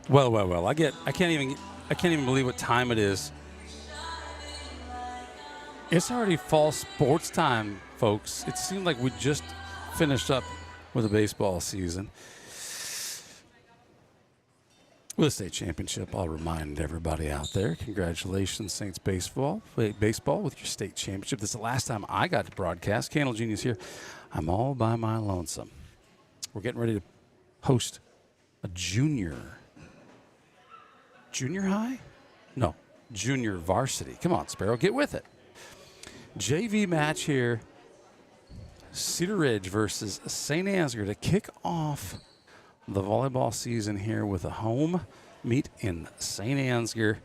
Well. I can't even believe what time it is. It's already fall sports time, folks. It seemed like we just finished up with the baseball season. With the state championship, I'll remind everybody out there, congratulations, Saints baseball with your state championship. This is the last time I got to broadcast. Candle Genius here. I'm all by my lonesome. We're getting ready to host a junior high? No, junior varsity. Come on, Sparrow, get with it. JV match here. Cedar Ridge versus St. Ansgar to kick off the volleyball season here with a home meet in St. Ansgar.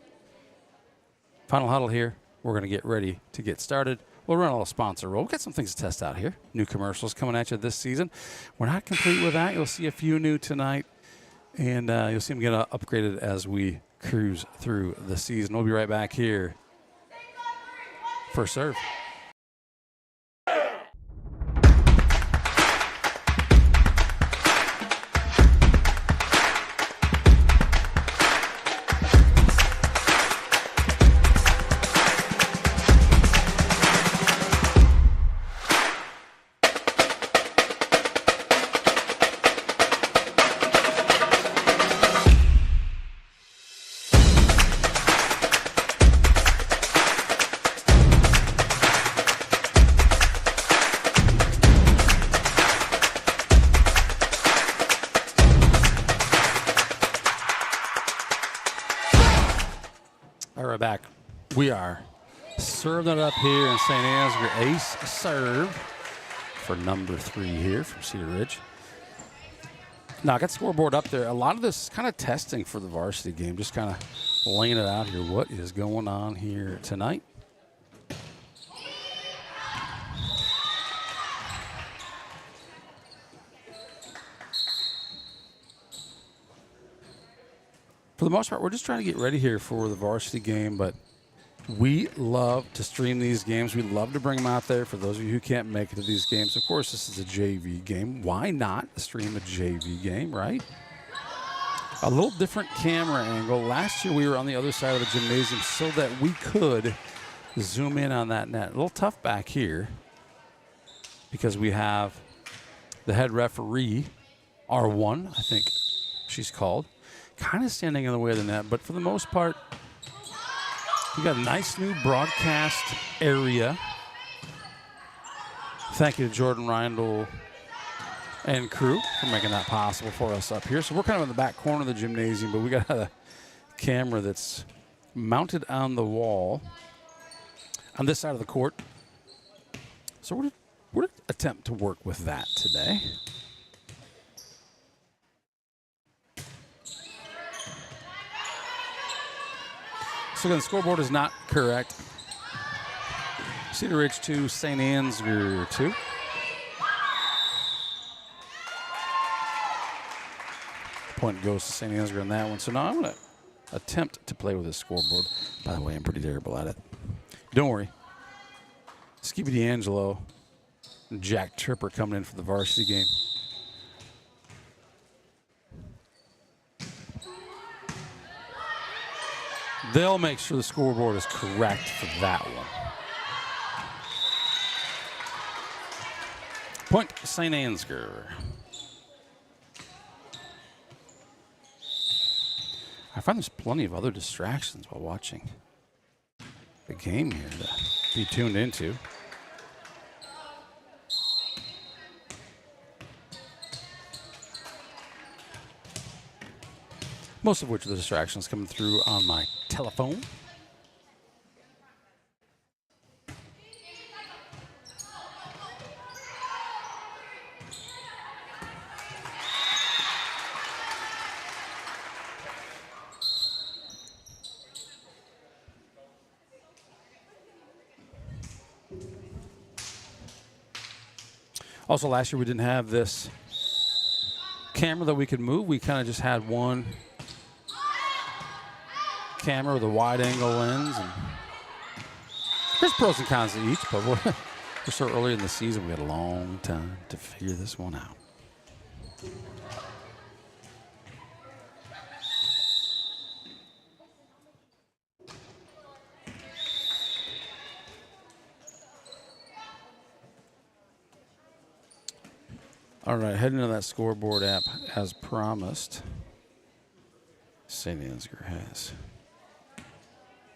Final huddle here. We're going to get ready to get started. We'll run a little sponsor roll. We've got some things to test out here. New commercials coming at you this season. We're not complete with that. You'll see a few new tonight, and you'll see them get upgraded as we cruise through the season. We'll be right back here. First serve. Back. We are serving it up here in St. Ansgar. Ace serve for number 3 here from Cedar Ridge. Now, I got the scoreboard up there. A lot of this is kind of testing for the varsity game, just kind of laying it out here. What is going on here tonight? For the most part, we're just trying to get ready here for the varsity game, but we love to stream these games. We love to bring them out there for those of you who can't make it to these games. Of course, this is a JV game. Why not stream a JV game, right? A little different camera angle. Last year, we were on the other side of the gymnasium so that we could zoom in on that net. A little tough back here because we have the head referee, R1, I think she's called, kind of standing in the way of the net, but for the most part, we got a nice new broadcast area. Thank you to Jordan Reindl and crew for making that possible for us up here. So we're kind of in the back corner of the gymnasium, but we got a camera that's mounted on the wall on this side of the court. So we're going to attempt to work with that today. So again, the scoreboard is not correct. Cedar Ridge 2, St. Ansgar 2. Point goes to St. Ansgar on that one. So now I'm going to attempt to play with this scoreboard. By the way, I'm pretty terrible at it. Don't worry. Skippy D'Angelo and Jack Tripper coming in for the varsity game. They'll make sure the scoreboard is correct for that one. Point St. Ansgar. I find there's plenty of other distractions while watching the game here to be tuned into. Most of which are the distractions coming through on my telephone. Also, last year we didn't have this camera that we could move. We kind of just had one camera with a wide angle lens, and there's pros and cons to each, but we're so early in the season, we had a long time to figure this one out. All right, heading to that scoreboard app as promised. St. Ansgar has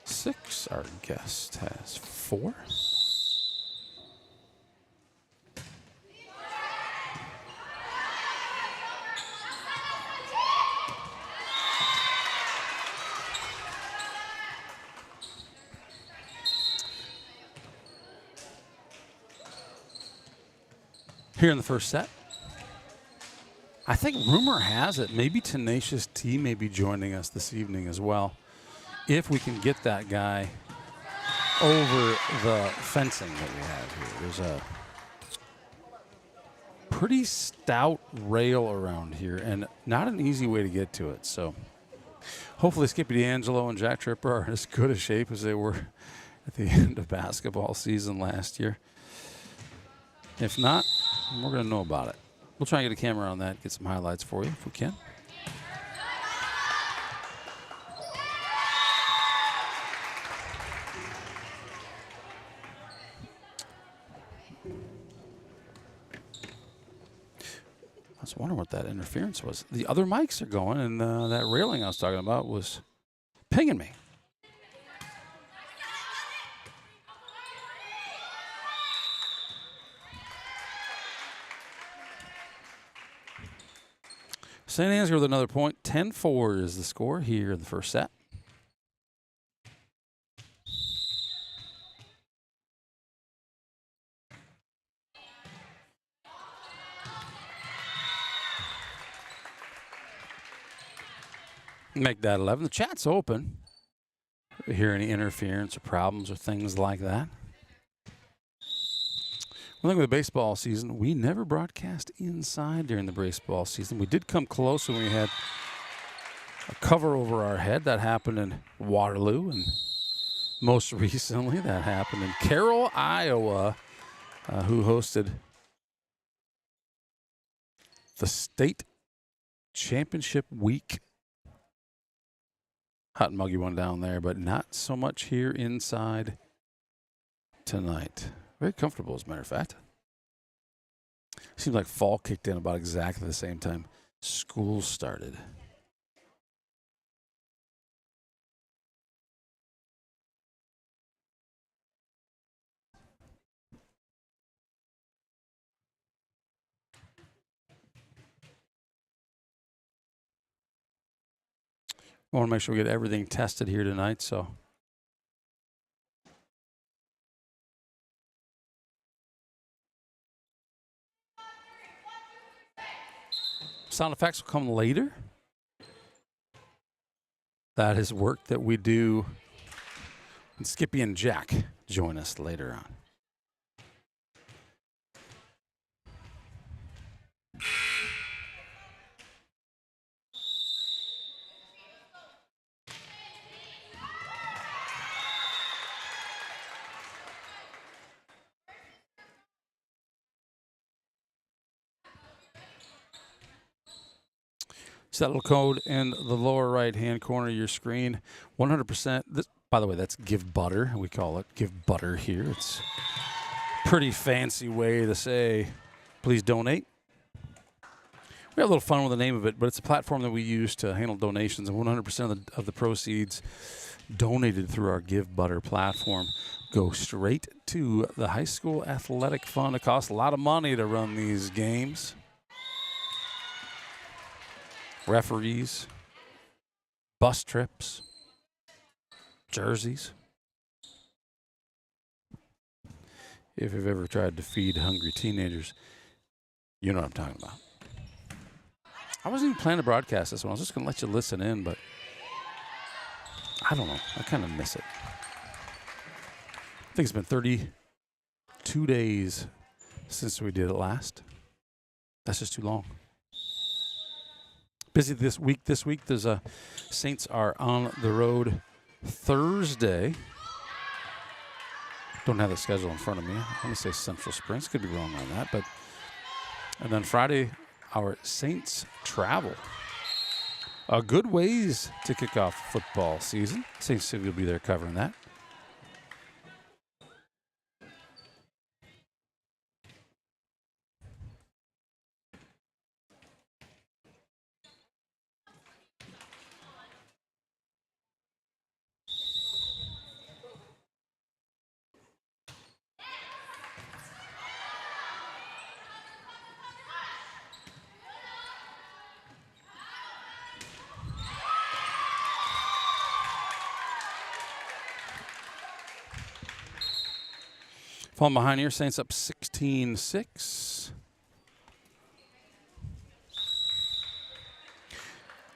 6. Our guest has 4. Here in the first set. I think rumor has it maybe Tenacious T may be joining us this evening as well. If we can get that guy over the fencing that we have here. There's a pretty stout rail around here and not an easy way to get to it. So hopefully Skippy D'Angelo and Jack Tripper are in as good a shape as they were at the end of basketball season last year. If not, we're going to know about it. We'll try and get a camera on that, get some highlights for you if we can. I was wondering what that interference was. The other mics are going, and that railing I was talking about was pinging me. St. Ansgar with another point. 10-4 is the score here in the first set. Make that 11. The chat's open. If you hear any interference or problems or things like that. One thing with the baseball season, we never broadcast inside during the baseball season. We did come close when we had a cover over our head. That happened in Waterloo, and most recently that happened in Carroll, Iowa, who hosted the state championship week. Hot and muggy one down there, but not so much here inside tonight. Very comfortable, as a matter of fact. Seems like fall kicked in about exactly the same time school started. I want to make sure we get everything tested here tonight, so. Sound effects will come later. That is work that we do. And Skippy and Jack join us later on. Set little code in the lower right-hand corner of your screen. 100%. This, by the way, that's Give Butter. We call it Give Butter here. It's a pretty fancy way to say, please donate. We have a little fun with the name of it, but it's a platform that we use to handle donations, and 100% of the proceeds donated through our Give Butter platform go straight to the high school athletic fund. It costs a lot of money to run these games. Referees, bus trips, jerseys. If you've ever tried to feed hungry teenagers, you know what I'm talking about. I wasn't even planning to broadcast this one. I was just going to let you listen in, but I don't know. I kind of miss it. I think it's been 32 days since we did it last. That's just too long. Busy this week. There's Saints are on the road Thursday. Don't have the schedule in front of me. I'm going to say Central Springs. Could be wrong on that. And then Friday, our Saints travel. A good ways to kick off football season. Saints City will be there covering that. Falling behind here, Saints up 16-6.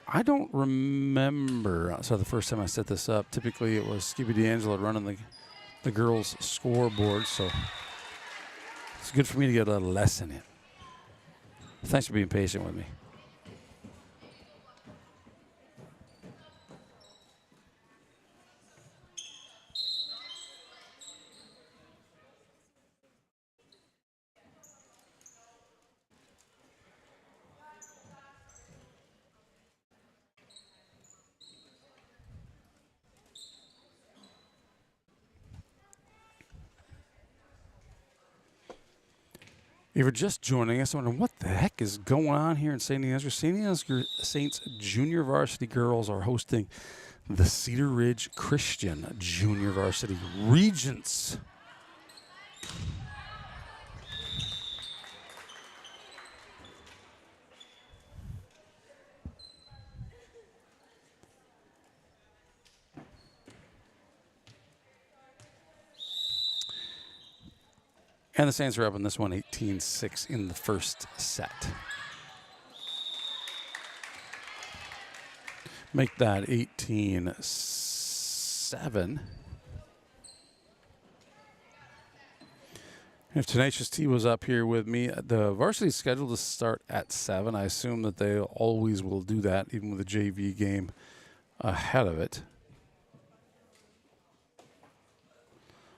I don't remember. So the first time I set this up, typically it was Skippy D'Angelo running the girls' scoreboard. So it's good for me to get a lesson in. Thanks for being patient with me. If you're just joining us, wondering what the heck is going on here in St. Ansgar. St. Ansgar Saints Junior Varsity girls are hosting the Cedar Ridge Christian Junior Varsity Regents. And the Saints are up in this one 18-6 in the first set. Make that 18-7. If Tenacious T was up here with me, the varsity is scheduled to start at 7. I assume that they always will do that, even with a JV game ahead of it.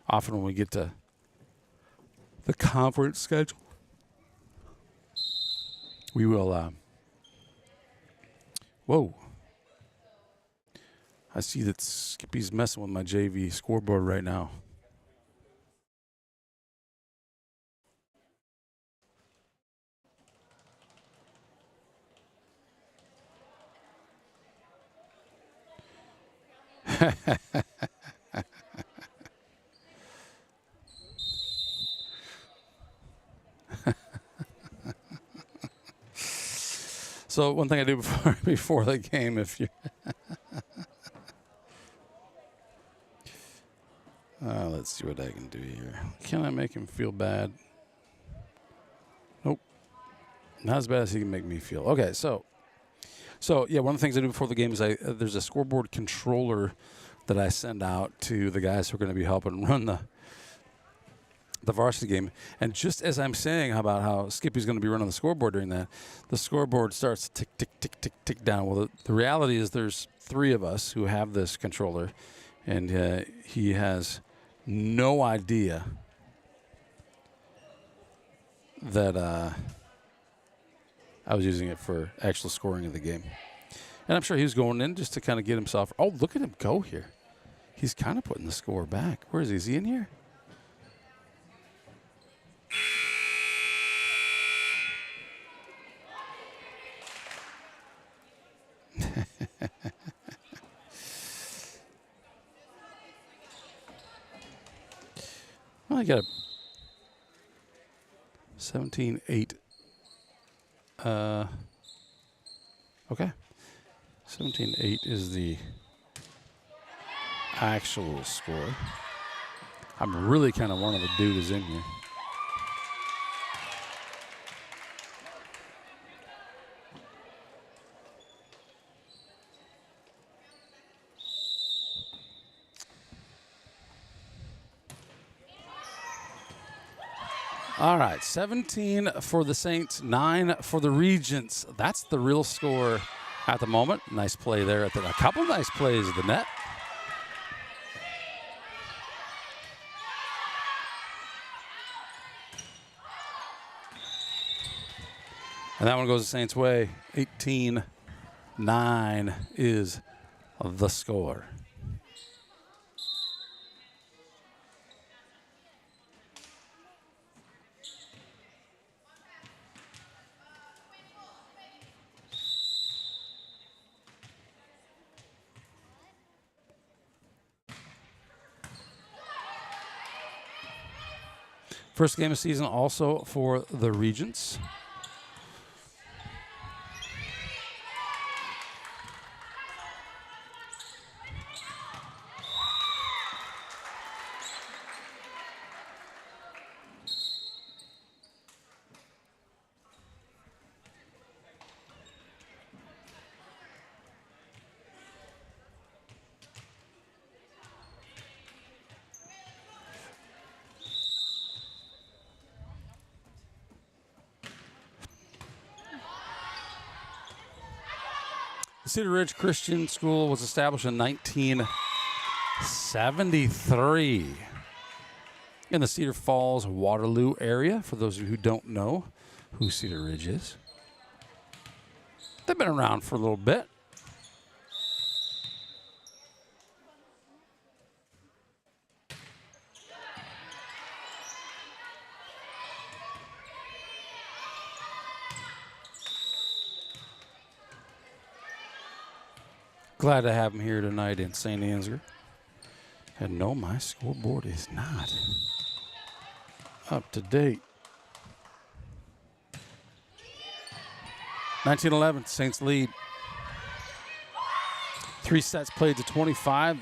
Often when we get to the conference schedule, we will, whoa. I see that Skippy's messing with my JV scoreboard right now. So one thing I do before the game, if you let's see what I can do here. Can I make him feel bad? Nope. Not as bad as he can make me feel. Okay, so yeah, one of the things I do before the game is there's a scoreboard controller that I send out to the guys who are going to be helping run the varsity game. And just as I'm saying about how Skippy's going to be running the scoreboard during that, the scoreboard starts to tick, tick, tick, tick, tick down. Well, the reality is there's 3 of us who have this controller, and he has no idea that I was using it for actual scoring of the game. And I'm sure he was going in just to kind of get himself. Oh, look at him go here. He's kind of putting the score back. Where is he? Is he in here? Well, I got a 17-8. Okay. 17-8 is the actual score. I'm really kind of wanting the dude is in here. All right, 17 for the Saints, 9 for the Regents. That's the real score at the moment. Nice play there. A couple nice plays at the net. And that one goes the Saints' way. 18-9 is the score. First game of season also for the Regents. Cedar Ridge Christian School was established in 1973 in the Cedar Falls, Waterloo area, for those of you who don't know who Cedar Ridge is. They've been around for a little bit. Glad to have him here tonight in St. Ansgar. And no, my scoreboard is not up to date. 1911, Saints lead. 3 sets played to 25.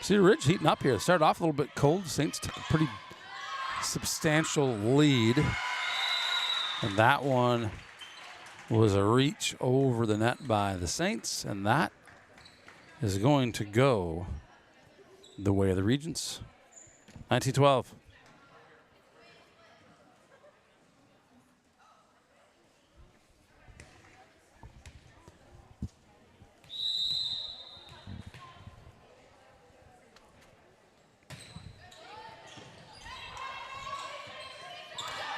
Cedar Ridge heating up here. Started off a little bit cold. The Saints took a pretty substantial lead. And that one was a reach over the net by the Saints, and that is going to go the way of the Regents. 1912.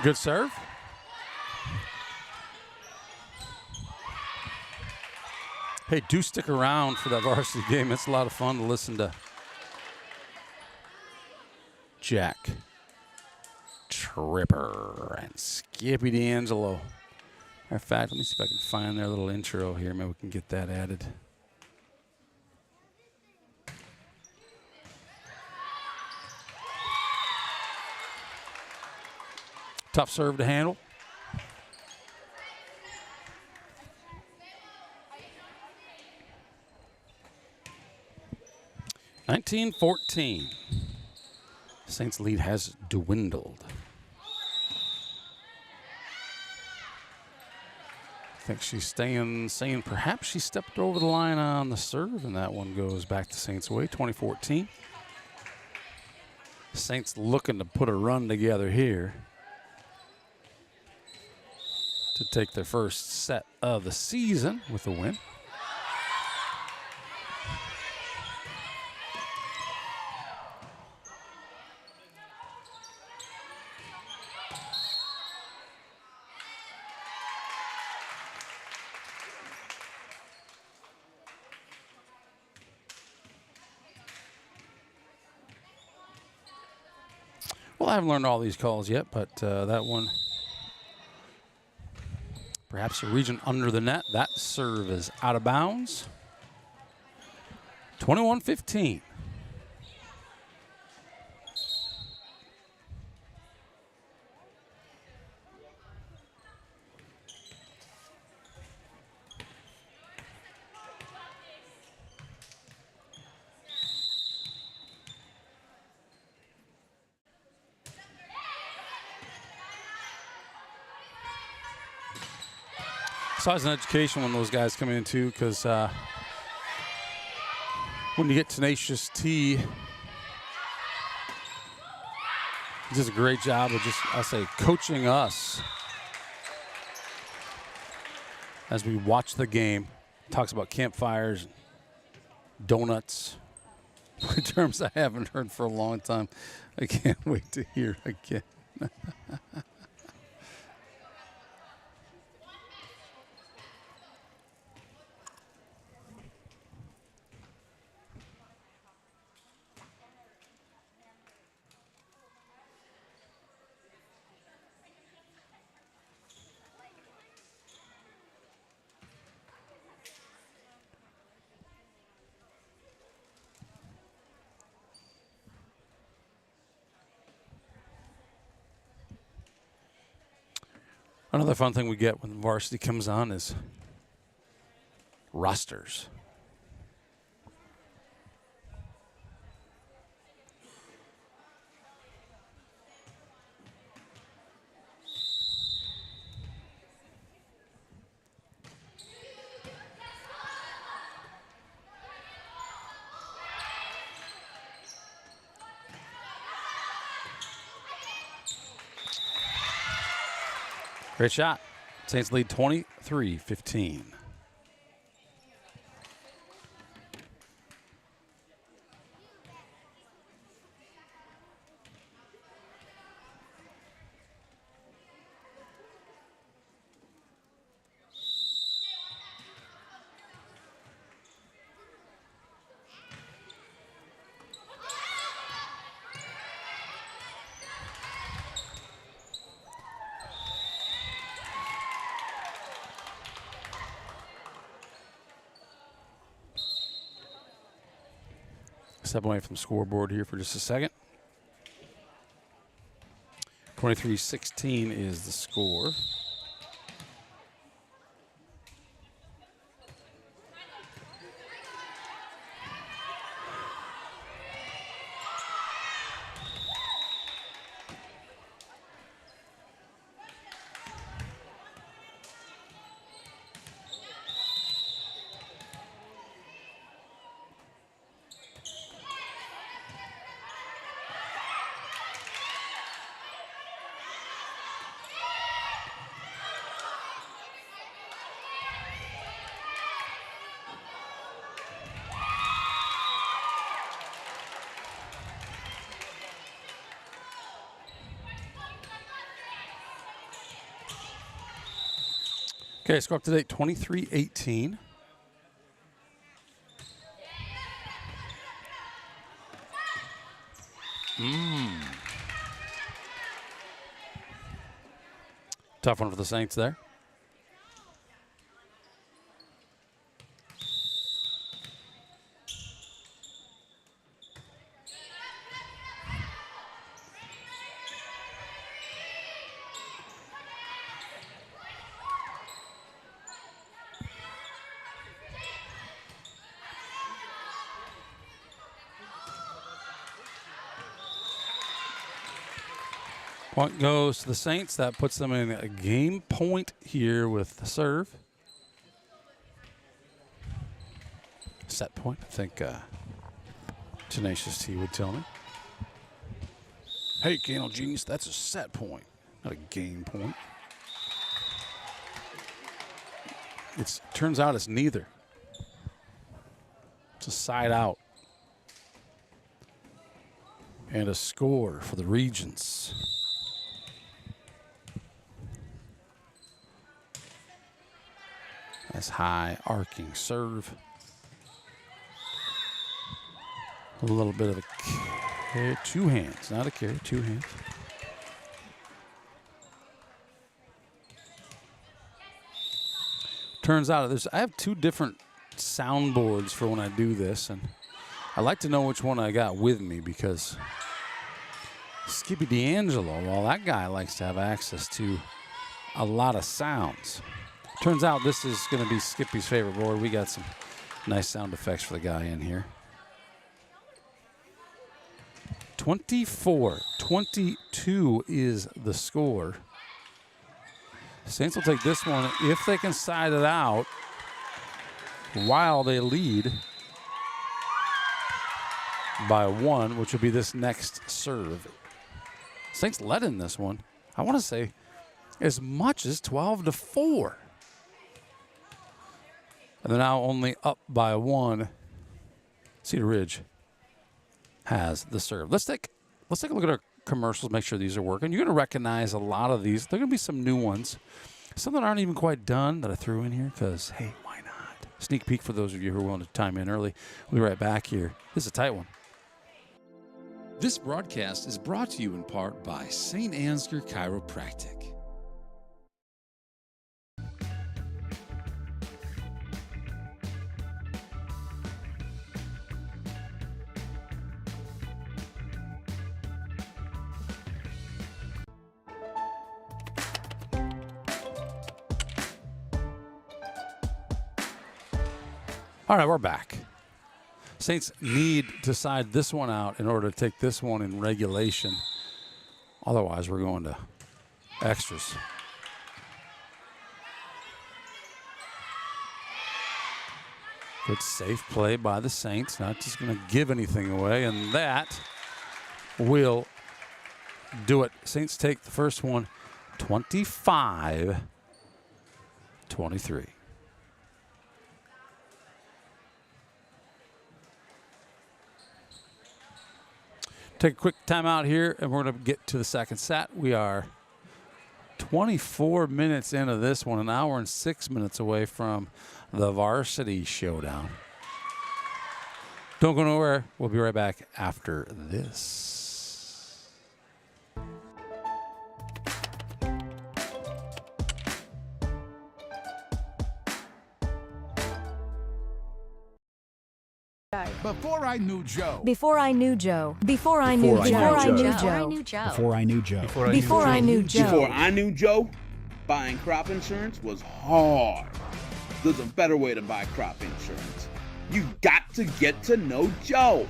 Good serve. Hey, do stick around for that varsity game. It's a lot of fun to listen to Jack Tripper and Skippy D'Angelo. Matter of fact, let me see if I can find their little intro here. Maybe we can get that added. Tough serve to handle. $19-14. Saints lead has dwindled. I think she's saying perhaps she stepped over the line on the serve, and that one goes back to Saints' way, 2014. Saints looking to put a run together here to take their first set of the season with a win. Well, I haven't learned all these calls yet, but that one, perhaps a region under the net. That serve is out of bounds. 21-15. Size and education when those guys come in too, because when you get Tenacious T, he does a great job of just, I'll say, coaching us as we watch the game. Talks about campfires, donuts, terms I haven't heard for a long time. I can't wait to hear again. Another fun thing we get when varsity comes on is rosters. Great shot. Saints lead 20 23-15. Step away from the scoreboard here for just a second. 23-16 is the score. Okay, score up to date, 23-18. Tough one for the Saints there. Point goes to the Saints. That puts them in a game point here with the serve. Set point, I think Tenacious T would tell me. Hey, Candle Genius, that's a set point, not a game point. It turns out it's neither. It's a side out. And a score for the Regents. That's high arcing serve. A little bit of a carry, two hands, not a carry, two hands. Turns out I have two different soundboards for when I do this, and I like to know which one I got with me because Skippy D'Angelo, well, that guy likes to have access to a lot of sounds. Turns out this is going to be Skippy's favorite board. We got some nice sound effects for the guy in here. 24-22 is the score. Saints will take this one if they can side it out while they lead by one, which will be this next serve. Saints led in this one, I want to say, as much as 12-4. And they're now only up by one. Cedar Ridge has the serve. Let's take a look at our commercials, make sure these are working. You're going to recognize a lot of these. There are going to be some new ones. Some that aren't even quite done that I threw in here because, hey, why not? Sneak peek for those of you who are willing to time in early. We'll be right back here. This is a tight one. This broadcast is brought to you in part by St. Ansgar Chiropractic. All right, we're back. Saints need to side this one out in order to take this one in regulation. Otherwise, we're going to extras. Good safe play by the Saints. Not just going to give anything away, and that will do it. Saints take the first one 25-22. 23. Take a quick timeout here, and we're going to get to the second set. We are 24 minutes into this one, an hour and 6 minutes away from the varsity showdown. Don't go nowhere. We'll be right back after this. Before I knew Joe. Before I knew Joe. Before I knew Joe. Before I knew Joe. Before I knew Joe. Before I knew Joe. Before I knew Joe, buying crop insurance was hard. There's a better way to buy crop insurance. You got to get to know Joe.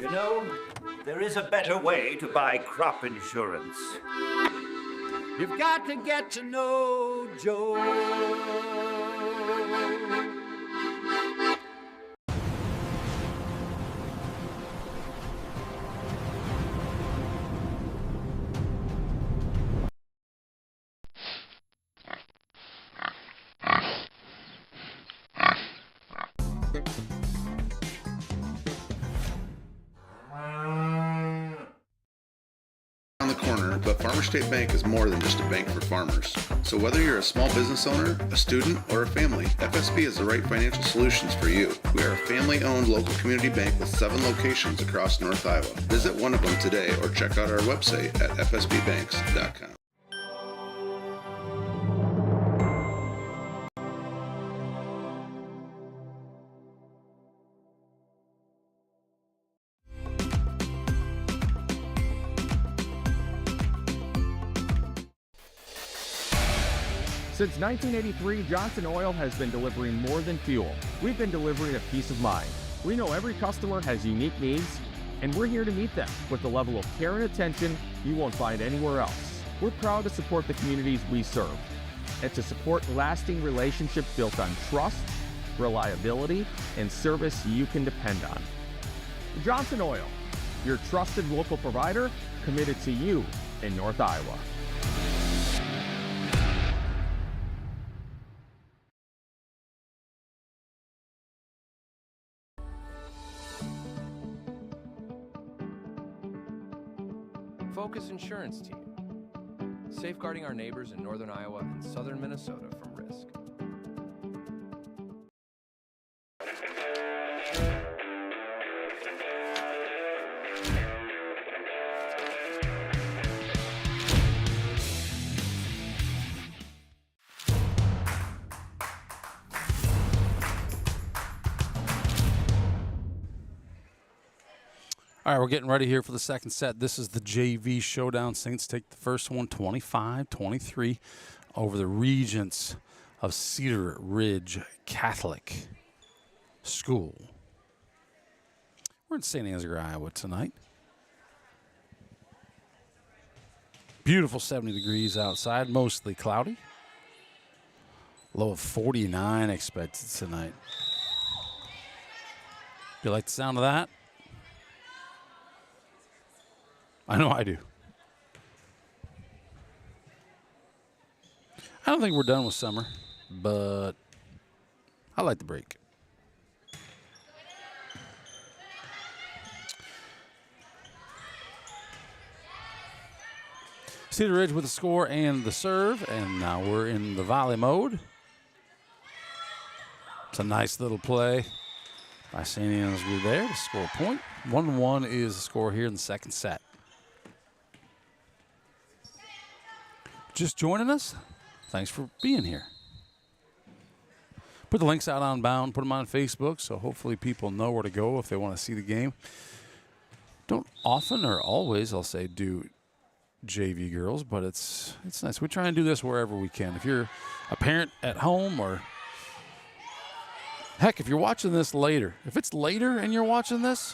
You know, there is a better way to buy crop insurance. You've got to get to know Joe. The corner, but Farmer State Bank is more than just a bank for farmers. So whether you're a small business owner, a student, or a family, FSB is the right financial solutions for you. We are a family-owned local community bank with 7 locations across North Iowa. Visit one of them today or check out our website at fsbbanks.com. Since 1983, Johnson Oil has been delivering more than fuel. We've been delivering a peace of mind. We know every customer has unique needs, and we're here to meet them with the level of care and attention you won't find anywhere else. We're proud to support the communities we serve and to support lasting relationships built on trust, reliability, and service you can depend on. Johnson Oil, your trusted local provider committed to you in North Iowa. Focus Insurance Team, safeguarding our neighbors in northern Iowa and southern Minnesota from risk. All right, we're getting ready here for the second set. This is the JV showdown. Saints take the first one, 25-23, over the Regents of Cedar Ridge Catholic School. We're in St. Ansgar, Iowa tonight. Beautiful 70 degrees outside, mostly cloudy. Low of 49 expected tonight. You like the sound of that? I know I do. I don't think we're done with summer, but I like the break. Cedar Ridge with the score and the serve, and now we're in the volley mode. It's a nice little play by St. Ansgar there to score a point. 1-1 is the score here in the second set. Just joining us, thanks for being here. Put the links out on Bound, put them on Facebook, so hopefully people know where to go if they want to see the game. Don't often or always, I'll say, do JV girls, but it's nice. We try and do this wherever we can. If you're a parent at home, or heck, if you're watching this later, if it's later and you're watching this,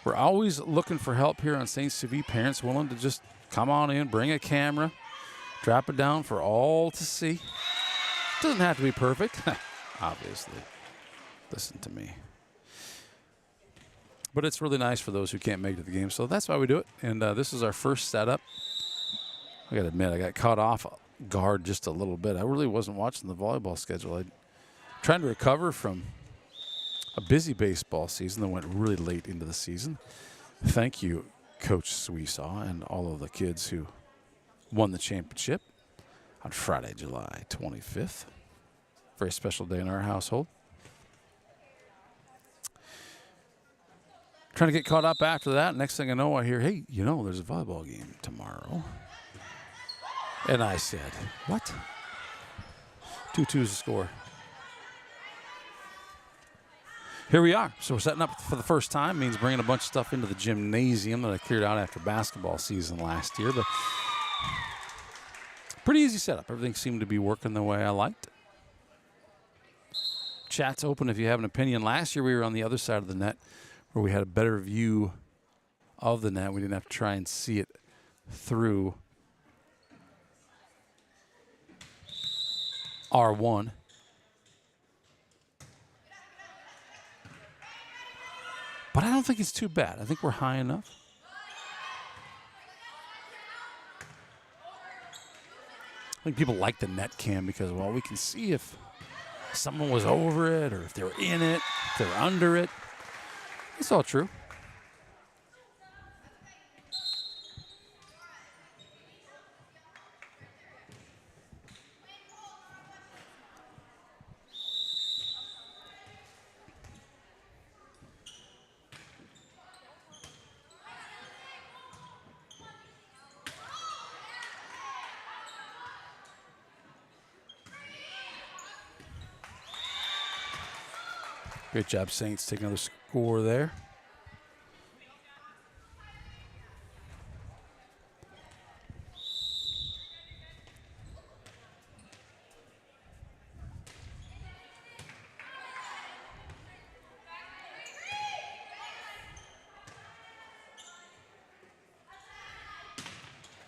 we're always looking for help here on St. CV. Parents willing to just come on in, bring a camera, drop it down for all to see. Doesn't have to be perfect, obviously. Listen to me. But it's really nice for those who can't make it to the game. So that's why we do it. And this is our first setup. I got to admit, I got caught off guard just a little bit. I really wasn't watching the volleyball schedule. I'm trying to recover from a busy baseball season that went really late into the season. Thank you, Coach Sweesaw, and all of the kids who won the championship on Friday, July 25th. Very special day in our household. Trying to get caught up after that. Next thing I know, I hear, hey, you know, there's a volleyball game tomorrow. And I said, what? 2-2 is the score. Here we are. So we're setting up for the first time. Means bringing a bunch of stuff into the gymnasium that I cleared out after basketball season last year. But pretty easy setup. Everything seemed to be working the way I liked. Chat's open if you have an opinion. Last year we were on the other side of the net where we had a better view of the net. We didn't have to try and see it through R1. But I don't think it's too bad. I think we're high enough. I think people like the net cam because, well, we can see if someone was over it or if they were in it, if they were under it. It's all true. Great job, Saints, taking another score there.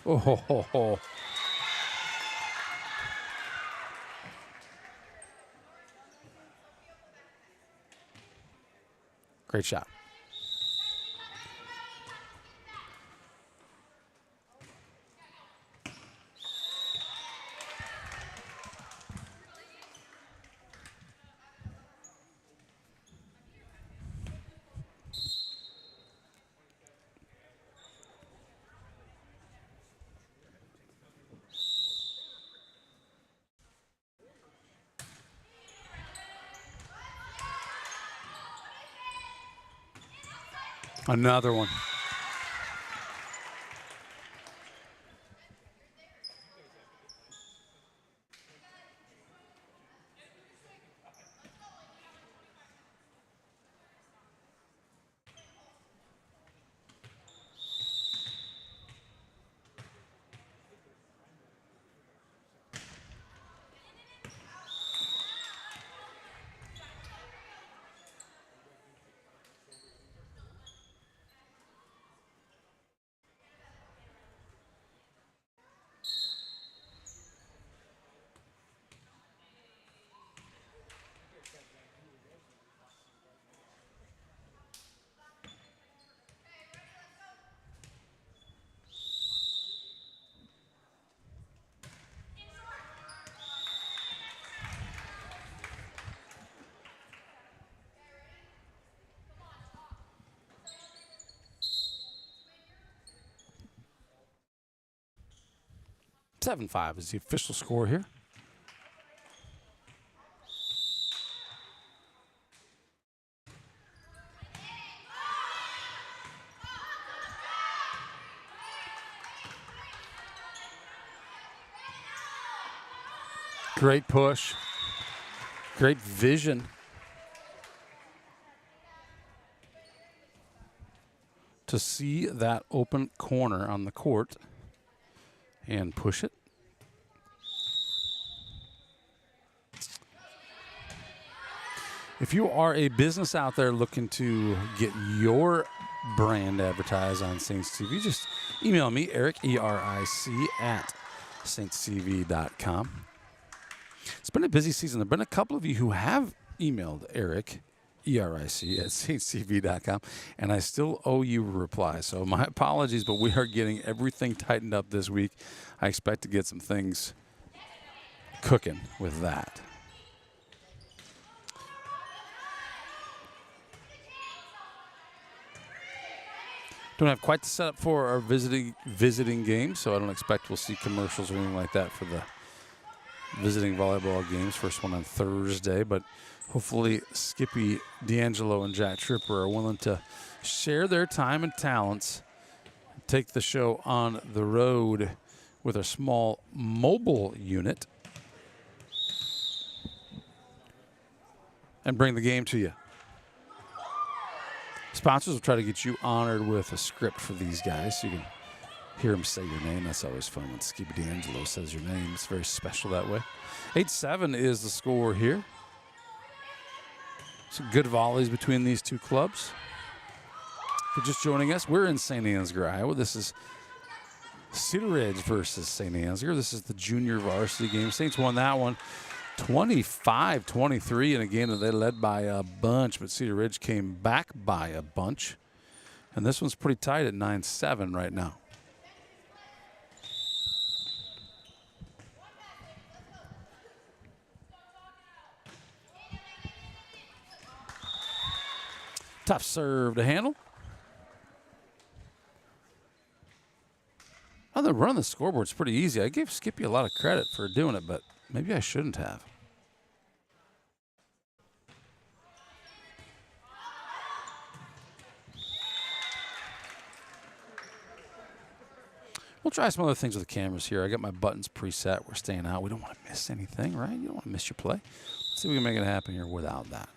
Oh, ho, ho, ho. Great shot. Another one. (7-5) is the official score here. Great push. Great vision. To see that open corner on the court and push it. If you are a business out there looking to get your brand advertised on Saints TV, just email me, Eric, E-R-I-C, at saintstv.com. It's been a busy season. There have been a couple of you who have emailed Eric ERIC at stcv.com, and I still owe you a reply. So my apologies, but we are getting everything tightened up this week. I expect to get some things cooking with that. Don't have quite the setup for our visiting game, so I don't expect we'll see commercials or anything like that for the visiting volleyball games. First one on Thursday, but hopefully Skippy D'Angelo and Jack Tripper are willing to share their time and talents, take the show on the road with a small mobile unit, and bring the game to you. Sponsors will try to get you honored with a script for these guys so you can hear them say your name. That's always fun when Skippy D'Angelo says your name. It's very special that way. 8-7 is the score here. Some good volleys between these two clubs. If you're just joining us, we're in St. Ansgar, Iowa. This is Cedar Ridge versus St. Ansgar. This is the junior varsity game. Saints won that one 25-23 in a game that they led by a bunch, but Cedar Ridge came back by a bunch. And this one's pretty tight at 9-7 right now. Tough serve to handle. Oh, the run on the scoreboard's pretty easy. I gave Skippy a lot of credit for doing it, but maybe I shouldn't have. We'll try some other things with the cameras here. I got my buttons preset. We're staying out. We don't want to miss anything, right? You don't want to miss your play. Let's see if we can make it happen here without that.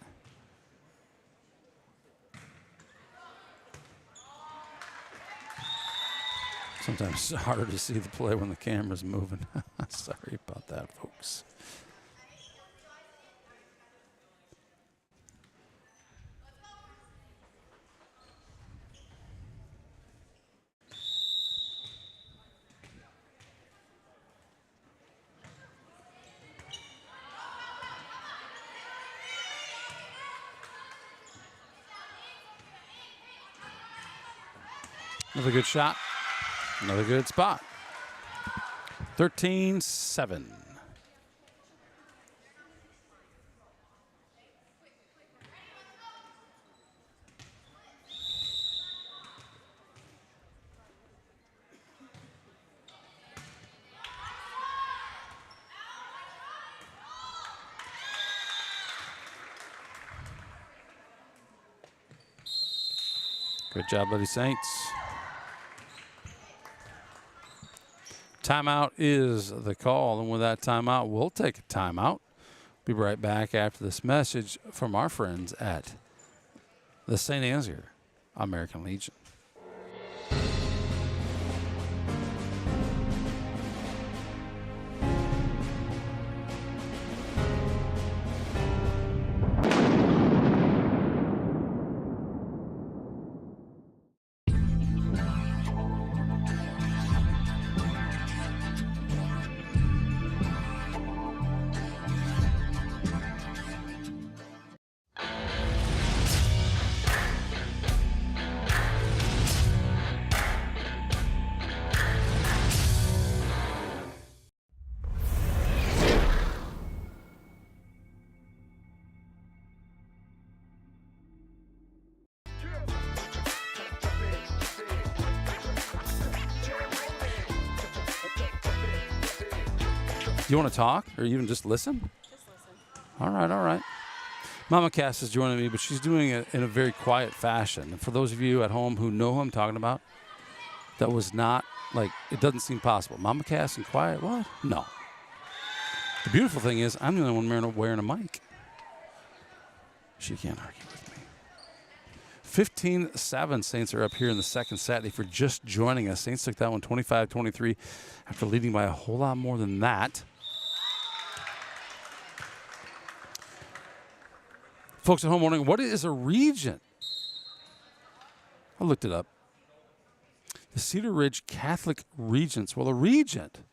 Sometimes it's harder to see the play when the camera's moving. Sorry about that, folks. Another good shot. Another good spot. 13-7. Good job, Lady Saints. Timeout is the call, and with that timeout, we'll take a timeout. Be right back after this message from our friends at the St. Ansgar American Legion. You want to talk or even just listen? Just listen. All right, all right. Mama Cass is joining me, but she's doing it in a very quiet fashion. And for those of you at home who know who I'm talking about, that was not, like, it doesn't seem possible. Mama Cass and quiet, what? No. The beautiful thing is I'm the only one wearing a mic. She can't argue with me. 15-7, Saints are up here in the second set. If you're just joining us, Saints took that one 25-23 after leading by a whole lot more than that. Folks at home wondering, what is a regent? I looked it up. The Cedar Ridge Catholic Regents. Well, a regent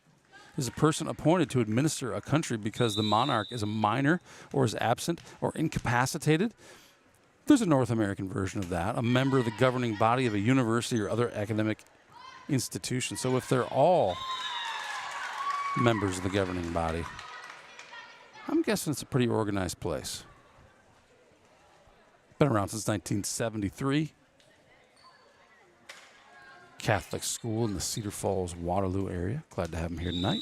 is a person appointed to administer a country because the monarch is a minor or is absent or incapacitated. There's a North American version of that, a member of the governing body of a university or other academic institution. So if they're all members of the governing body, I'm guessing it's a pretty organized place. Been around since 1973. Catholic school in the Cedar Falls, Waterloo area. Glad to have them here tonight.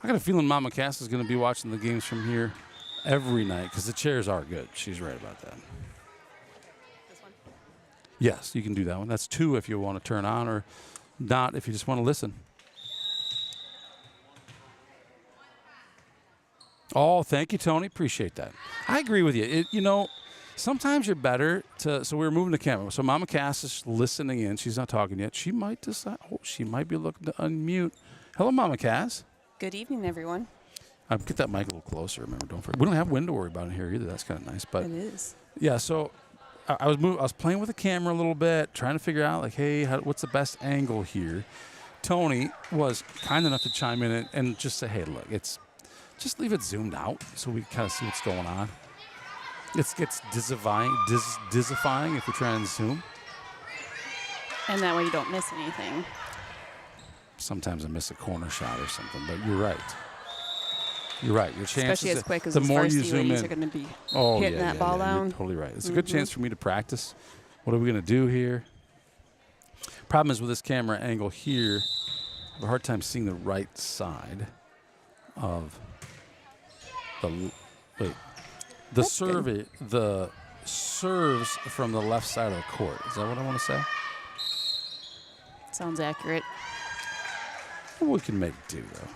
I got a feeling Mama Cass is going to be watching the games from here every night because the chairs are good. She's right about that. This one? Yes, you can do that one. That's 2 if you want to turn on, or not if you just want to listen. Oh, thank you, Tony. Appreciate that. I agree with you. Sometimes you're better to. So we're moving the camera. So Mama Cass is listening in. She's not talking yet. She might decide. Oh, she might be looking to unmute. Hello, Mama Cass. Good evening, everyone. Get that mic a little closer. Remember, don't forget. We don't have wind to worry about in here either. That's kind of nice. But It is. yeah. So I was playing with the camera a little bit, trying to figure out like, hey, what's the best angle here? Tony was kind enough to chime in and just say, hey, look, just leave it zoomed out so we kind of see what's going on. It gets dizzifying if you're trying to zoom. And that way you don't miss anything. Sometimes I miss a corner shot or something, but you're right. You're right. Your chances, Especially as quick as the those more you varsity zoom ladies in, are going to be oh, hitting that ball down. You're totally right. It's a good chance for me to practice. What are we going to do here? Problem is with this camera angle here, I have a hard time seeing the right side of the serves from the left side of the court. Is that what I want to say? Sounds accurate. We can make do, though.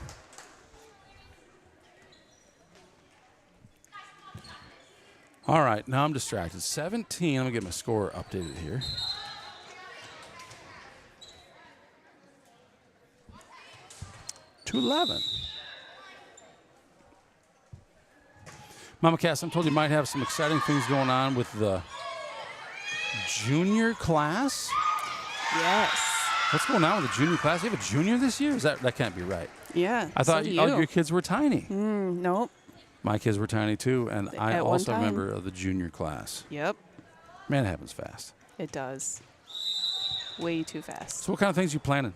All right, now I'm distracted. 17. I'm going to get my score updated here. $211. Mama Cass, I'm told you might have some exciting things going on with the junior class. Yes. What's going on with the junior class? You have a junior this year? That can't be right. Yeah. I thought so all your kids were tiny. Nope. My kids were tiny too, and I At one also time. remember of the junior class. Yep. Man, it happens fast. It does. Way too fast. So what kind of things you planning?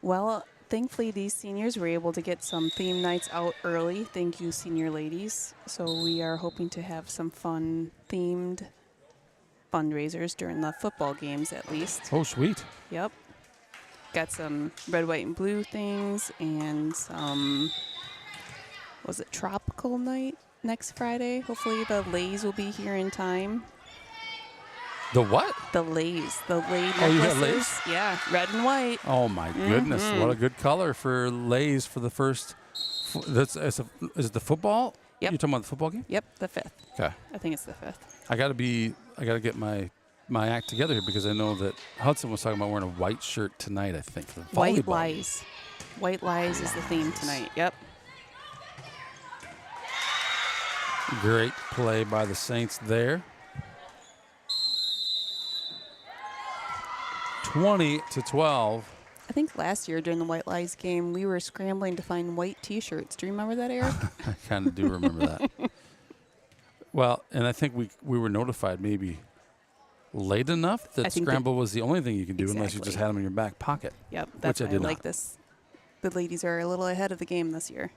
Well, thankfully, these seniors were able to get some theme nights out early. Thank you, senior ladies. So we are hoping to have some fun themed fundraisers during the football games, at least. Oh, sweet. Yep. Got some red, white, and blue things and some, was it tropical night next Friday? Hopefully the Lays will be here in time. The what? The Lays. The Lay Oh, you got necklaces. Lays? Yeah, red and white. Oh, my goodness. What a good color for Lays for the first. Is it the football? Yep. You're talking about the football game? Yep, the 5th. Okay. I think it's the 5th. I got to get my act together here because I know that Hudson was talking about wearing a white shirt tonight, I think, for the White volleyball. Lies. White Lies is the theme tonight. Yep. Great play by the Saints there. 20-12. I think last year during the White Lies game, we were scrambling to find white T-shirts. Do you remember that, Eric? I kind of do remember that. Well, and I think we were notified maybe late enough that scramble was the only thing you can do unless you just had them in your back pocket. Yep, that's which why I did like not. this. The ladies are a little ahead of the game this year.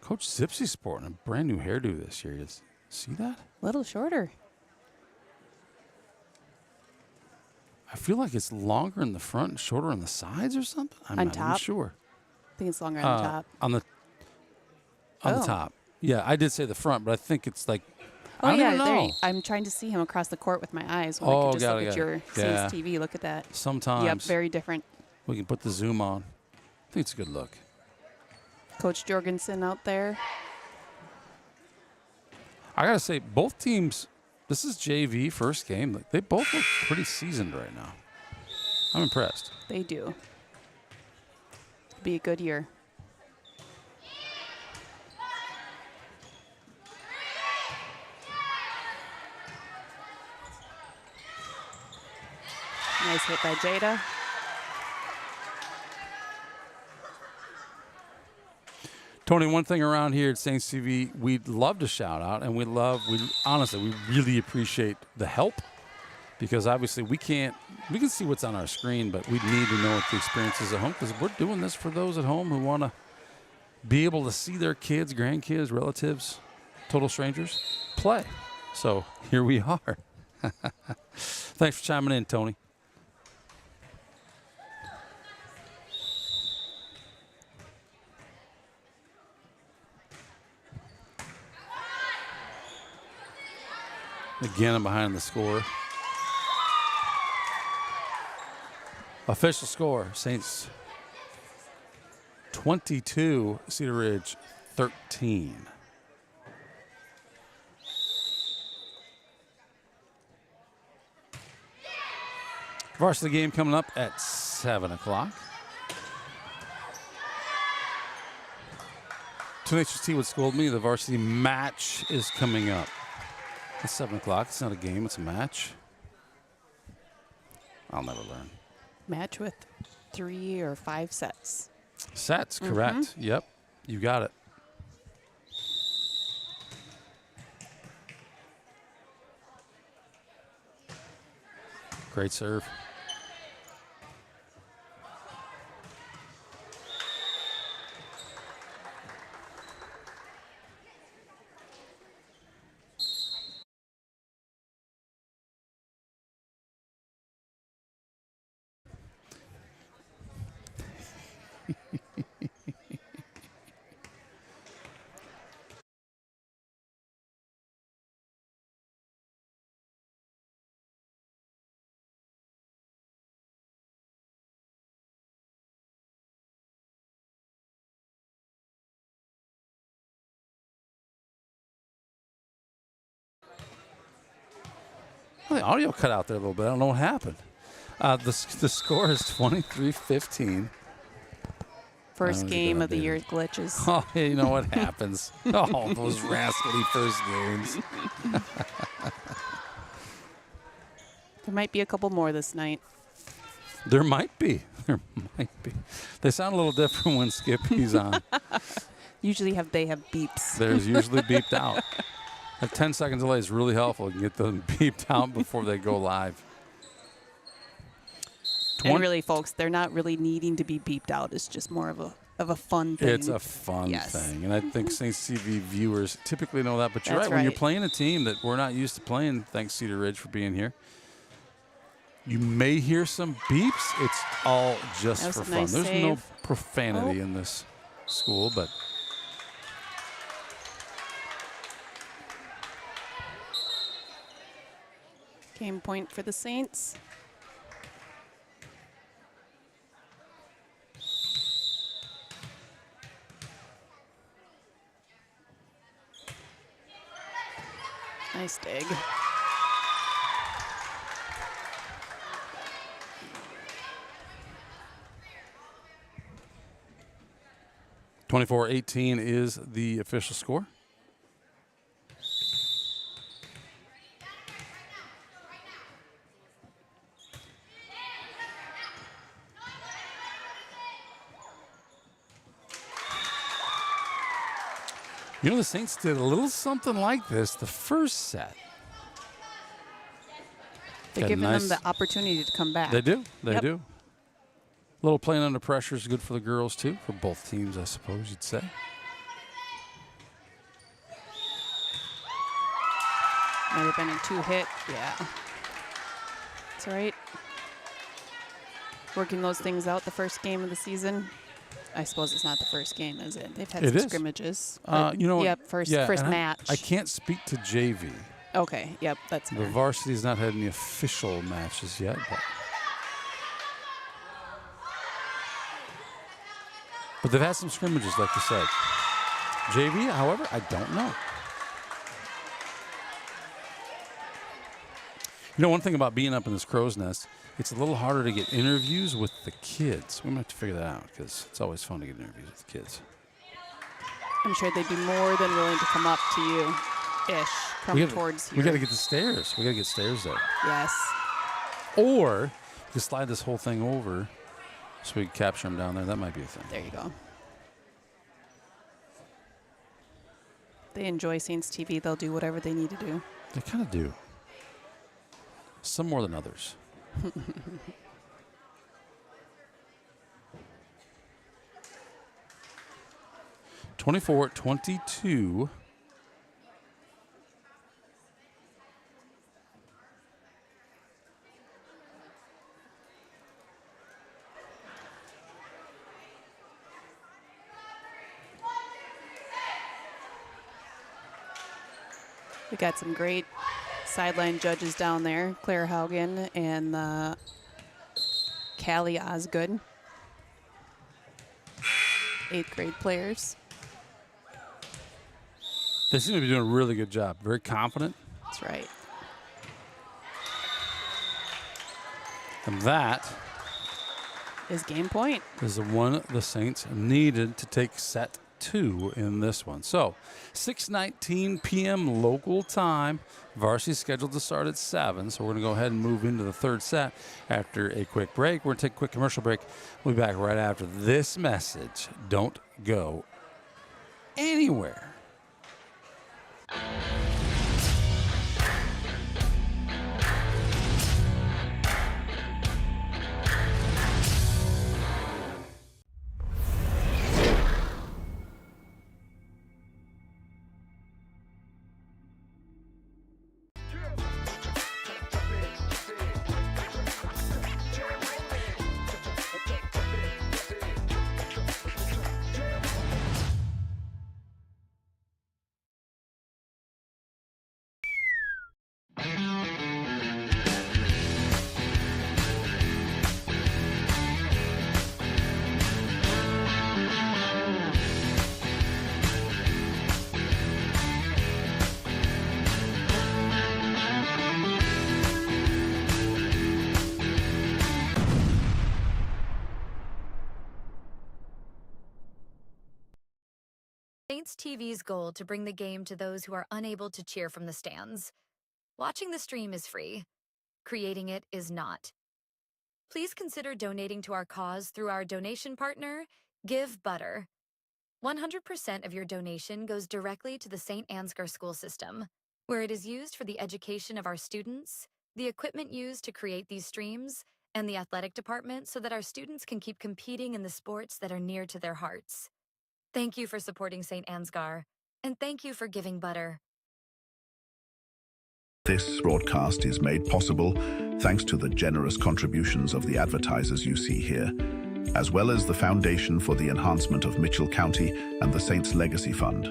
Coach Zipsy's sporting a brand new hairdo this year. See that? A little shorter. I feel like it's longer in the front and shorter on the sides or something. I'm On not even top? sure. I think it's longer on the top. On the Oh. top. Yeah, I did say the front, but I think it's like Oh, I don't yeah. even There know. I'm trying to see him across the court with my eyes when I Oh, can just got look it, at got your it. Yeah. Saints TV. Look at that. Sometimes Yep, very different. we can put the zoom on. I think it's a good look. Coach Jorgensen out there. I got to say, both teams, this is JV first game. Like, they both look pretty seasoned right now. I'm impressed. They do. Be a good year. Nice hit by Jada. Tony, one thing around here at St. CV, we'd love to shout out, and we honestly, we really appreciate the help, because obviously we can see what's on our screen, but we need to know what the experience is at home, because we're doing this for those at home who want to be able to see their kids, grandkids, relatives, total strangers play. So here we are. Thanks for chiming in, Tony. Again, I'm behind the score. Official score, Saints 22, Cedar Ridge 13. Varsity game coming up at 7 o'clock. Tenacious T would scold me. The varsity match is coming up. It's 7 o'clock. It's not a game. It's a match. I'll never learn. Match with 3 or 5 sets. Sets, correct. Yep. You got it. Great serve. Well, the audio cut out there a little bit. I don't know what happened. The score is 23-15. First game of the year glitches. Oh, hey, you know what happens. Oh, those rascally first games. There might be a couple more this night. There might be. There might be. They sound a little different when Skippy's on. Usually they have beeps. There's usually beeped out. A 10-second delay is really helpful. You can get them beeped out before they go live. And really, folks, they're not really needing to be beeped out. It's just more of a fun thing. It's a fun thing. And I think St. CV viewers typically know that. But you're right. When you're playing a team that we're not used to playing, thanks Cedar Ridge for being here, you may hear some beeps. It's all just for fun. Nice There's save. no profanity in this school, but game point for the Saints. Nice dig. .24-18 is the official score. You know, the Saints did a little something like this the first set. They're giving them the opportunity to come back. They do. They do. A little playing under pressure is good for the girls, too, for both teams, I suppose you'd say. Might have been a 2-hit. Yeah. That's all right. Working those things out the first game of the season. I suppose it's not the first game, is it? They've had some scrimmages. You know, yep, first match. I can't speak to JV. Okay, yep, that's fair. The varsity's not had any official matches yet, but they've had some scrimmages, like you said. JV, however, I don't know. You know, one thing about being up in this crow's nest, it's a little harder to get interviews with the kids. We might have to figure that out because it's always fun to get interviews with the kids. I'm sure they'd be more than willing to come up to you-ish, towards you. We got to get the stairs. We got to get stairs there. Yes. Or just slide this whole thing over so we can capture them down there. That might be a thing. There you go. They enjoy Saints TV. They'll do whatever they need to do. They kind of do. Some more than others. 24-22. We got some great sideline judges down there. Claire Haugen and Callie Osgood. 8th grade players. They seem to be doing a really good job. Very confident. That's right. And that Is game point. is the one the Saints needed to take set 2 in this one. So 6:19 p.m. local time. Varsity scheduled to start at 7. So we're going to go ahead and move into the third set after a quick break. We're going to take a quick commercial break. We'll be back right after this message. Don't go anywhere. Saints TV's goal to bring the game to those who are unable to cheer from the stands. Watching the stream is free. Creating it is not. Please consider donating to our cause through our donation partner, Give Butter. 100% of your donation goes directly to the St. Ansgar school system, where it is used for the education of our students, the equipment used to create these streams, and the athletic department so that our students can keep competing in the sports that are near to their hearts. Thank you for supporting St. Ansgar, and thank you for giving butter. This broadcast is made possible thanks to the generous contributions of the advertisers you see here, as well as the Foundation for the Enhancement of Mitchell County and the Saints Legacy Fund.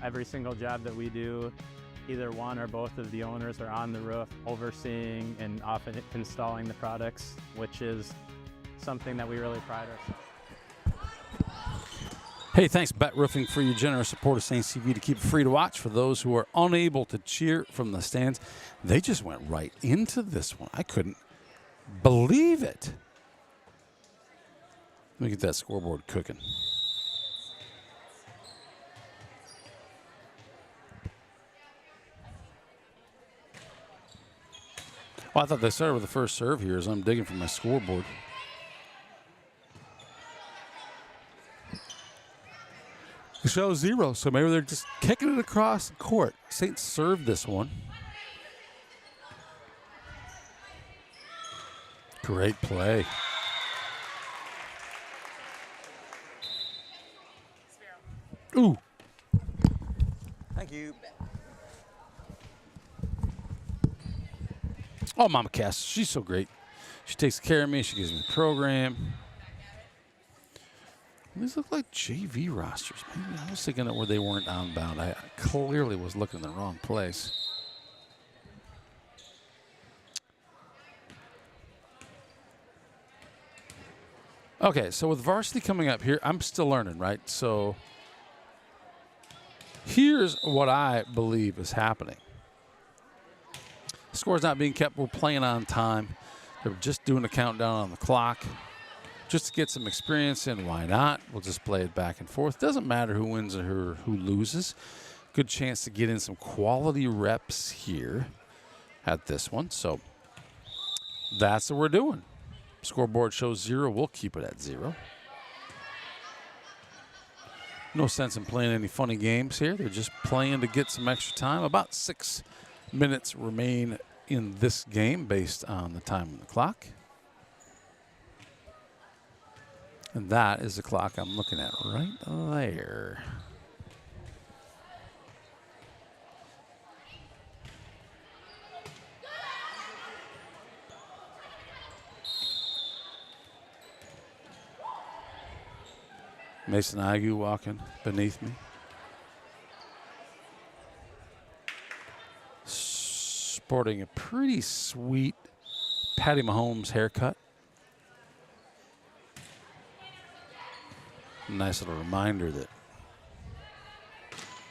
Every single job that we do, either one or both of the owners are on the roof overseeing and often installing the products, which is something that we really pride ourselves. Hey, thanks Bet Roofing for your generous support of Saints TV to keep it free to watch for those who are unable to cheer from the stands. They just went right into this one. I couldn't believe it. Let me get that scoreboard cooking. Well, I thought they started with the first serve here as I'm digging for my scoreboard. It shows 0, so maybe they're just kicking it across the court. Saints served this one. Great play. Ooh. Thank you. Oh, Mama Cass, she's so great. She takes care of me. She gives me the program. These look like JV rosters. Maybe I was thinking that where they weren't outbound. I clearly was looking in the wrong place. Okay, so with Varsity coming up here, I'm still learning, right? So here's what I believe is happening. Score's not being kept. We're playing on time. They're just doing a countdown on the clock. Just to get some experience in, why not? We'll just play it back and forth. Doesn't matter who wins or who loses. Good chance to get in some quality reps here at this one. So that's what we're doing. Scoreboard shows 0. We'll keep it at 0. No sense in playing any funny games here. They're just playing to get some extra time. About 6 minutes remain in this game based on the time on the clock. And that is the clock I'm looking at right there. Mason Agu walking beneath me. Sporting a pretty sweet Patty Mahomes haircut. Nice little reminder that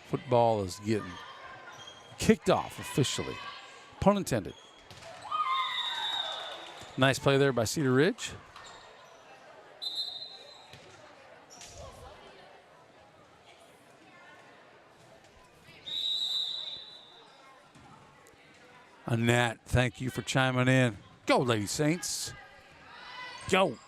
football is getting kicked off officially. Pun intended. Nice play there by Cedar Ridge. Annette, thank you for chiming in. Go, Lady Saints. Go.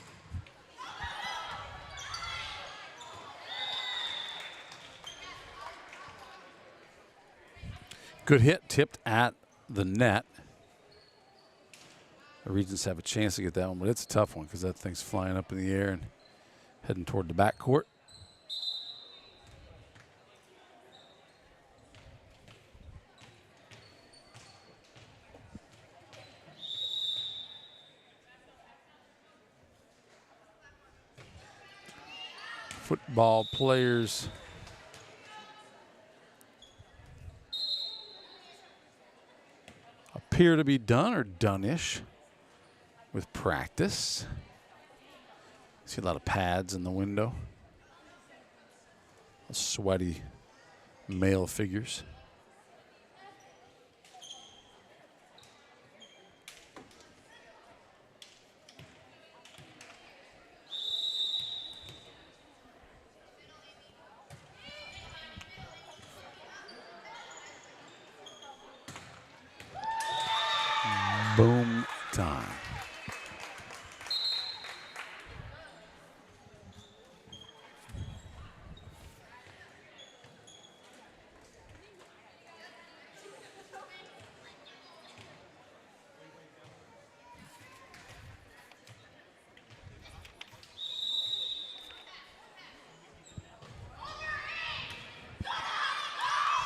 Good hit, tipped at the net. The Regents have a chance to get that one, but it's a tough one because that thing's flying up in the air and heading toward the backcourt. Football players appear to be done or done-ish with practice. See a lot of pads in the window. Sweaty male figures. Boom time.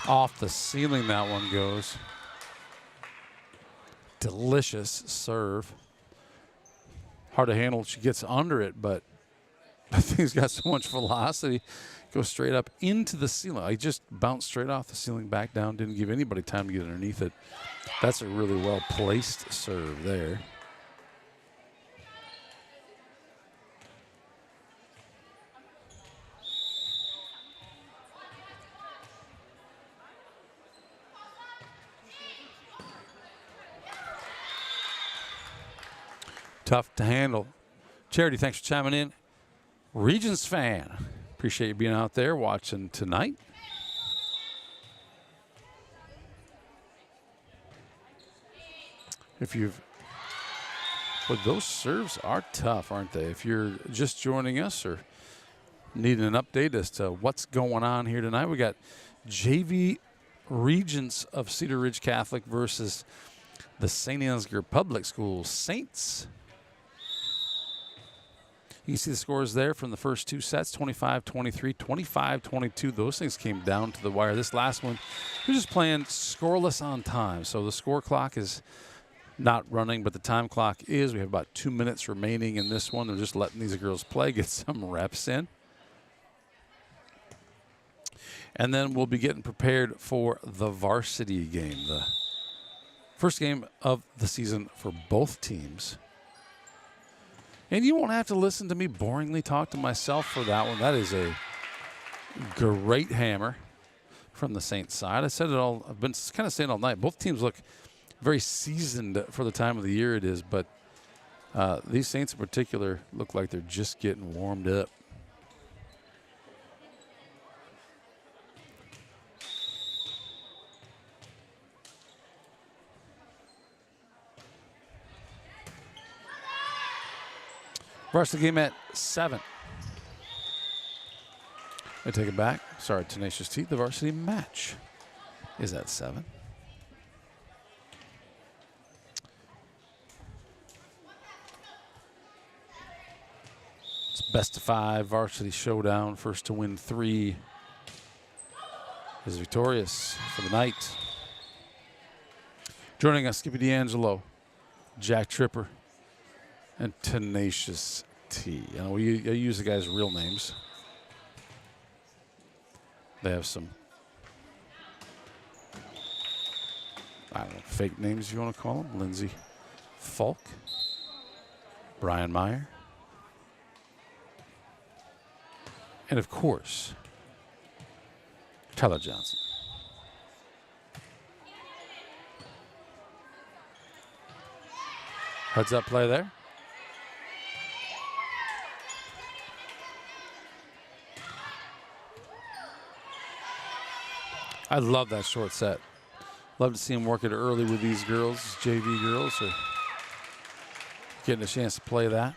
Off the ceiling that one goes. Delicious serve. Hard to handle. She gets under it, but the thing's got so much velocity. Goes straight up into the ceiling. I just bounced straight off the ceiling back down. Didn't give anybody time to get underneath it. That's a really well-placed serve there. Tough to handle. Charity, thanks for chiming in. Regents fan, appreciate you being out there watching tonight. Well, those serves are tough, aren't they? If you're just joining us or needing an update as to what's going on here tonight, we got JV Regents of Cedar Ridge Catholic versus the St. Ansgar Public Schools Saints. You can see the scores there from the first two sets, 25-23, 25-22. Those things came down to the wire. This last one, we're just playing scoreless on time. So the score clock is not running, but the time clock is. We have about 2 minutes remaining in this one. They're just letting these girls play, get some reps in. And then we'll be getting prepared for the varsity game, the first game of the season for both teams. And you won't have to listen to me boringly talk to myself for that one. That is a great hammer from the Saints side. I said it all. I've been kind of saying all night. Both teams look very seasoned for the time of the year it is, but these Saints in particular look like they're just getting warmed up. Varsity game at 7. I take it back. Sorry, Tenacious T. The varsity match is at 7. It's best of 5 varsity showdown. First to win 3 is victorious for the night. Joining us, Skippy D'Angelo, Jack Tripper, and Tenacious T. And I use the guys' real names. They have some, I don't know, fake names if you want to call them. Lindsay Falk, Brian Meyer, and of course, Tyler Johnson. Heads up play there. I love that short set. Love to see him work it early with these girls, JV girls, or getting a chance to play that.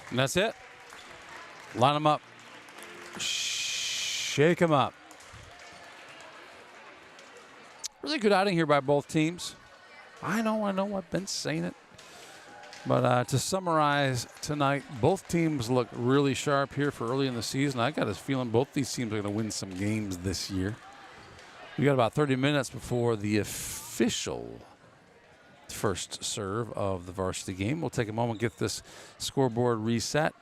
And that's it. Line them up. Shake them up. Really good outing here by both teams. I know, I've been saying it. But to summarize tonight, both teams look really sharp here for early in the season. I got a feeling both these teams are going to win some games this year. We got about 30 minutes before the official first serve of the varsity game. We'll take a moment, get this scoreboard reset.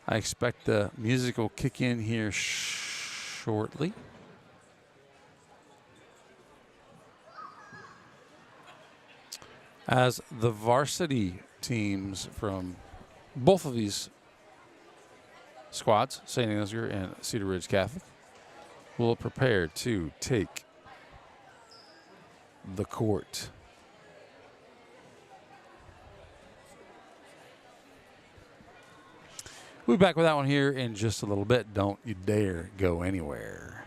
I expect the music will kick in here shortly. As the varsity teams from both of these squads, St. Ansgar and Cedar Ridge Catholic, will prepare to take the court. We'll be back with that one here in just a little bit. Don't you dare go anywhere.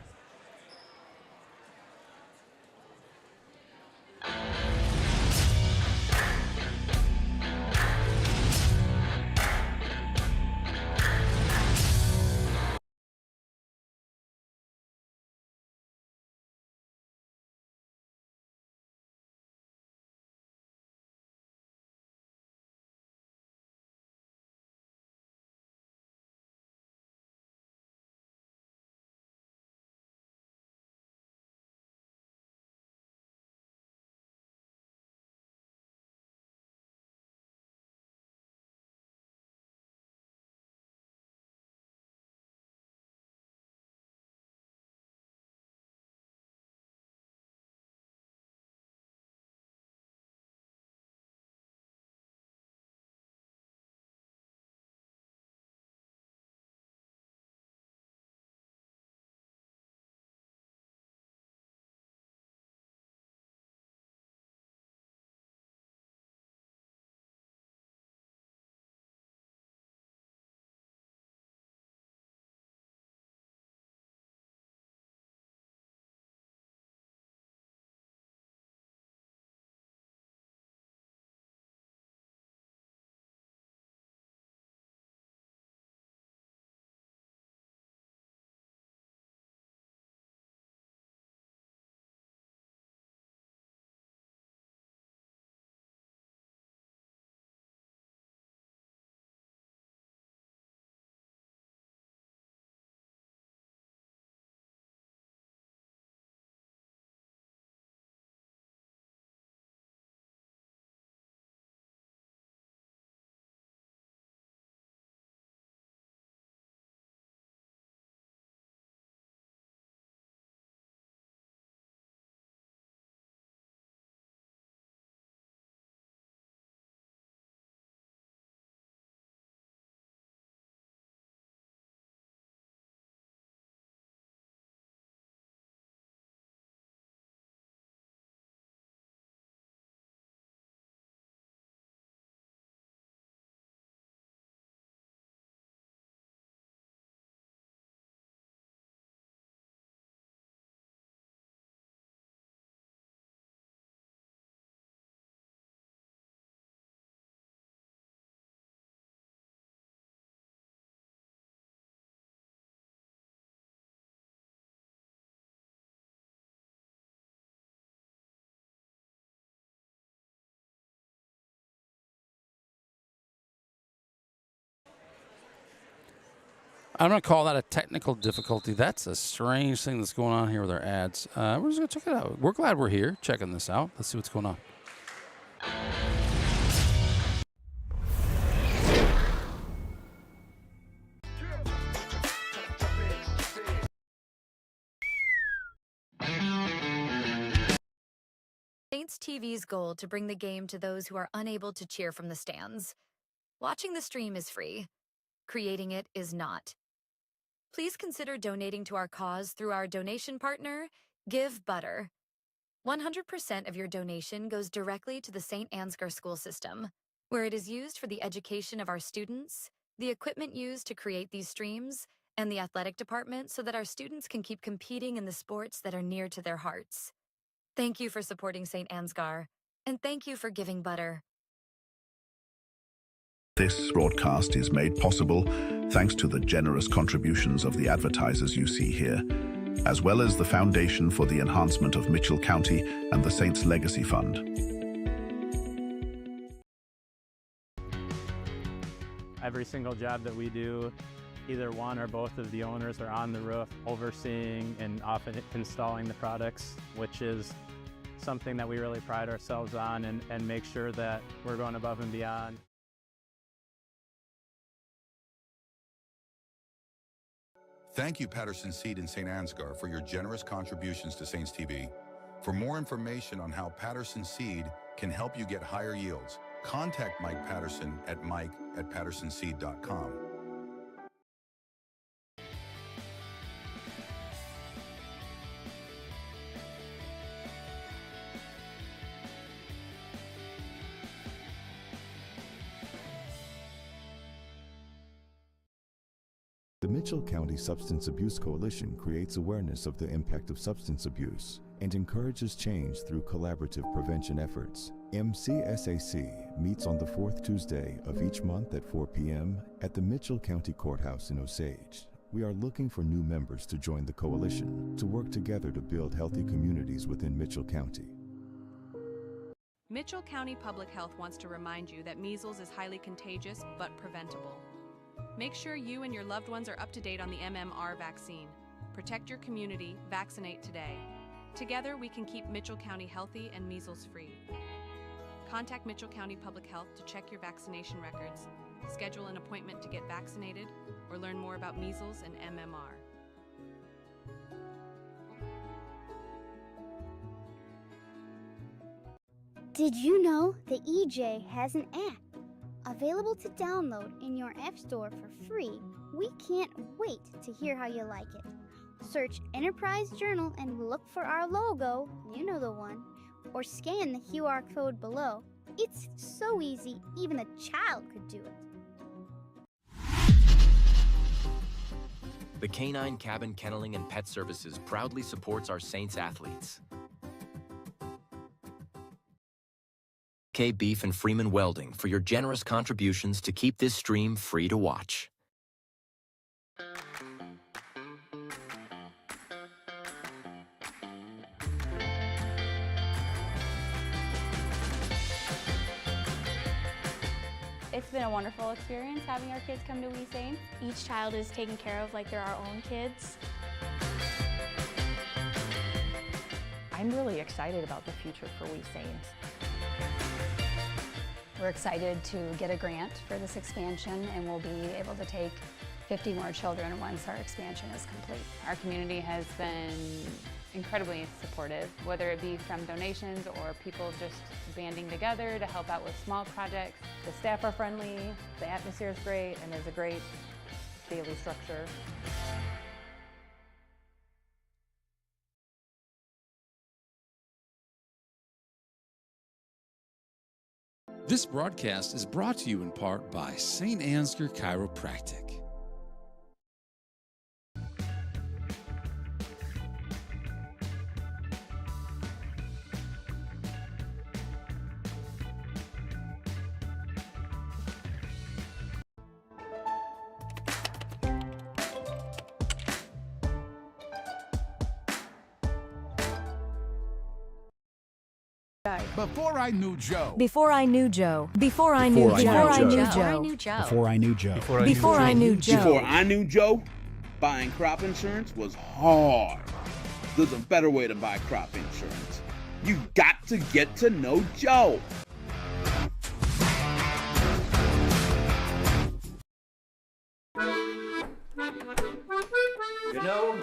I'm going to call that a technical difficulty. That's a strange thing that's going on here with our ads. We're just going to check it out. We're glad we're here checking this out. Let's see what's going on. Saints TV's goal to bring the game to those who are unable to cheer from the stands. Watching the stream is free. Creating it is not. Please consider donating to our cause through our donation partner, Give Butter. 100% of your donation goes directly to the St. Ansgar school system, where it is used for the education of our students, the equipment used to create these streams, and the athletic department so that our students can keep competing in the sports that are near to their hearts. Thank you for supporting St. Ansgar, and thank you for giving butter. This broadcast is made possible thanks to the generous contributions of the advertisers you see here, as well as the Foundation for the Enhancement of Mitchell County and the Saints Legacy Fund. Every single job that we do, either one or both of the owners are on the roof overseeing and often installing the products, which is something that we really pride ourselves on and make sure that we're going above and beyond. Thank you, Patterson Seed and St. Ansgar, for your generous contributions to Saints TV. For more information on how Patterson Seed can help you get higher yields, contact Mike Patterson at mike@pattersonseed.com. The Mitchell County Substance Abuse Coalition creates awareness of the impact of substance abuse and encourages change through collaborative prevention efforts. MCSAC meets on the fourth Tuesday of each month at 4 p.m. at the Mitchell County Courthouse in Osage. We are looking for new members to join the coalition to work together to build healthy communities within Mitchell County. Mitchell County Public Health wants to remind you that measles is highly contagious but preventable. Make sure you and your loved ones are up to date on the MMR vaccine. Protect your community, vaccinate today. Together we can keep Mitchell County healthy and measles free. Contact Mitchell County Public Health to check your vaccination records, schedule an appointment to get vaccinated, or learn more about measles and MMR. Did you know that EJ has an app available to download in your app store for free? We can't wait to hear how you like it. Search Enterprise Journal and look for our logo, you know the one, or scan the QR code below. It's so easy, even a child could do it. The Canine Cabin Kenneling and Pet Services proudly supports our Saints athletes. K Beef and Freeman Welding for your generous contributions to keep this stream free to watch. It's been a wonderful experience having our kids come to We Saints. Each child is taken care of like they're our own kids. I'm really excited about the future for We Saints. We're excited to get a grant for this expansion, and we'll be able to take 50 more children once our expansion is complete. Our community has been incredibly supportive, whether it be from donations or people just banding together to help out with small projects. The staff are friendly, the atmosphere is great, and there's a great daily structure. This broadcast is brought to you in part by St. Ansgar Chiropractic. Before I knew Joe. Before I knew Joe. Before I knew Joe. Before I knew Joe. Before I knew Joe. Before I knew Joe. Before I knew Joe, buying crop insurance was hard. There's a better way to buy crop insurance. You got to get to know Joe. You know,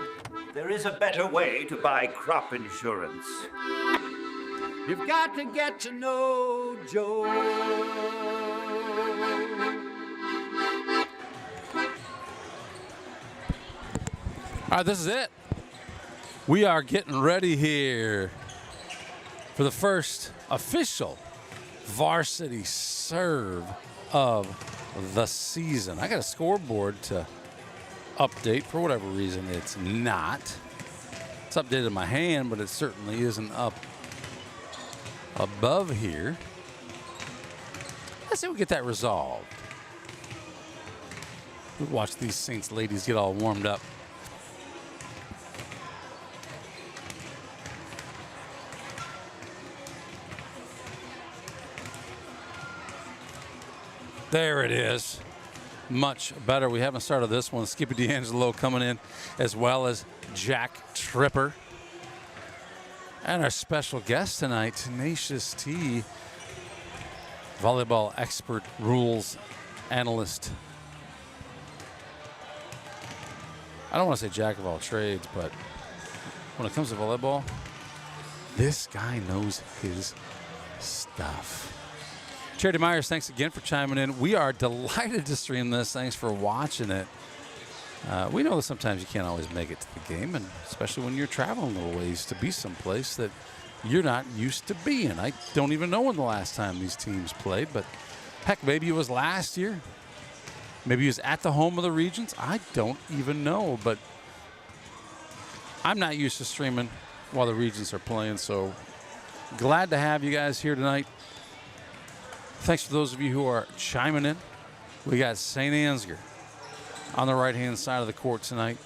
there is a better way to buy crop insurance. You've got to get to know Joe. All right, this is it. We are getting ready here for the first official varsity serve of the season. I got a scoreboard to update. For whatever reason, it's not. It's updated in my hand, but it certainly isn't up above here. Let's see if we get that resolved. We'll watch these Saints ladies get all warmed up. There it is. Much better. We haven't started this one. Skippy D'Angelo coming in, as well as Jack Tripper. And our special guest tonight, Tenacious T, volleyball expert, rules analyst. I don't want to say jack of all trades, but when it comes to volleyball, this guy knows his stuff. Charity Myers, thanks again for chiming in. We are delighted to stream this. Thanks for watching it. We know that sometimes you can't always make it to the game, and especially when you're traveling a little ways to be someplace that you're not used to being. I don't even know when the last time these teams played, but heck, maybe it was last year. Maybe it was at the home of the Regents. I don't even know, but I'm not used to streaming while the Regents are playing, so glad to have you guys here tonight. Thanks for those of you who are chiming in. We got St. Ansgar on the right-hand side of the court tonight.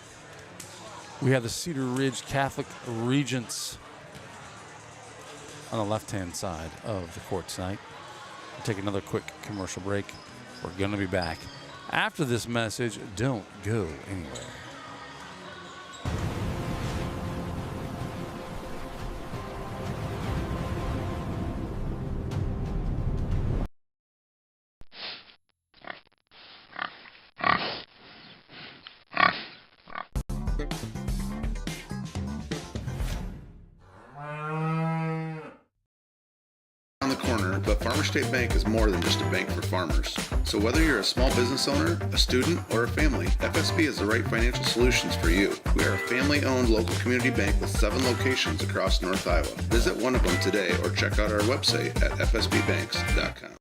We have the Cedar Ridge Catholic Regents on the left-hand side of the court tonight. We'll take another quick commercial break. We're going to be back after this message. Don't go anywhere. But Farmer State Bank is more than just a bank for farmers. So whether you're a small business owner, a student, or a family, FSB is the right financial solutions for you. We are a family-owned local community bank with 7 locations across North Iowa. Visit one of them today or check out our website at fsbbanks.com.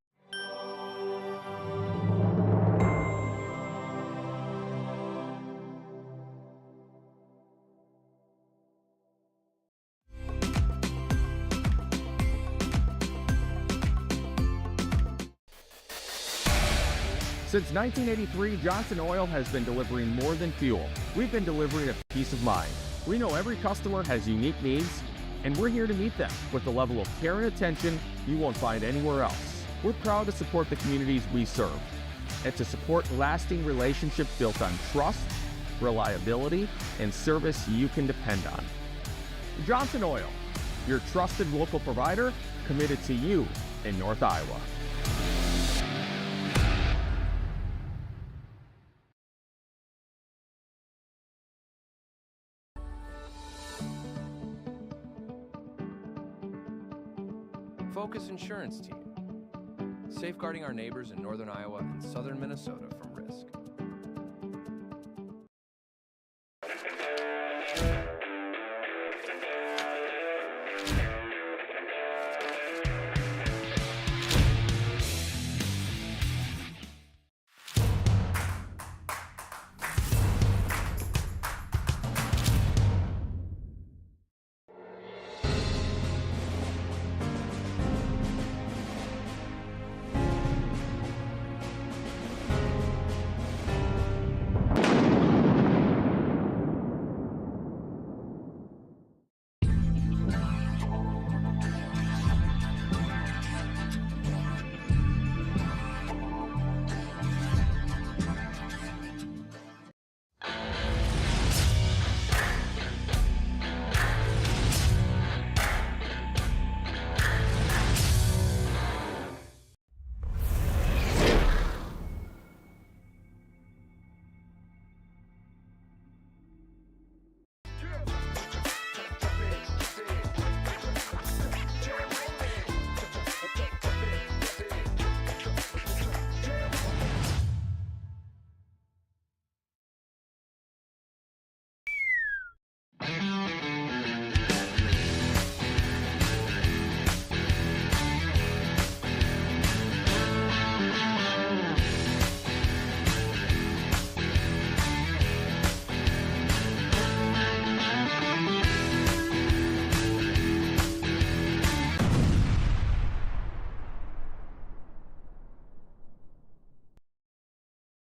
Since 1983, Johnson Oil has been delivering more than fuel. We've been delivering a peace of mind. We know every customer has unique needs, and we're here to meet them with the level of care and attention you won't find anywhere else. We're proud to support the communities we serve and to support lasting relationships built on trust, reliability, and service you can depend on. Johnson Oil, your trusted local provider, committed to you in North Iowa. Focus Insurance Team, safeguarding our neighbors in northern Iowa and southern Minnesota from risk.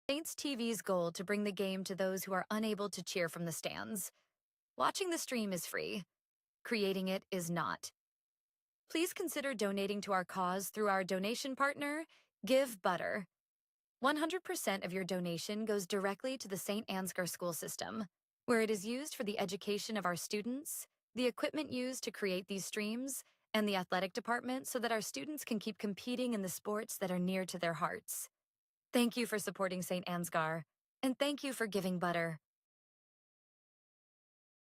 Saints TV's goal to bring the game to those who are unable to cheer from the stands. Watching the stream is free. Creating it is not. Please consider donating to our cause through our donation partner, Give Butter. 100% of your donation goes directly to the St. Ansgar school system, where it is used for the education of our students, the equipment used to create these streams, and the athletic department so that our students can keep competing in the sports that are near to their hearts. Thank you for supporting St. Ansgar, and thank you for giving butter.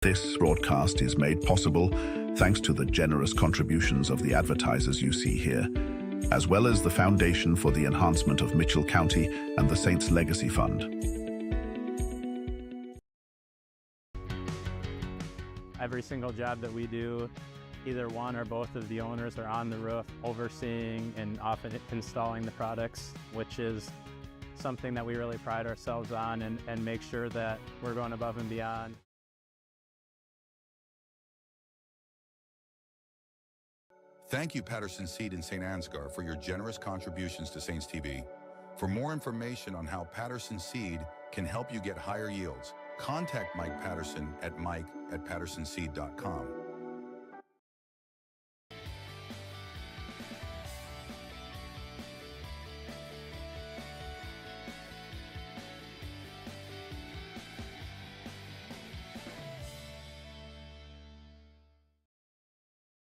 This broadcast is made possible thanks to the generous contributions of the advertisers you see here, as well as the Foundation for the Enhancement of Mitchell County and the Saints Legacy Fund. Every single job that we do, either one or both of the owners are on the roof overseeing and often installing the products, which is something that we really pride ourselves on and make sure that we're going above and beyond. Thank you, Patterson Seed in St. Ansgar, for your generous contributions to Saints TV. For more information on how Patterson Seed can help you get higher yields, contact Mike Patterson at mike@pattersonseed.com.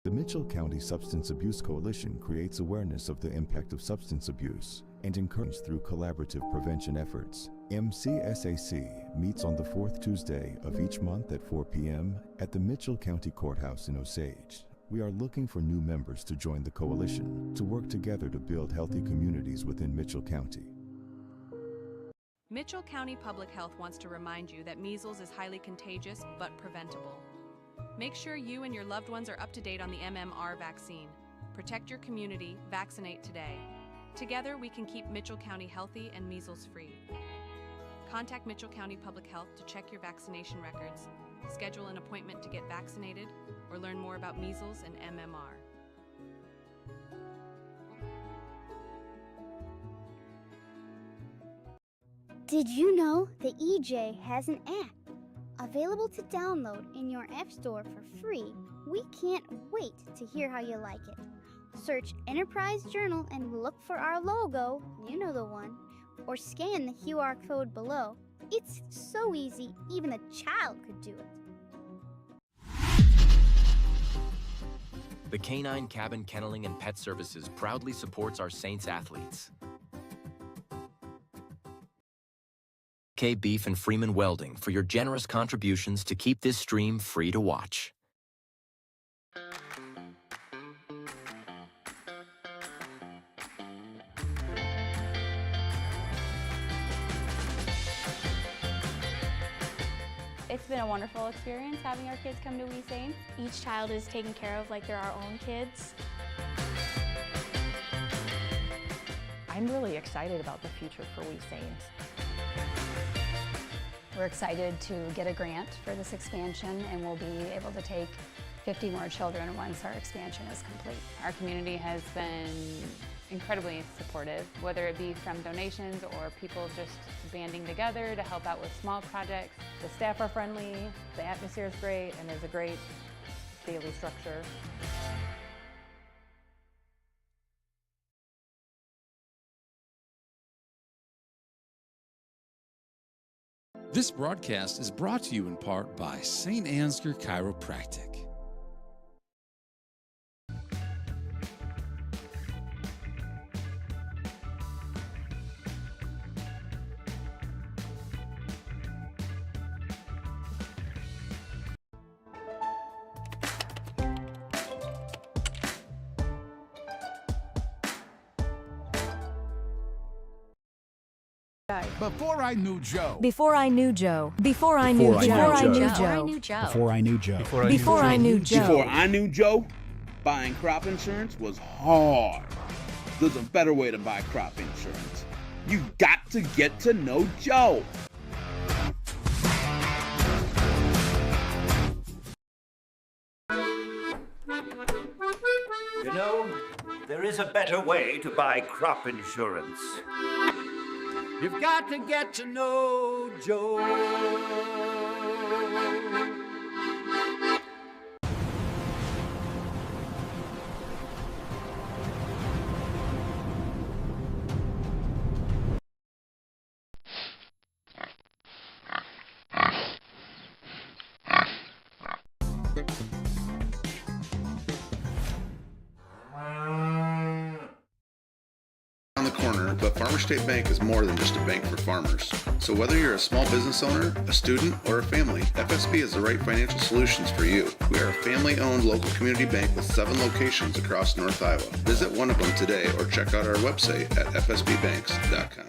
The Mitchell County Substance Abuse Coalition creates awareness of the impact of substance abuse and encourages through collaborative prevention efforts. MCSAC meets on the fourth Tuesday of each month at 4 p.m. at the Mitchell County Courthouse in Osage. We are looking for new members to join the coalition to work together to build healthy communities within Mitchell County. Mitchell County Public Health wants to remind you that measles is highly contagious but preventable. Make sure you and your loved ones are up to date on the MMR vaccine. Protect your community, vaccinate today. Together we can keep Mitchell County healthy and measles free. Contact Mitchell County Public Health to check your vaccination records, schedule an appointment to get vaccinated, or learn more about measles and MMR. Did you know the EJ has an app? Available to download in your App Store for free. We can't wait to hear how you like it. Search Enterprise Journal and look for our logo, you know the one, or scan the QR code below. It's so easy, even a child could do it. The Canine Cabin Kenneling and Pet Services proudly supports our Saints athletes. K Beef and Freeman Welding for your generous contributions to keep this stream free to watch. It's been a wonderful experience having our kids come to We Saints. Each child is taken care of like they're our own kids. I'm really excited about the future for We Saints. We're excited to get a grant for this expansion, and we'll be able to take 50 more children once our expansion is complete. Our community has been incredibly supportive, whether it be from donations or people just banding together to help out with small projects. The staff are friendly, the atmosphere is great, and there's a great daily structure. This broadcast is brought to you in part by St. Ansgar Chiropractic. Before I knew Joe. Before I knew Joe. Before I knew Joe. Before I knew Joe. Before I knew Joe. Before I knew Joe, buying crop insurance was hard. There's a better way to buy crop insurance. You got to get to know Joe. You know, there is a better way to buy crop insurance. You've got to get to know Joe. On the corner, but Farmers State Bank is more than just a bank for farmers. So whether you're a small business owner, a student, or a family, FSB is the right financial solutions for you. We are a family-owned local community bank with 7 locations across North Iowa. Visit one of them today or check out our website at fsbbanks.com.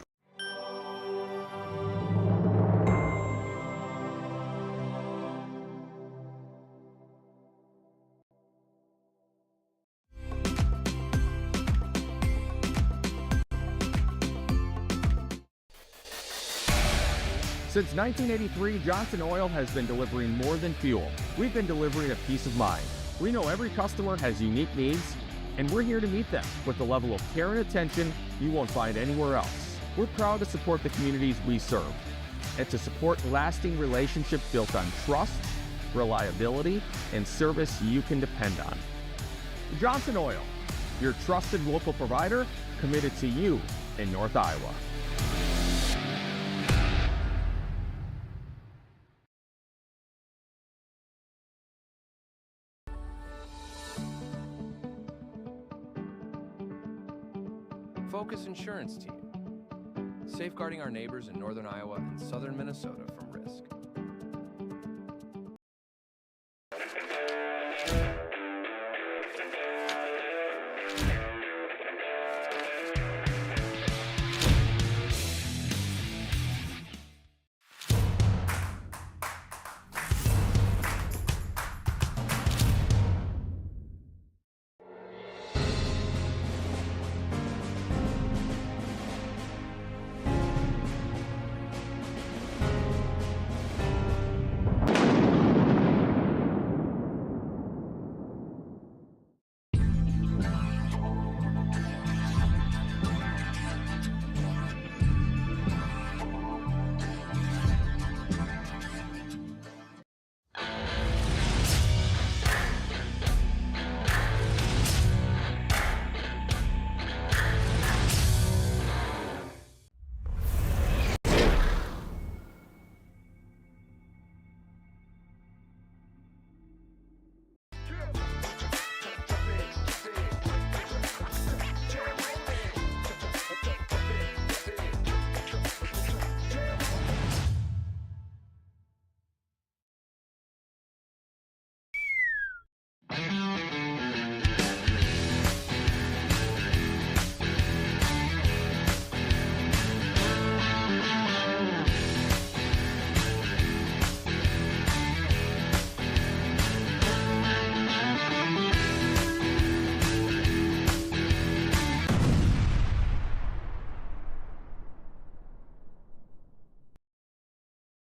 Since 1983, Johnson Oil has been delivering more than fuel. We've been delivering a peace of mind. We know every customer has unique needs, and we're here to meet them with the level of care and attention you won't find anywhere else. We're proud to support the communities we serve and to support lasting relationships built on trust, reliability, and service you can depend on. Johnson Oil, your trusted local provider committed to you in North Iowa. Focus Insurance Team, safeguarding our neighbors in northern Iowa and southern Minnesota from risk.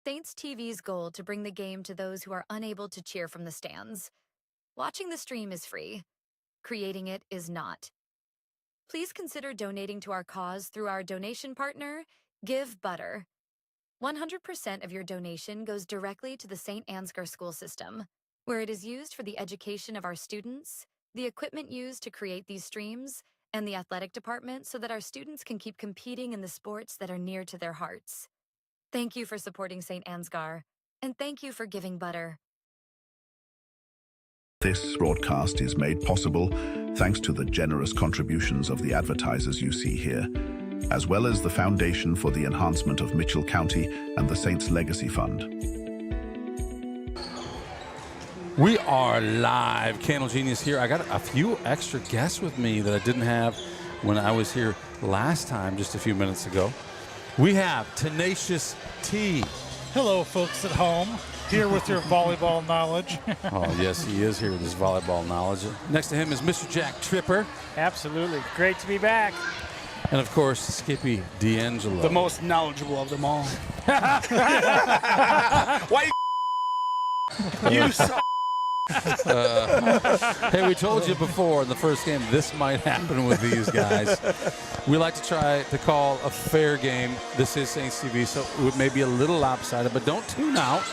Saints TV's goal to bring the game to those who are unable to cheer from the stands. Watching the stream is free. Creating it is not. Please consider donating to our cause through our donation partner, Give Butter. 100% of your donation goes directly to the St. Ansgar school system, where it is used for the education of our students, the equipment used to create these streams, and the athletic department so that our students can keep competing in the sports that are near to their hearts. Thank you for supporting St. Ansgar, and thank you for giving butter. This broadcast is made possible thanks to the generous contributions of the advertisers you see here, as well as the Foundation for the Enhancement of Mitchell County and the Saints Legacy Fund. We are live. Candle Genius here. I got a few extra guests with me that I didn't have when I was here last time, just a few minutes ago. We have Tenacious T. Hello, folks at home. Here with your volleyball knowledge. Oh, yes, he is here with his volleyball knowledge. Next to him is Mr. Jack Tripper. Absolutely. Great to be back. And, of course, Skippy D'Angelo. The most knowledgeable of them all. Why you suck. Hey, we told you before in the first game this might happen with these guys. We like to try to call a fair game. This is Saints TV, so it may be a little lopsided, but don't tune out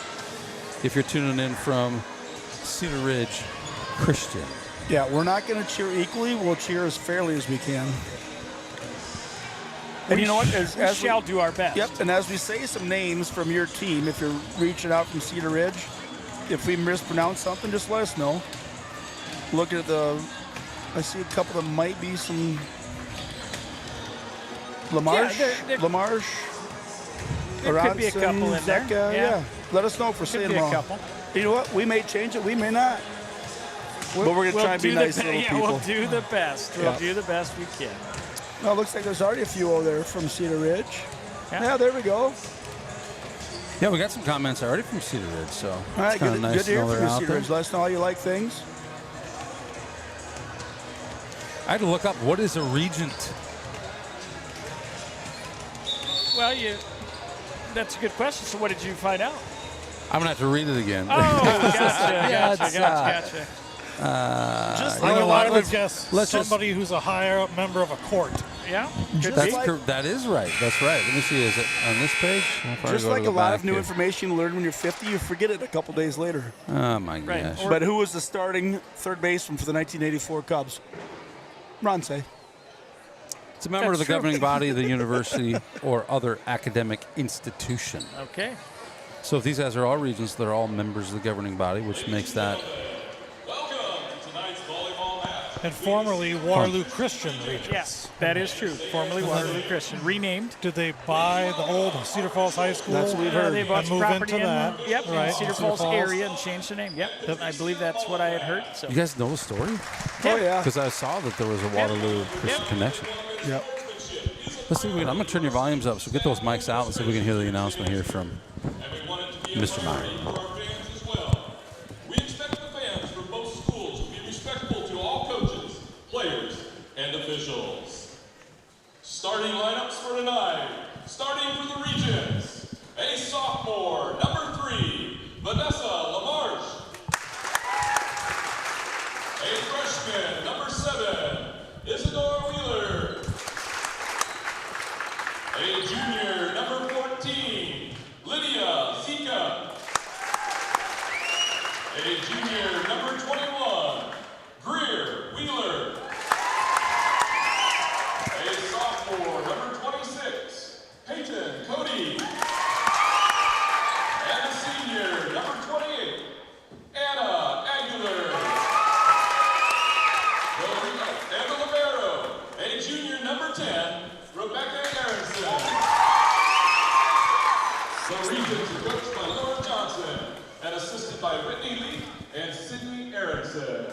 if you're tuning in from Cedar Ridge Christian. Yeah, we're not going to cheer equally. We'll cheer as fairly as we can. And you know what? We shall do our best. Yep, and as we say some names from your team, if you're reaching out from Cedar Ridge, if we mispronounce something, just let us know. Looking at I see a couple that might be some LaMarche. There could be a couple in there. Yeah. Let us know if we're saying wrong. Couple. You know what? We may change it. We may not. But we're going to try and be nice little people. We'll do the best. We'll do the best we can. Well, it looks like there's already a few over there from Cedar Ridge. Yeah, there we go. Yeah, we got some comments already from Cedar Ridge, so all right, it's kind of nice good to hear know from they're you, out Cedar there. Ridge. Let us know how you like things. I had to look up what is a regent. Well, that's a good question. So what did you find out? I'm going to have to read it again. Oh, gotcha. Just like I would guess somebody who's a higher up member of a court. Yeah, that is right. That's right. Let me see. Is it on this page? Just like a lot of new information you learn when you're 50, you forget it a couple days later. Oh, my gosh. But who was the starting third baseman for the 1984 Cubs? Ronce. It's a member of the governing body of the university or other academic institution. Okay. So if these guys are all regents, they're all members of the governing body, which makes that... And formerly Waterloo Christian Regents. Yes, that is true. Formerly Waterloo Christian. Renamed. Did they buy the old Cedar Falls High School? That's what we've heard. They bought and some move property into that. Yep, right, in Cedar Falls area and changed the name. Yep. I believe that's what I had heard. So. You guys know the story? Oh, yeah. Because I saw that there was a Waterloo Christian connection. Yep. Let's see if we can, I'm going to turn your volumes up, so get those mics out and see if we can hear the announcement here from Mr. Meyer. We expect the fans from both schools to be respectful to all coaches, players, and officials. Starting lineups for tonight. Starting for the Regents, a sophomore, number 3, Vanessa LaMarche. A freshman, number 7, Isadora Wheeler. A junior, number 14, Lydia Zika. A junior, number 21, Greer Wheeler. A sophomore, number 26, Peyton Cody. And a senior, number 28, Anna Aguilar. And the libero, a junior, number 10, Rebecca Aronson. The Regents are coached by Laura Johnson and assisted by Whitney Lee and Sydney Aronson.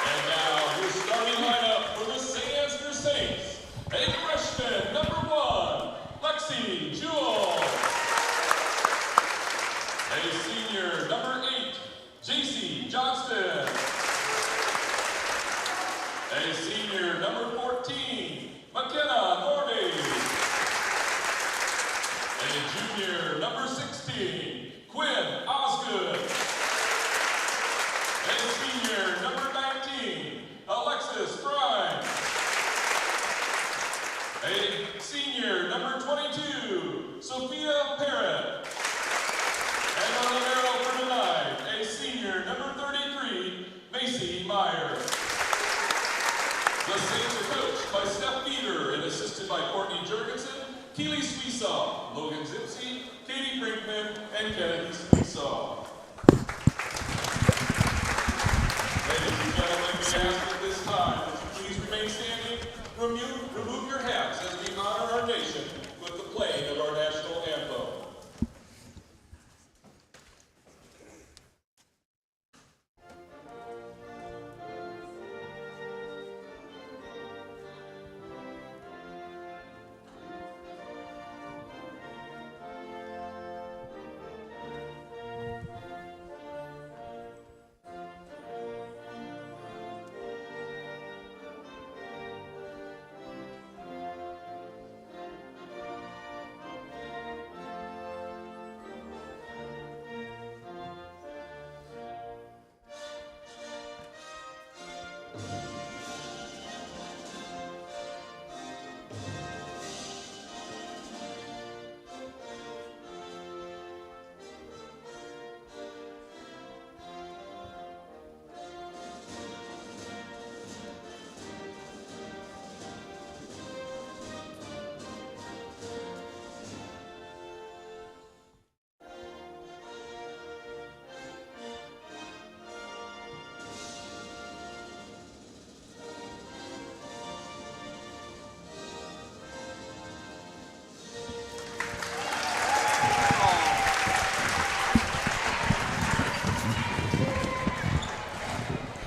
And now your starting lineup for the St. Ansgar Saints. A freshman, number 1, Lexi Jewell. A senior, number 8, JC Johnston. A senior, number 14, McKenna Norby. A junior, number 16, Quinn Osgood. A senior, number 19, Alexis Brine. A senior, number 22, Sophia Parrott. And on the barrel for tonight, a senior, number 33, Macy Meyer. The Saints are coached by Steph Beater and assisted by Courtney Jurgensen, Keely Sweesaw, Logan Zipsey, Katie Brinkman, and Kennedy Sweesaw. Ladies and gentlemen, we ask at this time that you please remain standing, remove your hats as we honor our nation with the playing of our national anthem.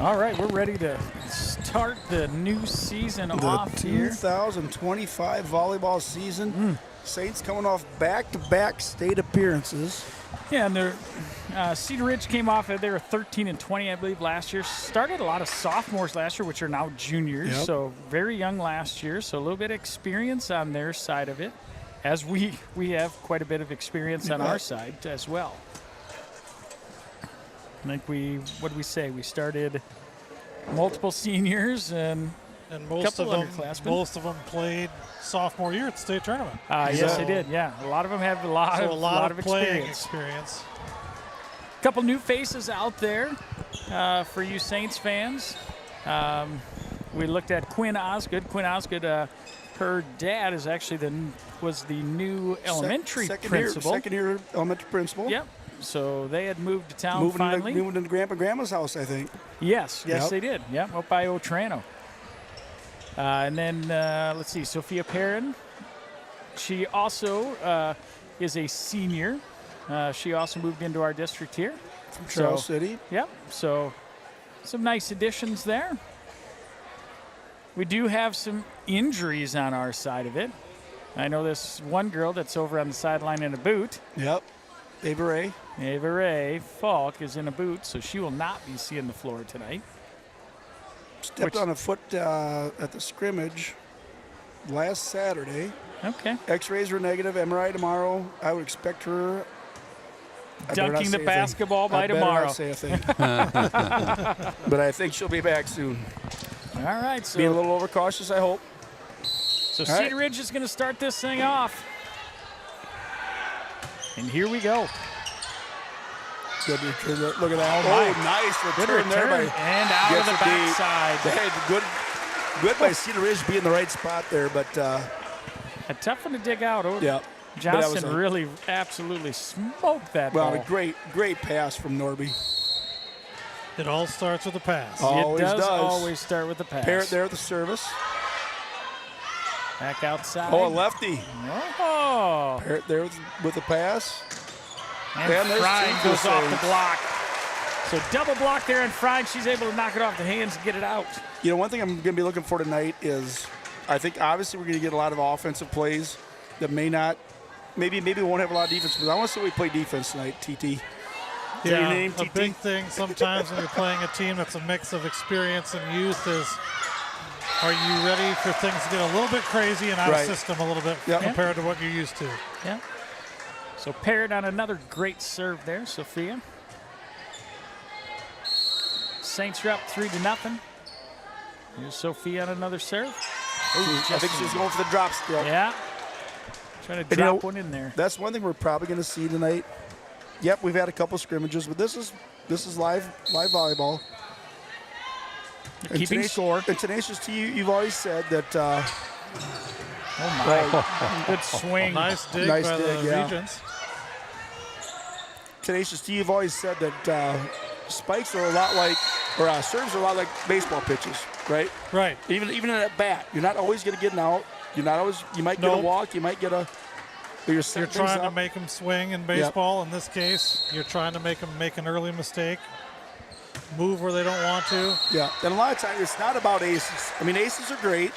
All right, we're ready to start the new season off here. 2025 volleyball season. Saints coming off back-to-back state appearances. Yeah, and they're Cedar Ridge came off. They were 13-20, I believe, last year. Started a lot of sophomores last year, which are now juniors. Yep. So very young last year. So a little bit of experience on their side of it, as we have quite a bit of experience on our side as well. I think what did we say? We started multiple seniors and most couple of underclassmen. most of them played sophomore year at the state tournament. Yes, they did. Yeah, a lot of them have a lot of playing experience. A couple new faces out there for you Saints fans. We looked at Quinn Osgood. Quinn Osgood, her dad is actually was the new elementary principal. Second year elementary principal. Yep. So they had moved to town finally. Moving into Grandpa and Grandma's house, I think. Yes, they did. Yep, up by Otranto. And then, let's see, Sophia Perrin. She also is a senior. She also moved into our district here. From Charles City. Yep, so some nice additions there. We do have some injuries on our side of it. I know this one girl that's over on the sideline in a boot. Yep, Ava Ray. Ava Ray Falk is in a boot, so she will not be seeing the floor tonight. Stepped on a foot at the scrimmage last Saturday. Okay. X-rays were negative. MRI tomorrow. I would expect her dunking the basketball by tomorrow. I better not say a thing. But I think she'll be back soon. All right. So being a little overcautious, I hope. So Cedar Ridge is going to start this thing off. And here we go. Good return. Look at that. Oh, nice good return there. And out of the backside. Good by Cedar Ridge being in the right spot there, but a tough one to dig out. Yeah. Johnson really absolutely smoked that ball. Well, a great pass from Norby. It all starts with a pass. It does always start with a pass. Parrott there at the service. Back outside. Oh, a lefty. Oh. Parrott there with a pass. And Frine goes off the block. So double block there, and Frine, she's able to knock it off the hands and get it out. You know, one thing I'm going to be looking for tonight is, I think obviously we're going to get a lot of offensive plays that maybe we won't have a lot of defense, but I want to see we play defense tonight, TT. Yeah, a big thing sometimes when you're playing a team that's a mix of experience and youth is, are you ready for things to get a little bit crazy and out of system a little bit compared to what you're used to? Yeah. So Parrott on another great serve there, Sophia. Saints are up 3-0. Here's Sophia on another serve. I think she's going for the drop still. Yeah. Trying to drop one in there. That's one thing we're probably going to see tonight. Yep, we've had a couple scrimmages, but this is live volleyball. Keeping score. And Tenacious T, you've always said that. Oh my! Good swing. Nice dig by the Regents. Tenacious T, you've always said that spikes are a lot like, or serves are a lot like baseball pitches, right? Right. Even in a bat, you're not always going to get an out. You're not always. You might get a walk. You might get a. You're trying to make them swing in baseball. Yep. In this case, you're trying to make them make an early mistake, move where they don't want to. Yeah, and a lot of times it's not about aces. I mean, aces are great.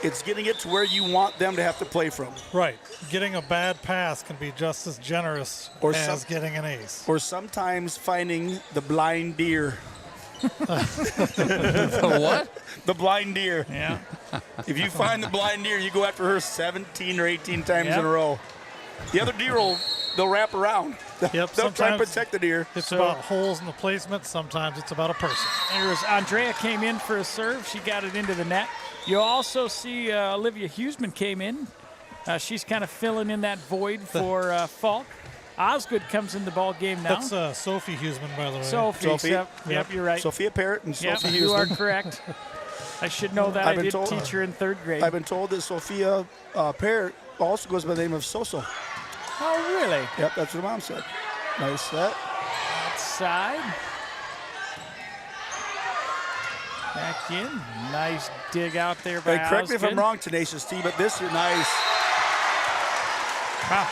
It's getting it to where you want them to have to play from. Right. Getting a bad pass can be just as generous as getting an ace. Or sometimes finding the blind deer. The what? The blind deer. Yeah. If you find the blind deer, you go after her 17 or 18 times in a row. The other deer they'll wrap around. Yep, they'll try and protect the deer. It's about holes in the placement. Sometimes it's about a person. There's Andrea came in for a serve. She got it into the net. You also see Olivia Huseman came in. She's kind of filling in that void for Falk. Osgood comes in the ball game now. That's Sophie Huseman, by the way. Sophie. Yep, you're right. Sophia Parrott and Sophie Huseman. You are correct. I should know that. I did teach her in 3rd grade. I've been told that Sophia Parrott also goes by the name of Soso. Oh, really? Yep, that's what Mom said. Nice set. Outside. Back in. Nice dig out there by Hey, correct me if I'm Osgood. wrong, Tenacious T, but this is nice. Wow.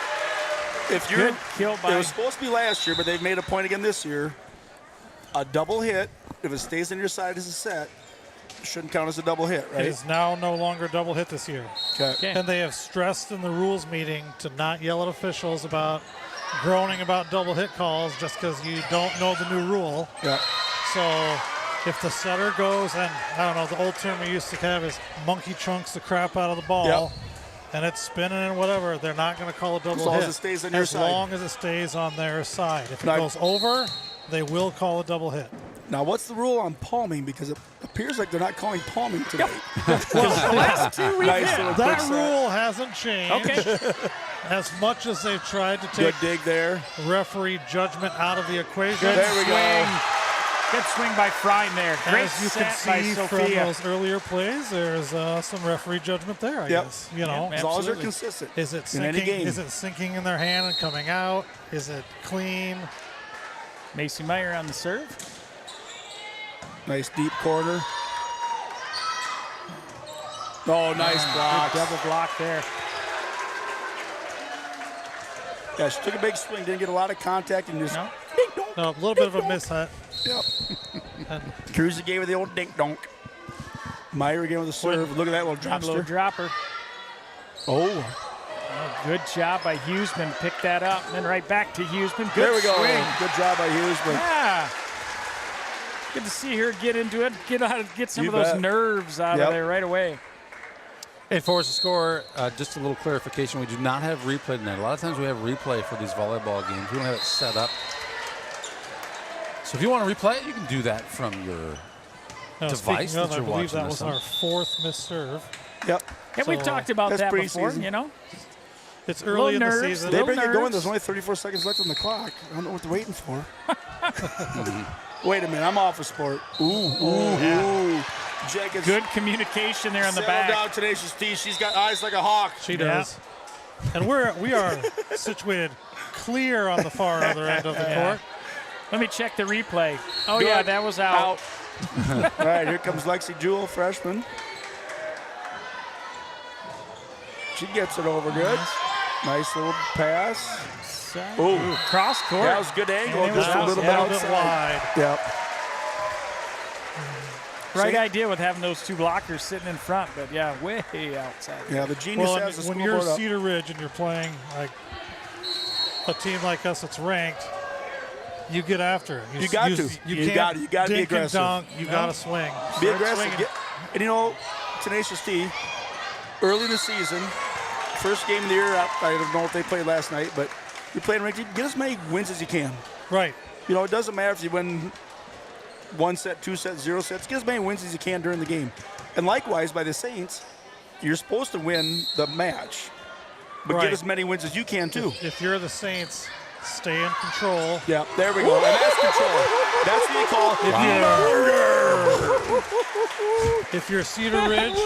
If you're, Good kill by. It was supposed to be last year, but they've made a point again this year. A double hit if it stays on your side as a set, it shouldn't count as a double hit, right? It is now no longer a double hit this year. Okay. And they have stressed in the rules meeting to not yell at officials about groaning about double hit calls just because you don't know the new rule. Yeah. So if the setter goes, and I don't know, the old term we used to have is monkey chunks the crap out of the ball. Yep. And it's spinning and whatever, they're not going to call a double hit. As long as it stays on your side. As long as it stays on their side. If it Now, goes over, they will call a double hit. Now, what's the rule on palming? Because it appears like they're not calling palming today. Well, the last 2 weeks, Nice little that quick rule hasn't changed. Okay. As much as they've tried to take Good dig there. referee judgment out of the equation. Good There we swing. go. Good swing by Frine there. Great As you can set by see from Sophia. those earlier plays, there's some referee judgment there, I guess. You know, Yep, As long as they're absolutely. consistent is it in any sinking? game. Is it sinking in their hand and coming out? Is it clean? Macy Meyer on the serve. Nice deep corner. Oh, nice block. Good double block there. Yeah, she took a big swing, didn't get a lot of contact, and just No, a little bit of a mishit. Yep. And Cruiser gave her the old dink donk. Meyer again with a serve. Look at that little Little dropster. dropper. Oh, Oh, good job by Huseman. Pick that up. And then right back to Huseman. Good there we go. swing. Good job by Hughes. But Yeah. Good to see her get into it. Get some You of those bet. nerves out Yep. of there right away. Hey, for us to score, just a little clarification. We do not have replay tonight. A lot of times we have replay for these volleyball games. We don't have it set up. So if you want to replay it, you can do that from your device speaking of, that you're I believe watching that this was on. our 4th missed serve. Yep. Yeah, we've So, talked about that's that before, preseason. you know. It's early in the nerves, season. They little bring it going. nerves. There's only 34 seconds left on the clock. I don't know what they're waiting for. Wait a minute. I'm off of sport. Ooh. Jenkins. Good communication there on the Settle back. down, Tenacious D. She's got eyes like a hawk. She does. And we are situated clear on the far other end of the court. Let me check the replay. Oh, Good. yeah, that was out. All right, here comes Lexi Jewell, freshman. She gets it over good. Nice little pass. Ooh, cross court. That was good angle, And it just was a little bit outside. wide. Yep. Right idea with having those two blockers sitting in front, but yeah, way outside. Yeah, the genius Well, has the when you're scoreboard up. Cedar Ridge and you're playing like a team like us that's ranked, you get after it. You got to. You You can't got to. You got to be dink and aggressive. dunk. You got to swing. Be Start aggressive. swinging. And you know, Tenacious D, early in the season, first game of the year, I don't know if they played last night, but you're playing ranked. Get as many wins as you can. Right. You know, it doesn't matter if you win 1 set, 2 sets, 0 sets. Get as many wins as you can during the game. And likewise, by the Saints, you're supposed to win the match, but Right. get as many wins as you can too. If you're the Saints, stay in control. Yeah, there we go. And that's control. That's what you call murder. If you're Cedar Ridge,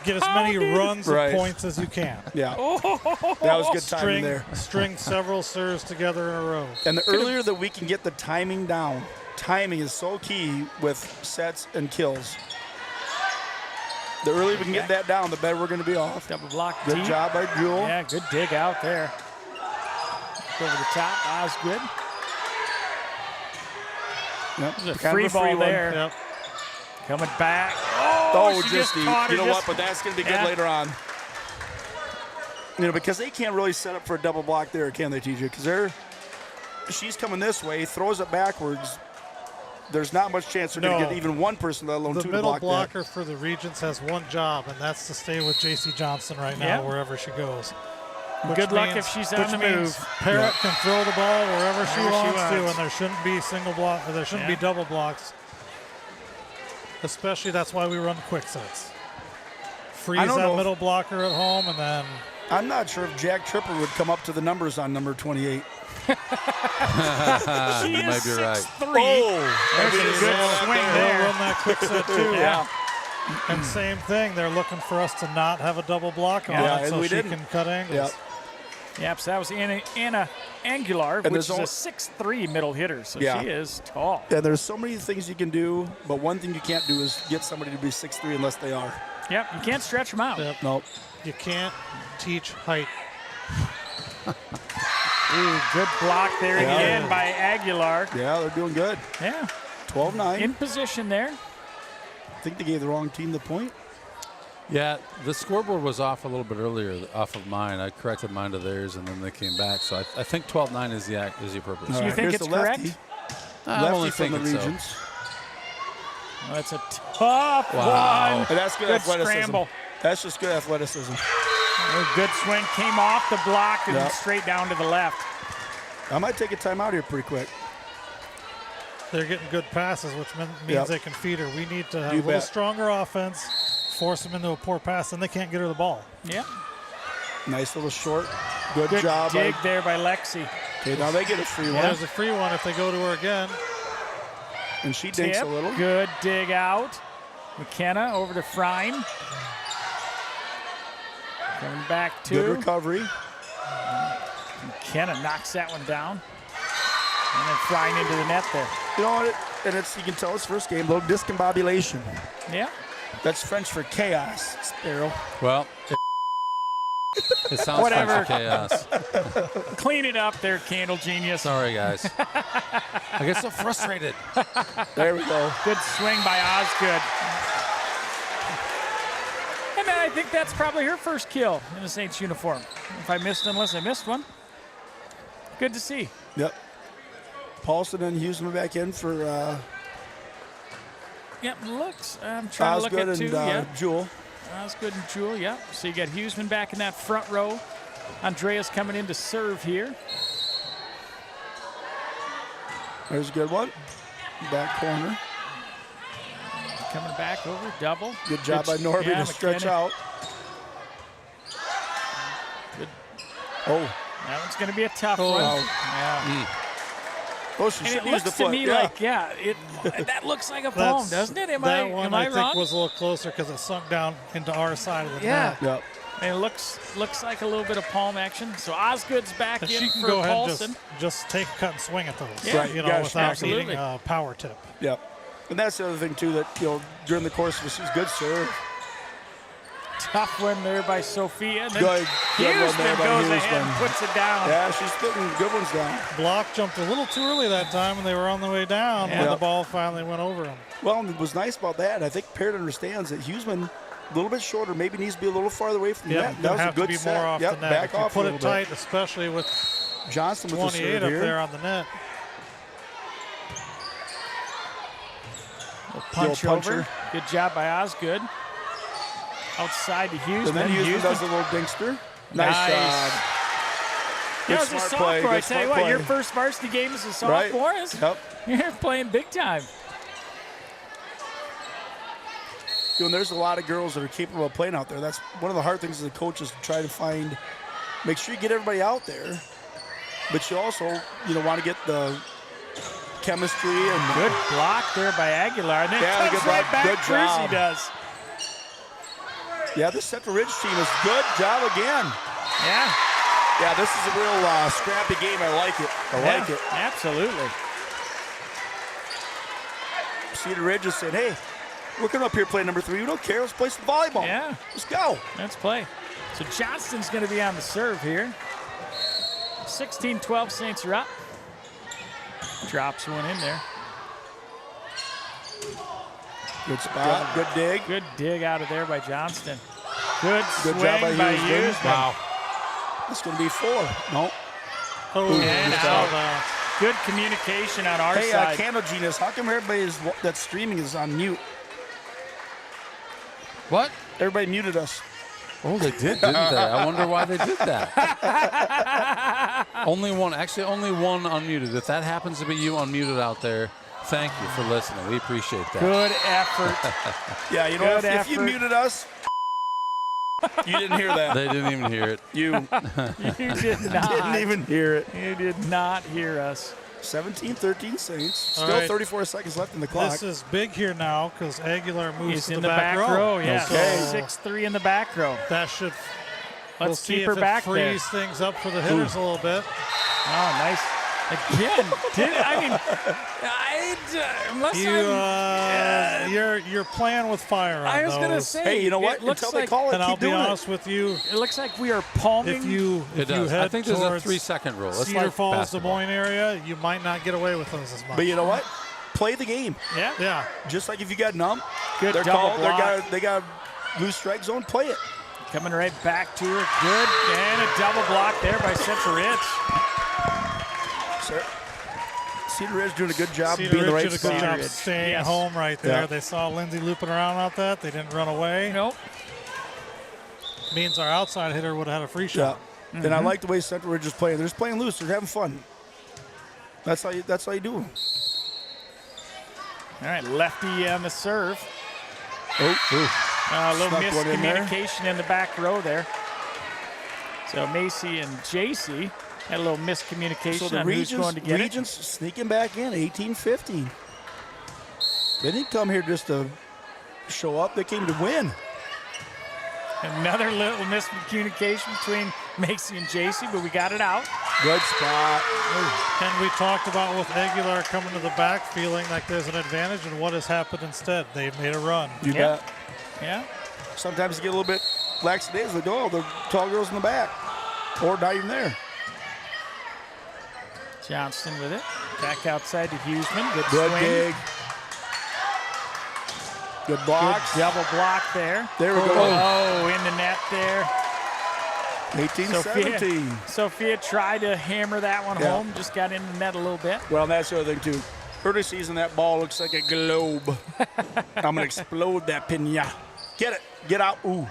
get as many runs Right. of points as you can. Yeah. That was good timing there. String several serves together in a row. And the earlier that we can get the timing down, timing is so key with sets and kills. The earlier we can get that down, the better we're going to be off. Double block Good deep. job by Jewell. Yeah, good dig out there. Over the top, Osgood. Yep. There's a kind free of ball one. there. Yep. Coming back. Oh, she just deep. caught her You know just- what? But that's going to be good Yeah. later on. You know, because they can't really set up for a double block there, can they, TJ? Because she's coming this way, throws it backwards. There's not much chance they're going to No. get even one person, let alone The two to middle block blocker for the Regents has one job, and that's to stay with J.C. Johnson right now, Yeah. wherever she goes. Good luck if she's on which the means move. Parrott can throw the ball wherever she Wherever she wants to, wants. and there shouldn't be single block. There shouldn't be double blocks. Especially that's why we run quick sets. Freeze I don't know that if- middle blocker at home, and then I'm not sure if Jack Tripper would come up to the numbers on number 28. She You might is be right. 6'3". There's a good swing they'll there. run that quick set too. Yeah. And same thing, they're looking for us to not have a double block on Yeah, it, and so we she didn't. can cut angles. Yep. Yep, so that was Anna Angular, And which is there's a al- 6'3" middle hitter, so Yeah. she is tall. And there's so many things you can do, but one thing you can't do is get somebody to be 6'3" unless they are. Yep, you can't stretch them out. Yep. Nope. You can't teach height. Ooh, good block there Yeah. again by Aguilar. Yeah, they're doing good. Yeah. 12-9. In position there. I think they gave the wrong team the point. Yeah, the scoreboard was off a little bit earlier, off of mine. I corrected mine to theirs, and then they came back. So I think 12-9 is the appropriate. So you think it's correct? I'm only from the thinking Regions. so. Oh, that's a tough Wow. one. And that's good athleticism. Scramble. That's just good athleticism. A good swing, came off the block and then straight down to the left. I might take a timeout here pretty quick. They're getting good passes, which means they can feed her. We need to have a little stronger offense, force them into a poor pass, and they can't get her the ball. Yeah. Nice little short. Good Good job. dig there by Lexi. Okay, now they get a free one. There's a free one if they go to her again. And she digs a little. Good dig out. McKenna over to Frein. Coming back to. Good recovery. McKenna knocks that one down. And then Frein into the net there. You know what? And it's, you can tell it's first game, a little discombobulation. Yeah. That's French for chaos, Sparrow. Well, it sounds Whatever. French for chaos. Clean it up there, Candle Genius. Sorry, guys. I get so frustrated. There we go. Good swing by Osgood. And I think that's probably her first kill in the Saints uniform. Unless I missed one. Good to see. Yep. Paulson and Huseman back in for Yep, looks. I'm trying Osgood to look at two. and Jewel. Osgood and Jewel, yep. So you got Huseman back in that front row. Andreas coming in to serve here. There's a good one. Back corner. Coming back over, double. Good job by Norby to stretch out. Good. Oh. That one's going to be a tough one. Yeah. Oh, she And should it use looks the to foot. me like, that looks like a palm, doesn't it? Am I I wrong? think was a little closer because it sunk down into our side of the net. Yep. And it looks like a little bit of palm action. So Osgood's back And in she can for go ahead Paulson. and just take a cut and swing at those. Yeah. Right. Without absolutely. needing a power tip. Yep. And that's the other thing, too, that, during the course of this, is good serve. Tough one there by Sophia. And then Good one there by goes ahead Huseman. and puts it down. Yeah, she's putting good ones down. Block jumped a little too early that time, and they were on the way down when the ball finally went over them. Well, and it was nice about that. I think Parrott understands that Huseman, a little bit shorter, maybe needs to be a little farther away from the net. That was a good to be set. more off Yep, the net. back If you off put a it little tight, bit. especially with Johnson with the 28 serve up here. there on the net. Punch over. Good job by Osgood. Outside to Huseman. And then Huseman does a little dingster. Nice job. Yeah, Good as a smart sophomore, play. I Good tell you smart what, your play. first varsity game as a Right. sophomore Yep. you're playing big time. And there's a lot of girls that are capable of playing out there. That's one of the hard things as a coach is to try to find, make sure you get everybody out there, but you also, want to get the chemistry and Good block there by Aguilar. And then Yeah, comes good right block. back. Good Cruzy job. does. Yeah, this Central Ridge team is good job again. Yeah. Yeah, this is a real scrappy game. I like it. I like it. Absolutely. Cedar Ridge is saying, hey, we're coming up here playing number 3. We don't care. Let's play some volleyball. Yeah. Let's go. Let's play. So Johnston's going to be on the serve here. 16-12 Saints are up. Drops one in there. Good spot. Good dig. Good dig out of there by Johnston. Good swing job by Huseman. Huseman. Wow. It's going to be 4. No. Oh, And missed out. out. Good communication on our Hey, side. Candle Genius, how come everybody that's streaming is on mute? What? Everybody muted us. Oh, they did, didn't they? I wonder why they did that. Only one unmuted. If that happens to be you unmuted out there, thank you for listening. We appreciate that. Good effort. Yeah, you know, if you muted us, you didn't hear that. They didn't even hear it. You did not. didn't even hear it. You did not hear us. 17-13 Saints. Still All right. 34 seconds left in the clock. This is big here now because Aguilar moves He's to in the back row. Yeah. Okay. 6'3" in the back row. That should. Let's we'll see keep if her it back there. frees things up for the hitters a little bit. Oh, nice. Again, you're playing with fire on I was going to those. say. Hey, you know what? It looks Until they like, call it, And I'll keep be doing honest with you. It looks like we are palming. If you It does. head I think there's a towards 3-second rule. It's Cedar like Falls, Des basketball. Moines area, you might not get away with those as much. But you know what? play the game. Yeah. Yeah. Just like if you got numb, Good they're double called, block. they got loose strike zone, play it. Coming right back to her. Good. And a double block there by Central Ridge. Cedar Ridge doing a good job Cedar being the Ridge right did a spot. good job staying home right there. Yeah. They saw Lindsay looping around out that. They didn't run away. Nope. Means our outside hitter would have had a free shot. Yeah. And I like the way Central Ridge is playing. They're just playing loose. They're having fun. That's how you do. All right, lefty on the serve. A little miscommunication in the back row there. So Macy and JC had a little miscommunication So the on who's going to get Regents sneaking back in, 18-15. They didn't come here just to show up. They came to win. Another little miscommunication between Macy and JC, but we got it out. Good spot. And we talked about with Aguilar coming to the back, feeling like there's an advantage, and what has happened instead? They've made a run. You bet. Yeah. Sometimes you get a little bit lackadaisical. Oh, the tall girl's in the back. Or not even there. Johnston with it. Back outside to Huseman. Good Good swing. dig. Good blocks. Good double block there. There we go. Oh, in the net there. 18-17. Sophia tried to hammer that one home. Just got in the net a little bit. Well, that's the other thing, too. Early season, that ball looks like a globe. I'm going to explode that piña. Get it. Get out. Ooh.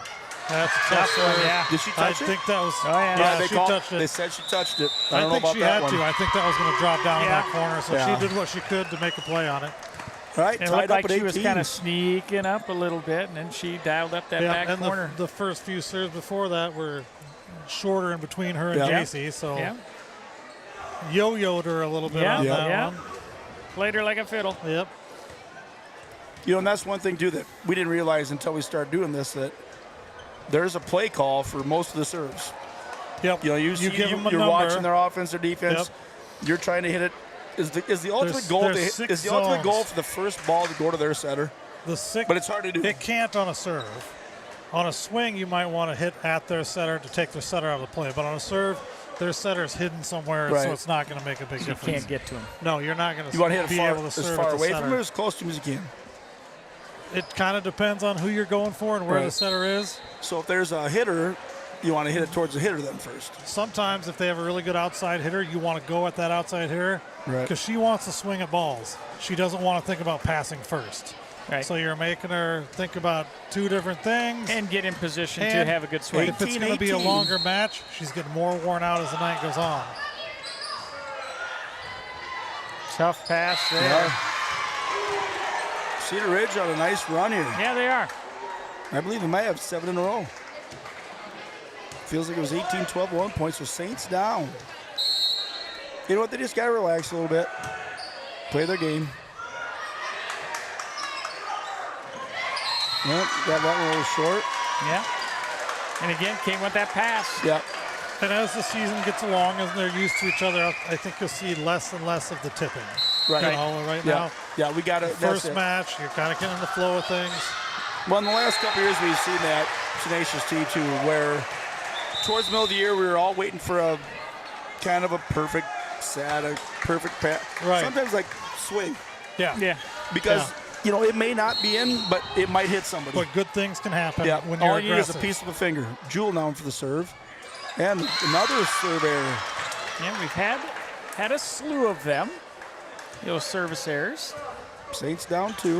That's a tough one, yeah. Did she touch it? I think that was. Oh, yeah. Yeah, she touched it. They said she touched it. I I don't know think about she that had one. to. I think that was going to drop down in that corner, so Yeah. she did what she could to make a play on it. Right, And it tied looked up like at she 18. was kind of sneaking up a little bit, and then she dialed up that back and corner. the first few serves before that were shorter in between her and JC, so yo-yoed her a little bit on that one. Played her like a fiddle. Yep. You know, and that's one thing, too, that we didn't realize until we started doing this, that there's a play call for most of the serves. Yep. You know, you're watching their offense, their defense. Yep. You're trying to hit it. Is the ultimate goal for the first ball to go to their setter? But it's hard to do. It can't on a serve. On a swing, you might want to hit at their setter to take their setter out of the play. But on a serve, their setter's hidden somewhere, so it's not going to make a big difference. You can't get to him. No, you're not going to. You want to hit it able to serve as far at the away center. from it, as close to him as you can. It kind of depends on who you're going for and where the setter is. So if there's a hitter, you want to hit it towards the hitter then first. Sometimes if they have a really good outside hitter, you want to go at that outside hitter because she wants to swing at balls. She doesn't want to think about passing first. Right. So you're making her think about two different things. And get in position to have a good swing. If it's going to be a longer match, she's getting more worn out as the night goes on. Tough pass there. Yeah. Cedar Ridge on a nice run here. Yeah, they are. I believe they might have 7 in a row. Feels like it was 18-12 1 points with Saints down. You know what? They just got to relax a little bit. Play their game. Yep, got that one a little short. Yeah. And again, came with that pass. Yeah. And as the season gets along, as they're used to each other, I think you'll see less and less of the tipping. Right. You know, right now. Yeah, we got it. First match, you're kind of getting in the flow of things. Well, in the last couple of years, we've seen that tenacious team too, where towards the middle of the year, we were all waiting for a kind of a perfect set, a perfect pass. Right. Sometimes like swing. Yeah. Yeah. Because, you know, it may not be in, but it might hit somebody. But good things can happen when all you're you need is a aggressive. piece of a finger. Jewel down for the serve. And another serve error. Yeah, we've had a slew of them. Those service errors. Saints down 2.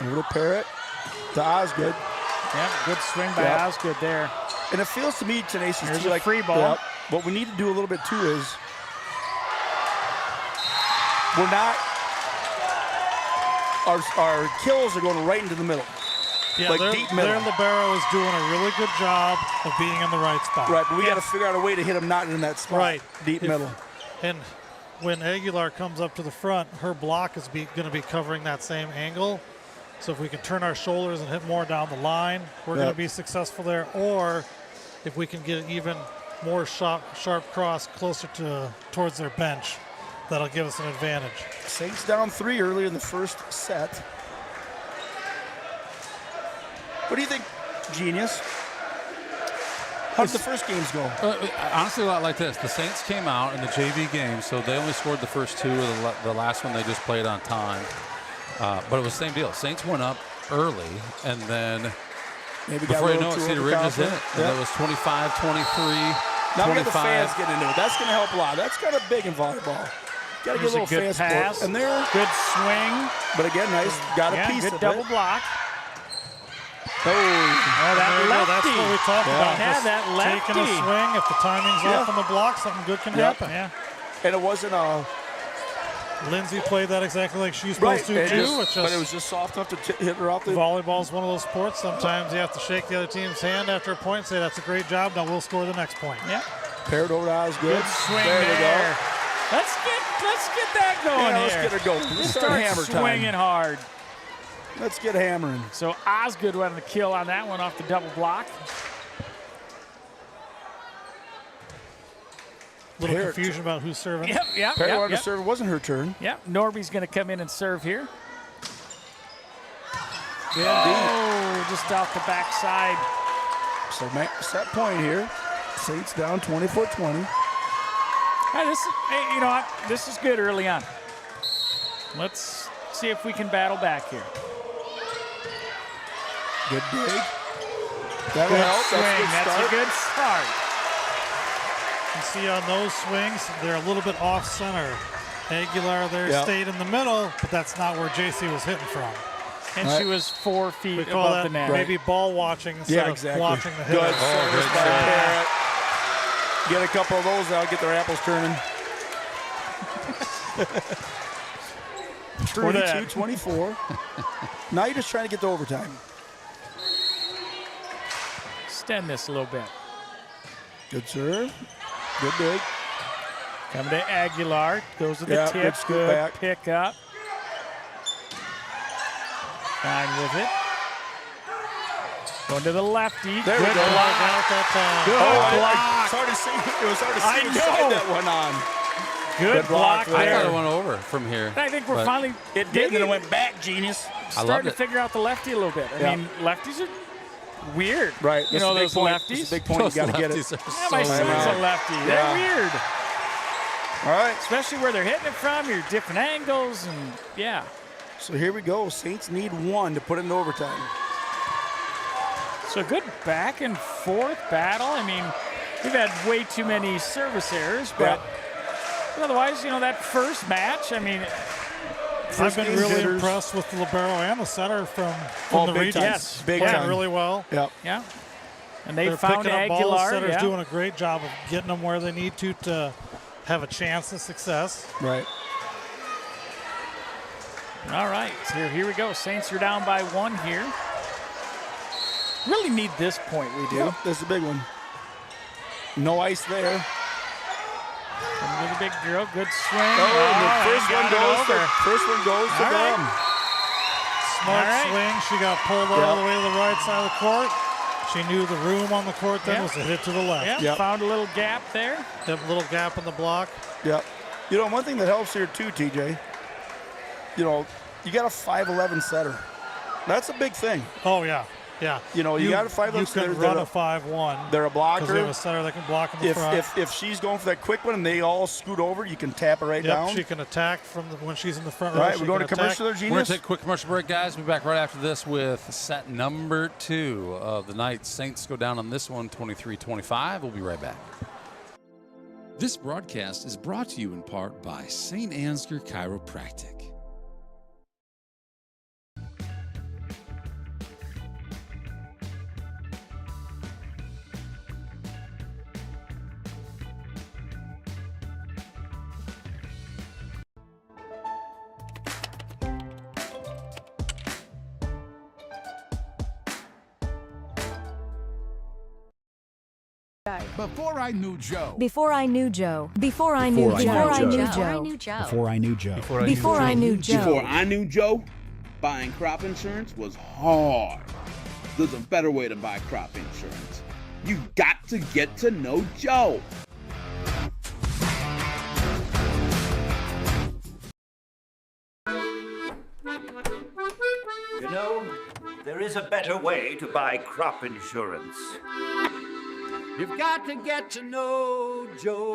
Over to Parrott. To Osgood. Yeah, good swing by Osgood there. And it feels to me, tenacious. There's too, a like free ball. What we need to do a little bit too is we're not. Our kills are going right into the middle. Yeah, like deep middle. Their libero is doing a really good job of being in the right spot. Right, but we got to figure out a way to hit him not in that spot. Right. Deep middle. And when Aguilar comes up to the front, her block is going to be covering that same angle. So if we can turn our shoulders and hit more down the line, we're going to be successful there. Or if we can get even more sharp cross closer towards their bench, that'll give us an advantage. Saints down 3 early in the first set. What do you think, Genius? How did the first games go? Honestly, a lot like this. The Saints came out in the JV game, so they only scored the first two. The last one they just played on time. But it was the same deal. Saints went up early, and then before you know it, Cedar Ridge is in it. And it was 25-23. Now we got the fans getting into it. That's going to help a lot. That's kind of big in volleyball. Got to get a little fan support. And there, good swing. But again, nice. Got a piece of it. Good double block. Oh, that lefty. That's what we talked about. Yeah, that lefty. Taking a swing. If the timing's off on the block, something good can happen. Yeah. And it wasn't a... Lindsay played that exactly like she's supposed to do. But it was just soft enough to hit her out there. Volleyball's one of those sports. Sometimes you have to shake the other team's hand after a point and say, that's a great job. Now we'll score the next point. Yeah. Paired over to Osgood. Good swing there. Let's get that going Let's here. get her going. Let's start hammer swinging hard. Let's get hammering. So Osgood went on the kill on that one off the double block. Little confusion about who's serving. Yep. Perry wanted to serve. It wasn't her turn. Yep. Norby's going to come in and serve here. Yeah, just off the backside. So set point here. Saints down 24-20. This is good early on. Let's see if we can battle back here. Good dig. That'll help. That's a good start. You see on those swings, they're a little bit off center. Aguilar there stayed in the middle, but that's not where JC was hitting from. And she was 4 feet we call above that the net. maybe ball watching instead of watching the hitter. Good service by Parrott. Get a couple of those out, get their apples turning. 32-24. Now you're just trying to get to overtime. Extend this a little bit. Good serve. Good dig. Coming to Aguilar. Goes to the tip. Good pick up. Fine with it. Going to the lefty. There good we go. block. Good block. It's hard to see. It was hard to see which side that one on. Good block there. I thought it went over from here. I think we're finally. It did, and then it went back, genius. Starting to figure out the lefty a little bit. I mean, lefties are weird. Right. You know those lefties? That's a big point. You got to get it. My son's a lefty. They're weird. All right. Especially where they're hitting it from, your different angles, and yeah. So here we go. Saints need one to put it in overtime. So good back and forth battle. I mean, we've had way too many service errors, but otherwise, that first match, I mean, I've been really impressed with the libero and the center from the region. Yes, big time. Really well. Yep. Yeah. And they They're found picking up Aguilar. balls. Center's doing a great job of getting them where they need to have a chance of success. Right. All right, so here we go. Saints are down by 1 here. Really need this point, we do. Yep, that's a big one. No ice there. Coming to the big girl, good swing. And the first one goes to them. Smart swing. She got pulled all the way to the right side of the court. She knew the room on the court then was to hit to the left. Yeah, found a little gap there. A little gap in the block. Yep. One thing that helps here too, TJ, you got a 5'11" setter. That's a big thing. Oh, yeah. Yeah. You got a 5'11" setter. You can run a 5'1". They're a blocker. Because we have a setter that can block in the front. If she's going for that quick one and they all scoot over, you can tap her down. She can attack when she's in the front row. All right, we're going to commercial there, Genius. We're going to take a quick commercial break, guys. We'll be back right after this with set number 2 of the night. Saints go down on this one, 23-25. We'll be right back. This broadcast is brought to you in part by St. Ansgar Chiropractic. Before I knew Joe. Before I knew Joe. Before I knew Joe. Before I knew Joe. Before I knew Joe. Before I knew Joe. Before I knew Joe, buying crop insurance was hard. There's a better way to buy crop insurance. You got to get to know Joe. There is a better way to buy crop insurance. You've got to get to know Joe.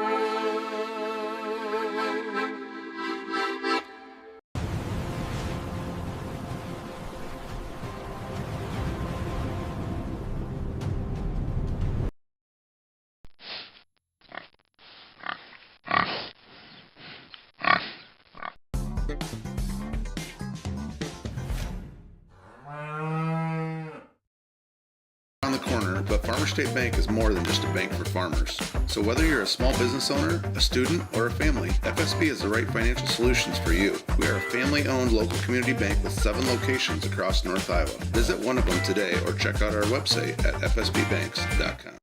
On the corner, but Farmer State Bank is more than just a bank for farmers. So whether you're a small business owner, a student, or a family, FSB is the right financial solutions for you. We are a family-owned local community bank with 7 locations across North Iowa. Visit one of them today or check out our website at fsbbanks.com.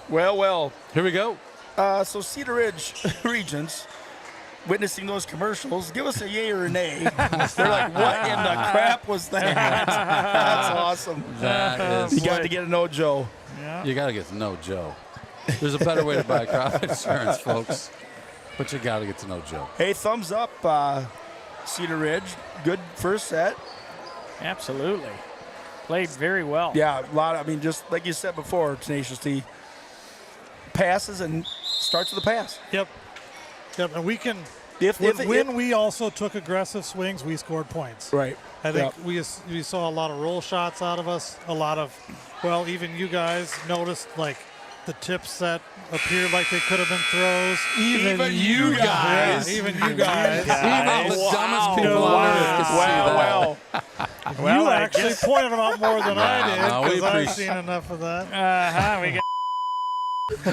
Well. Here we go. So Cedar Ridge Regents, witnessing those commercials, give us a yay or a nay. They're like, what in the crap was that? That's awesome. That is. You got to get to know Joe. Yeah. You got to get to know Joe. There's a better way to buy crop insurance, folks. But you got to get to know Joe. Hey, thumbs up, Cedar Ridge. Good first set. Absolutely. Played very well. Yeah, a lot. I mean, just like you said before, Tenacious T. Passes and starts with a pass. Yep. And we can. When we also took aggressive swings, we scored points. Right. I think we saw a lot of roll shots out of us. A lot of, well, even you guys noticed like the tips that appeared like they could have been throws. Even you guys. Yeah, even you guys. Even the dumbest people on earth could see that. You actually pointed them out more than I did because I've appreciate- seen enough of that. We got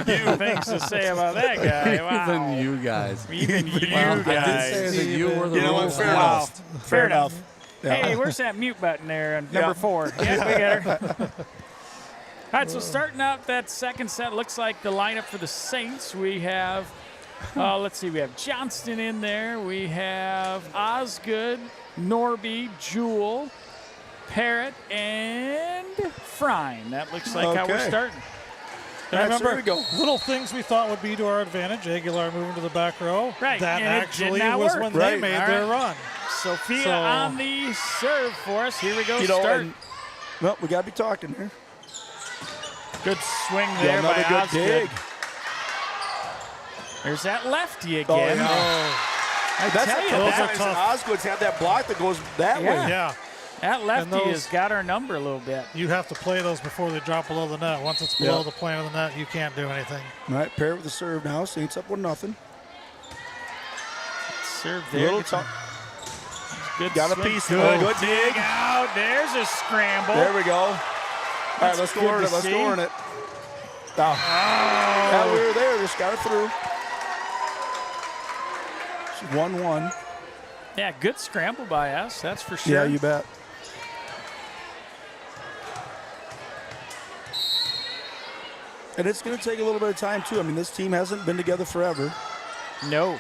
few things to say about that guy. Wow. Even you guys. Even you Well, guys. I did say that you were the You know what? rules. Fair enough. Fair enough. Yeah. Hey, where's that mute button there on number 4? Yeah, we got her. All right, so starting out that second set, looks like the lineup for the Saints. We have, let's see, we have Johnston in there. We have Osgood, Norby, Jewell, Parrott, and Frine. That looks like how we're starting. And All right, so remember, here we go. little things we thought would be to our advantage. Aguilar moving to the back row. Right, That and it did actually not was work. when Right. they made All their right. run. Sophia on the serve for us. Here we go. You know, Start. and, well, we got to be talking here. Good swing there another by good Osgood. dig. There's that lefty Oh, again. yeah. I That's tell you, those that, are tough. Osgood's had that block that goes that Yeah. way. Yeah. that lefty those- has got our number a little bit. You have to play those before they drop below the net. Once it's below Yeah. the plane of the net, you can't do anything. All right, pair with the serve now. Saints up 1-0. Serve there. Little Good- tough. Good Got a swing. piece. Good, Good dig dig. out. There's a scramble. There we go. All right, let's good go earn to it. Let's see. go earn it. Oh. Yeah, we were there. Just got it through. It's 1-1. Yeah, good scramble by us. That's for sure. Yeah, you bet. And it's going to take a little bit of time, too. I mean, this team hasn't been together forever. No.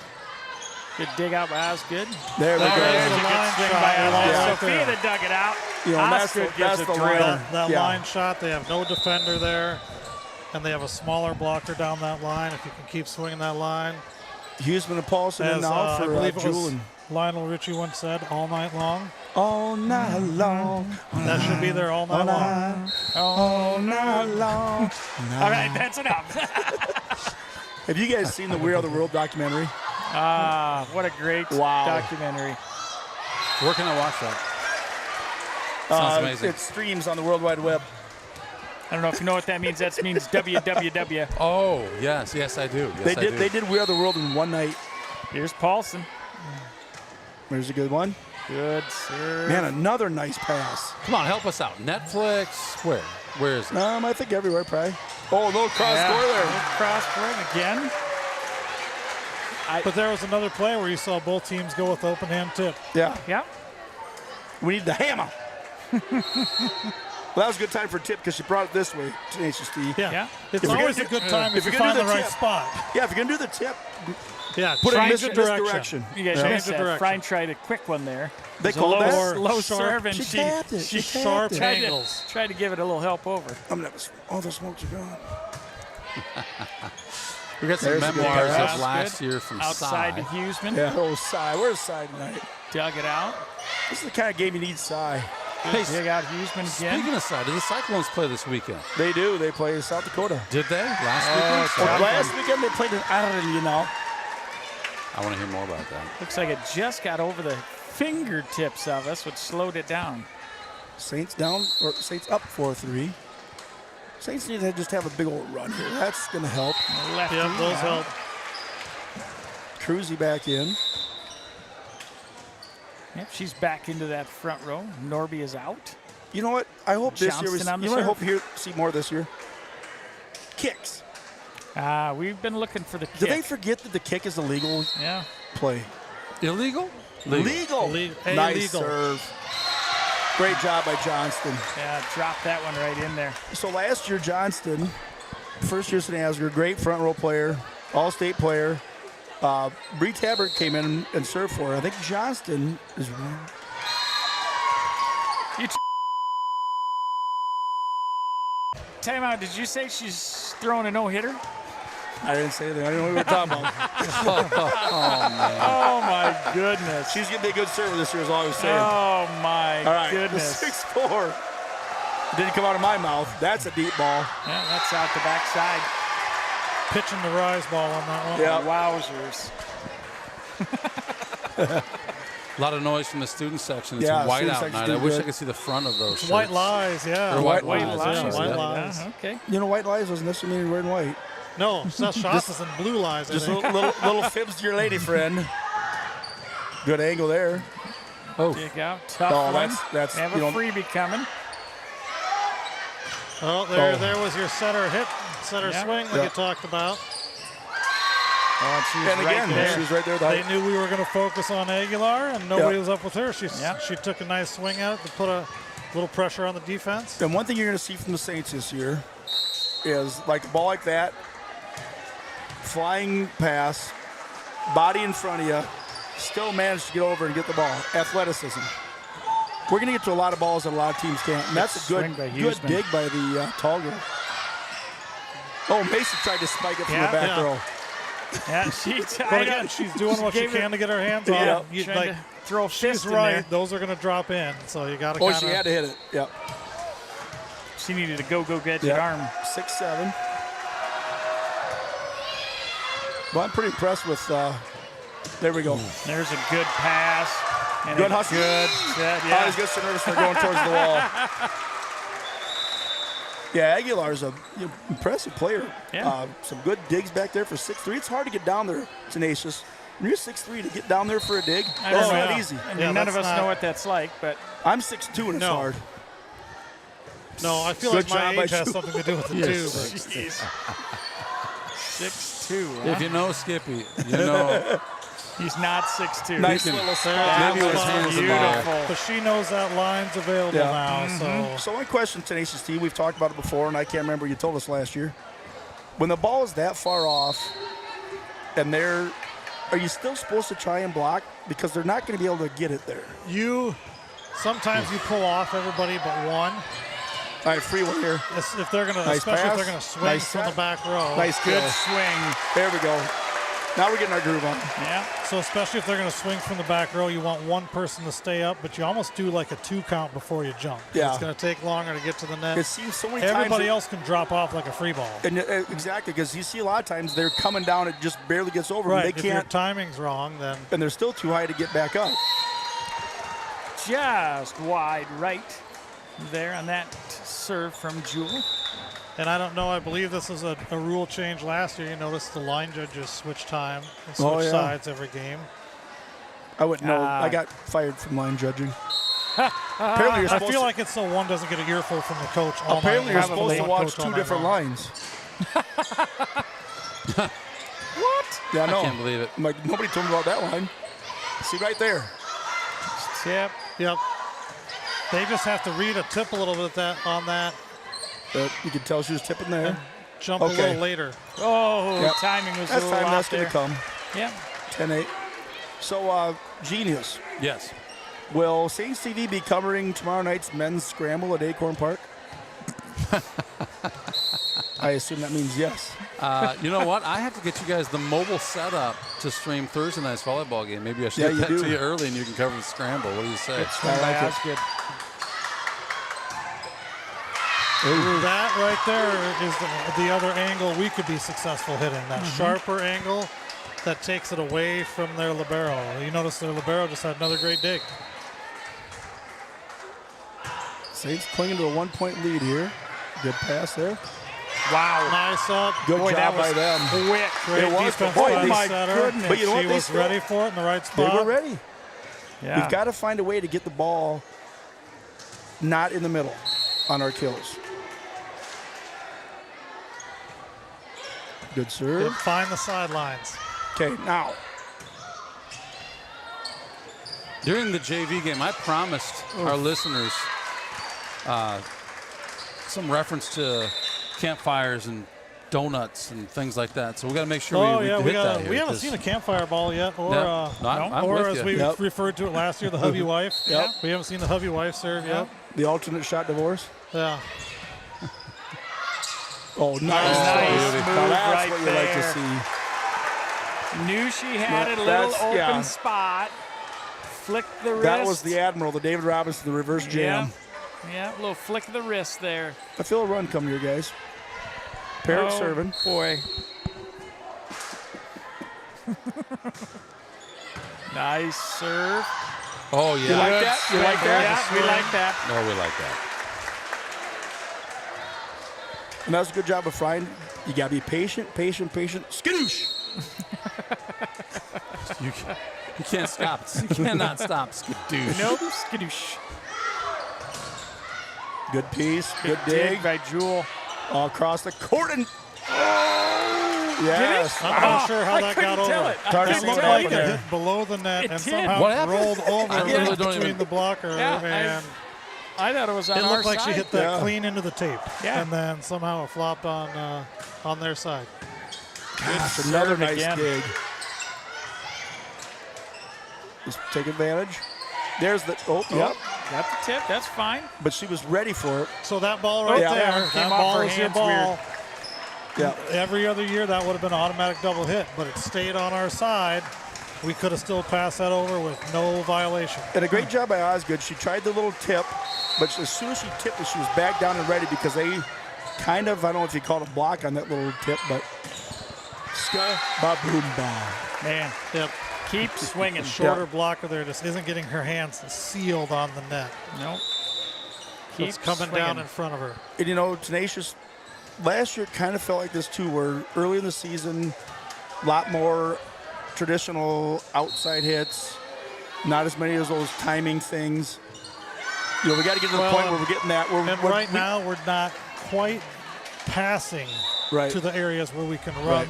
Good dig out by Osgood. There we go. There's a good swing by Yeah. Sophia that dug it out. You know, that's Osgood the- gives that's a the drill. line. That Yeah. line shot, they have no defender there, and they have a smaller blocker down that line. If you can keep swinging that line. Huseman and Paulson in As now I for believe it Jewell was and Lionel Richie once said, all night long. all night long. That should be there all night long. All night long. All right, that's enough. Have you guys seen the We Are the World documentary? What a great Wow. documentary. Where can I watch that? Sounds amazing. It streams on the World Wide Web. I don't know if you know what that means. That means www. Oh, yes, I do. Yes, I do. They did We Are the World in one night. Here's Paulson. There's a good one. Good serve. Man, another nice pass. Come on, help us out. Netflix, where? Where is it? I think everywhere, probably. Oh, little cross score there. Cross court again. But there was another play where you saw both teams go with open hand tip. Yeah. Yeah. We need the hammer. Well, that was a good time for a tip because she brought it this way, Tenacious T. Yeah. It's If you're always gonna a good do- time if you you're gonna find do the right tip. spot. Yeah, if you're going to do the tip, Yeah, put it in change this the direction. You guys Yeah. missed Change the that. direction. Frine tried a quick one there. They It was a called low, that? low Sharp- serve, and she she tapped it. She tapped sharp it. tried angles. tried to give it a little help over. I'm never. All the smokes are gone. We got some There's a good memoirs pass. of last year from Outside Cy. to Huseman. Yeah, oh, Cy. Where's Cy tonight? Dug it out. This is the kind of game you need Cy. Hey, dig out Huseman again. Speaking of side, do the Cyclones play this weekend? They do. They play South Dakota. Did they? Last weekend they played in Ireland, you know. I want to hear more about that. Looks like it just got over the fingertips of us, which slowed it down. Saints down, or Saints up 4-3. Saints need to just have a big old run here. That's going to help. Lefty, yep, those help. Cruzy back in. Yep, she's back into that front row. Norby is out. You know what? I hope this year. Johnston on the I hope serve. see more this year. Kicks. We've been looking for the kick. Do they forget that the kick is a legal play? Illegal? Legal. Nice legal. serve. Great job by Johnston. Yeah, drop that one right in there. So last year, Johnston, first year St. Ansgar, great front row player, all-state player. Bree Tabbert came in and served for her. I think Johnston is. Time out. Did you say she's throwing a no-hitter? I didn't say anything. I didn't know what we were talking about. Man. Oh, my goodness. She's going to be a good server this year is all I was saying. Oh, my all right, goodness. 6-4. Didn't come out of my mouth. That's a deep ball. Yeah, that's out the backside. Pitching the rise ball on that one. Yeah. Wowzers. A lot of noise from the student section. It's Yeah, white student out section's night. I doing wish good. I could see the front of those shirts. White lies, yeah. Or white lies. Yeah, white lies. Yeah, okay. You know, white lies doesn't necessarily mean wearing white. No, Seth Shots is in blue lies. Just little fibs to your lady friend. Good angle there. Oh, dig out. Tough Oh, one. that's Have you a know, freebie coming. Oh, there was your setter hit, setter swing like you talked about. Oh, and she's And again, right there. she's right there. They knew we were going to focus on Aguilar, and nobody was up with her. She took a nice swing at it to put a little pressure on the defense. And one thing you're going to see from the Saints this year is like a ball like that, flying pass, body in front of you, still manage to get over and get the ball. Athleticism. We're going to get to a lot of balls that a lot of teams can't. And that's a good dig by the tall girl. Oh, Mason tried to spike it from the back row. Yeah, but again, she's doing what she can to get her hands on it. Like, throw a fist she's in right. there. Those are going to drop in, so you got to. Oh, she had to hit it. Yep. She needed a go-gadget arm. 6-7. Well, I'm pretty impressed with. There we go. There's a good pass. And Good a hustle. Good set. Yeah. I was just so nervous for going towards the wall. Yeah, Aguilar's a impressive player. Yeah. Some good digs back there for 6'3". It's hard to get down there, Tenacious. When you're 6'3", to get down there for a dig, that's not easy. I mean, none of us know what that's like, but I'm 6'2", and it's hard. No, I feel Good like my job age by has Shu. something to do with it too. Jeez. 6'2". If you know Skippy, you know. He's not 6'2". Nice little spot. Maybe his hands in there. But she knows that line's available now. So one question, Tenacious T, we've talked about it before, and I can't remember, you told us last year. When the ball is that far off, and are you still supposed to try and block? Because they're not going to be able to get it there. Sometimes you pull off everybody but one. All right, free one here. If they're going to, especially if they're going to swing from the back row. Nice good swing. There we go. Now we're getting our groove on. Yeah. So especially if they're going to swing from the back row, you want one person to stay up, but you almost do like a 2 count before you jump. Yeah. It's going to take longer to get to the net. It seems so many times. Everybody else can drop off like a free ball. And exactly, because you see a lot of times they're coming down, it just barely gets over. Right. They If your can't. timing's wrong, then. And they're still too high to get back up. Just wide right there on that serve from Jewel. And I don't know, I believe this is a rule change last year. You notice the line judges switch time and switch sides every game. I wouldn't know. I got fired from line judging. Apparently I feel like it's so one doesn't get an earful from the coach. Apparently you're supposed to watch 2 different lines. What? Yeah, I know. I can't believe it. I'm like, nobody told me about that line. See right there. Tip. Yep. They just have to read a tip a little bit on that. You can tell she was tipping there. Jump a little later. Oh, timing was a little off that's there. going to come. Yeah. 10-8. So, Genius. Yes. Will Saints TV be covering tomorrow night's men's scramble at Acorn Park? I assume that means yes. You know what? I have to get you guys the mobile setup to stream Thursday night's volleyball game. Maybe I should get that to you early and you can cover the scramble. What do you say? That's good. That right there is the other angle we could be successful hitting. That sharper angle that takes it away from their libero. You notice their libero just had another great dig. Saints clinging to a 1-point lead here. Good pass there. Wow. Nice up. Good job by them. Quick. Great defense by the setter. Goodness. But you know what? She was ready for it in the right spot. They were ready. Yeah. We've got to find a way to get the ball not in the middle on our kills. Good serve. Good, find the sidelines. Okay, now. During the JV game, I promised our listeners some reference to campfires and donuts and things like that. So we got to make sure we hit that here. We haven't seen a campfire ball yet, or I'm as we referred to it last year, the hubby wife. Yep. We haven't seen the hubby wife serve yet. The alternate shot divorce. Yeah. Oh, nice. Nice move now that's right what you there. like to see. Knew she had it, a little open spot. Flick the wrist. That was the Admiral, the David Robinson, the reverse jam. Yeah, a little flick of the wrist there. I feel a run coming here, guys. Parrott serving. Boy. Nice serve. Oh, yeah. You like that? You like that? Yeah, we like that. Oh, we like that. And that was a good job of Frying. You got to be patient. Skadoosh! You can't stop. You cannot stop. Skadoosh. Nope, skadoosh. Good piece. Good dig dig. by Jewel. All across the court and yes. I'm not sure how that got over. It looked like it hit below the net and somehow rolled over between the blocker and I thought it was on our side. It looked like she hit that clean into the tape. Yeah. And then somehow it flopped on their side. Gosh, another nice dig. Just take advantage. There's the yep. Got the tip. That's fine. But she was ready for it. So that ball right there, that ball is your ball. Yeah. Every other year that would have been an automatic double hit, but it stayed on our side. We could have still passed that over with no violation. And a great job by Osgood. She tried the little tip, but as soon as she tipped it, she was back down and ready because they kind of, I don't know if you call it a block on that little tip, but ska-ba-boom-ba. Man, yep. Keep swinging. The shorter blocker there just isn't getting her hands sealed on the net. Nope. So it's coming down in front of her. And you know, Tenacious, last year it kind of felt like this too, where early in the season, a lot more traditional outside hits, not as many of those timing things. You know, we got to get to the point where we're getting that. Right now, we're not quite passing to the areas where we can run.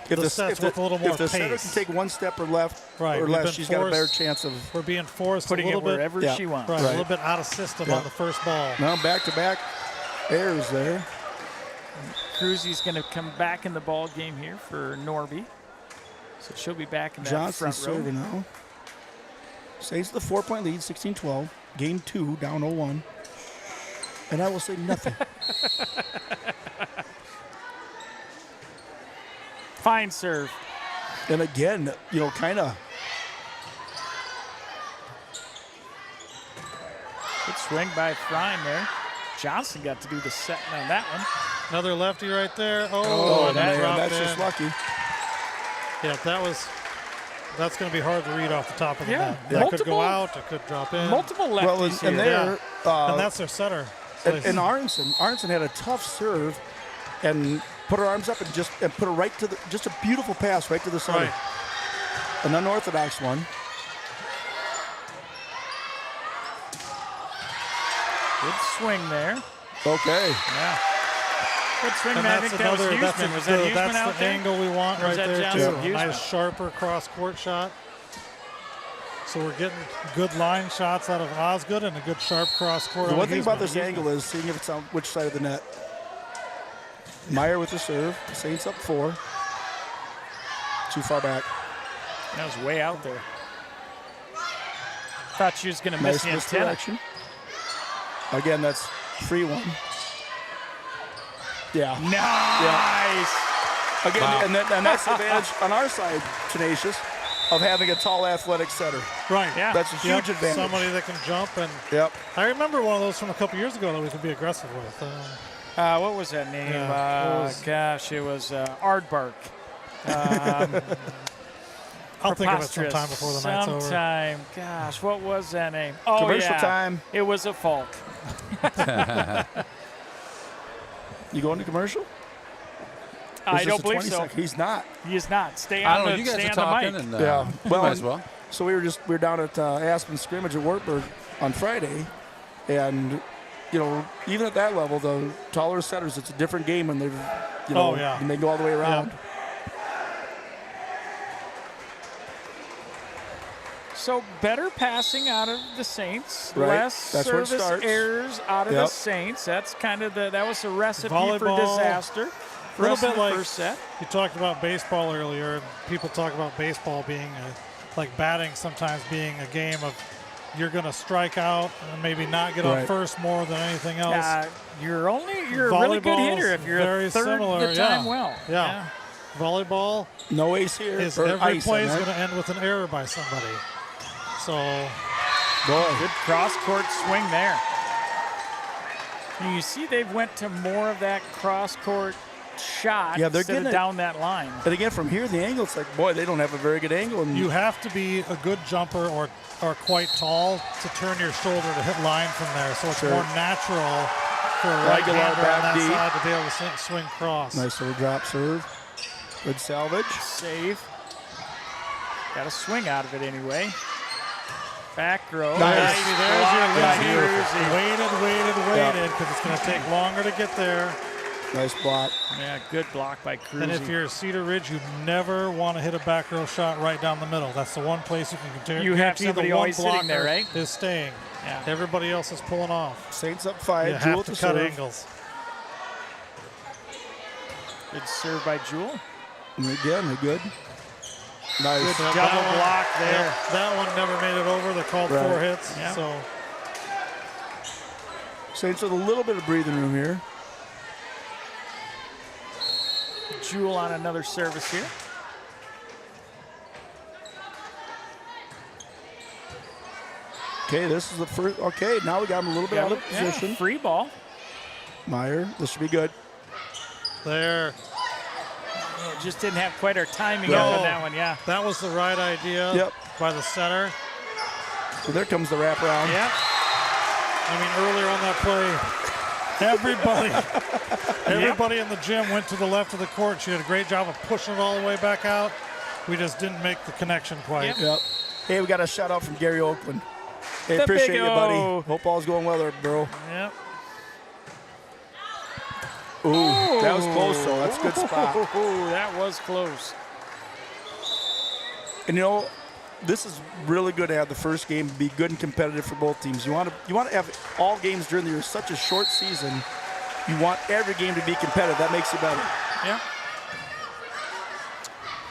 If the sets with a little more pace. Setter can take one step or left or less, she's got a better chance of we're being forced putting a little it wherever bit, she wants. Right, a little bit out of system on the first ball. Now back-to-back errors there. Cruzy's going to come back in the ball game here for Norby. So she'll be back in that Johnson's front row. serving now. Saves the 4-point lead, 16-12. Game 2, down 0-1. And I will say nothing. Fine serve. And again, you know, kind of. Good swing by Frine there. Johnson got to do the setting on that one. Another lefty right there. Oh, that man, dropped that's just lucky. Yeah, that's going to be hard to read off the top of the net. Yeah. That could go out, it could drop in. Multiple lefties and here. And that's their setter. And Arnson had a tough serve and put her arms up and put her right to just a beautiful pass right to the center. Right. An unorthodox one. Good swing there. Okay. Yeah. Good swing, And man. I that's think that was another. Huseman. Was that Huseman That's out the there? angle we want Or right was that there Johnson? too. A nice Huseman. sharper cross-court shot. So we're getting good line shots out of Osgood and a good sharp cross-court. The on one thing about Huseman. this angle is seeing if it's on which side of the net. Meyer with the serve. Saints up 4. Too far back. That was way out there. Thought she was going to miss Nice the antenna. misdirection. Again, that's free one. Yeah. Nice. Again, and that's the advantage on our side, Tenacious. of having a tall, athletic setter. Right. Yeah. That's a huge advantage. Somebody that can jump. And Yep. I remember one of those from a couple years ago that we could be aggressive with. What was that name? Gosh, it was Aardvark. I'll think of it sometime before the night's over. Sometime. Gosh, what was that name? Oh, Commercial yeah. time. It was a Falk. You going to commercial? I don't believe so. He's not. He is not. Stay I on don't know. the, You guys stay are on the talking, mic. and Yeah. well, might as well. So we were down at Aspen scrimmage at Wartburg on Friday, and even at that level, the taller setters, it's a different game when they're when they go all the way around. Yeah. So better passing out of the Saints, Right. less That's where it service starts. errors out of the Saints. That's kind of that was a recipe for disaster. A little bit like first set. You talked about baseball earlier, and people talk about baseball being like batting sometimes being a game of you're going to strike out and maybe not get on first more than anything else. You're a really good hitter if you're very a third similar, of the time well. Yeah. Volleyball no ace here. Is every play is going to end with an error by somebody. So good cross-court swing there. You see they've went to more of that cross-court shot Yeah, they're instead getting of down that line. And again, from here, the angle, it's like, boy, they don't have a very good angle. And you have to be a good jumper or quite tall to turn your shoulder to hit line from there. So it's more natural for a right-hander on that side to be able to swing cross. Nice little drop serve. Good salvage. Save. Got a swing out of it anyway. Back row. Nice. There's your lazy. Waited, because it's going to take longer to get there. Nice block. Yeah, good block by Cruzy. And if you're at Cedar Ridge, you never want to hit a back row shot right down the middle. That's the one place you can continue. You have somebody always sitting there, right? Is staying. Yeah. Everybody else is pulling off. Saints up 5. You have to cut angles. Good serve by Jewel. And again, they're good. Nice. Good double block there. Yeah, that one never made it over. They called 4 hits. Yeah. So Saints with a little bit of breathing room here. Jewel on another service here. Okay, this is the first. Okay, now we got him a little bit out of position. Free ball. Meyer, this should be good. There. Just didn't have quite our timing on that one, yeah. That was the right idea by the center. So there comes the wraparound. Yeah. I mean, earlier on that play, everybody in the gym went to the left of the court. She did a great job of pushing it all the way back out. We just didn't make the connection quite. Yep. Hey, we got a shout out from Gary Oakland. Hey, The appreciate big you, buddy. O. Hope all's going well there, bro. Yep. Ooh, that was close, though. That's a good spot. Ooh, that was close. And this is really good to have the first game be good and competitive for both teams. You want to have all games during the year. Such a short season. You want every game to be competitive. That makes you better. Yeah.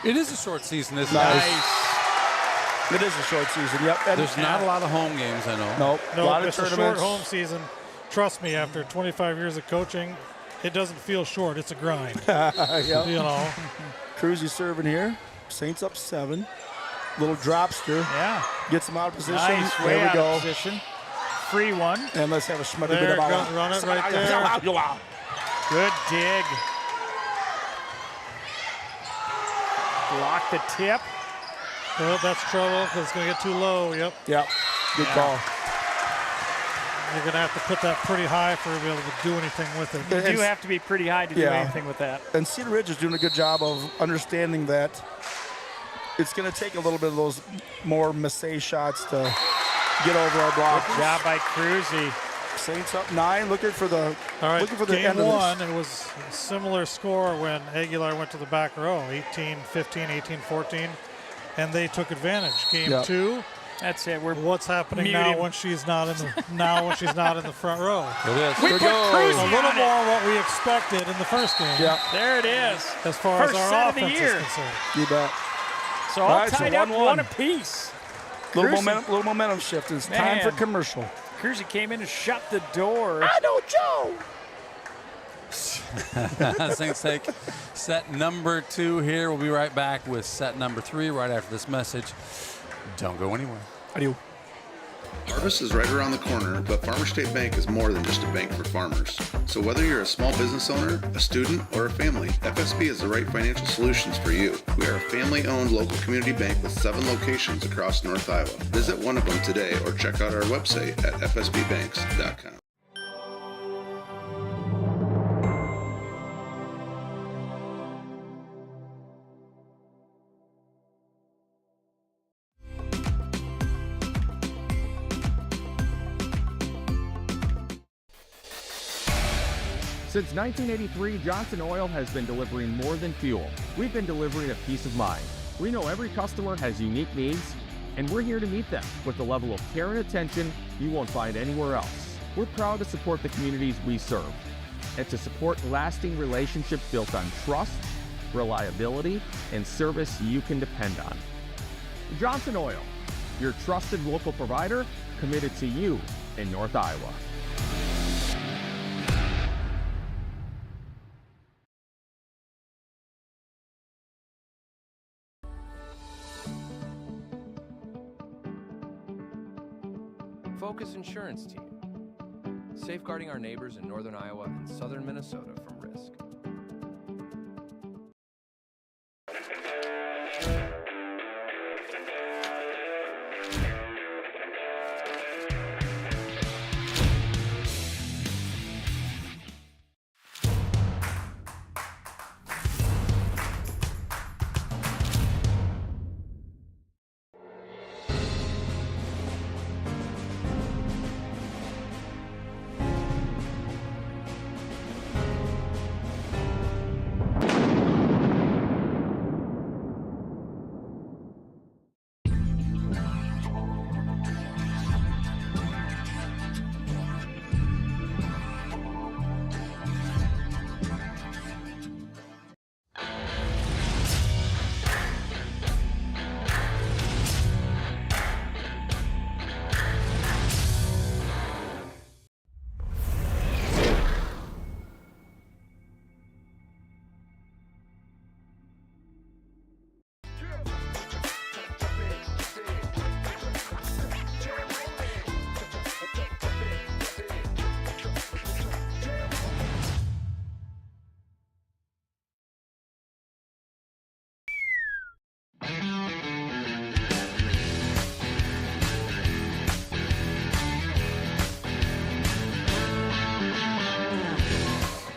It is a short season, isn't it? Nice. It is a short season. Yep. And There's not a lot of home games, I know. Nope. No, a lot of it's a tournaments. short home season. Trust me, after 25 years of coaching, it doesn't feel short. It's a grind. Yep. Cruzy serving here. Saints up 7. Little dropster. Yeah. Gets him out of position. Nice, there way we out go. of position. Free one. And let's have a schmutty There, bit of run it right there. Good dig. Block the tip. Well, that's trouble because it's going to get too low. Yep. Yep. Good call. You're going to have to put that pretty high for to be able to do anything with it. You do have to be pretty high to do anything with that. And Cedar Ridge is doing a good job of understanding that it's going to take a little bit of those more massé shots to get over our block. Good job by Cruzy. Saints up 9, looking for the Game end of one, this. it was a similar score when Aguilar went to the back row, 18-15, 18-14, and they took advantage. Game 2. That's it. What's happening now when she's not in the front row? It is. We put Cruzy a little on more it. what we expected in the first game. Yep. There it is. As far First as our set of the offense year. is concerned. You bet. So all right, tied so up 1-1. one apiece. Little momentum shift. It's time for commercial. Cruzy came in and shut the door. I know Joe. Saints take set number 2 here. We'll be right back with set number 3 right after this message. Don't go anywhere. Adieu. Harvest is right around the corner, but Farmer State Bank is more than just a bank for farmers. So whether you're a small business owner, a student, or a family, FSB is the right financial solutions for you. We are a family-owned local community bank with 7 locations across North Iowa. Visit one of them today or check out our website at fsbbanks.com. Since 1983, Johnson Oil has been delivering more than fuel. We've been delivering a peace of mind. We know every customer has unique needs, and we're here to meet them with the level of care and attention you won't find anywhere else. We're proud to support the communities we serve and to support lasting relationships built on trust, reliability, and service you can depend on. Johnson Oil, your trusted local provider committed to you in North Iowa. Focus Insurance Team, safeguarding our neighbors in northern Iowa and southern Minnesota from risk.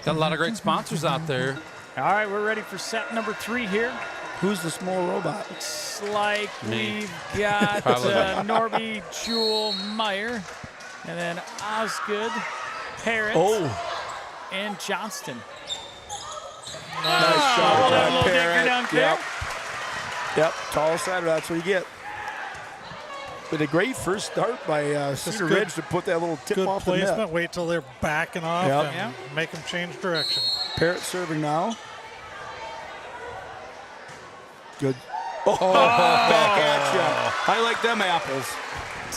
Got a lot of great sponsors out there. All right, we're ready for set number 3 here. Who's the small robot? Looks like Me. we've got Norby, Jewel, Meyer, and then Osgood, Parrott, and Johnston. Nice shot. A little digger dunk there. Yep, tall sider, that's what you get. But a great first start by Cedar Ridge to put that little tip off the net. Good placement. Wait till they're backing off and make them change direction. Parrott serving now. Good. Oh, back at you. I like them apples.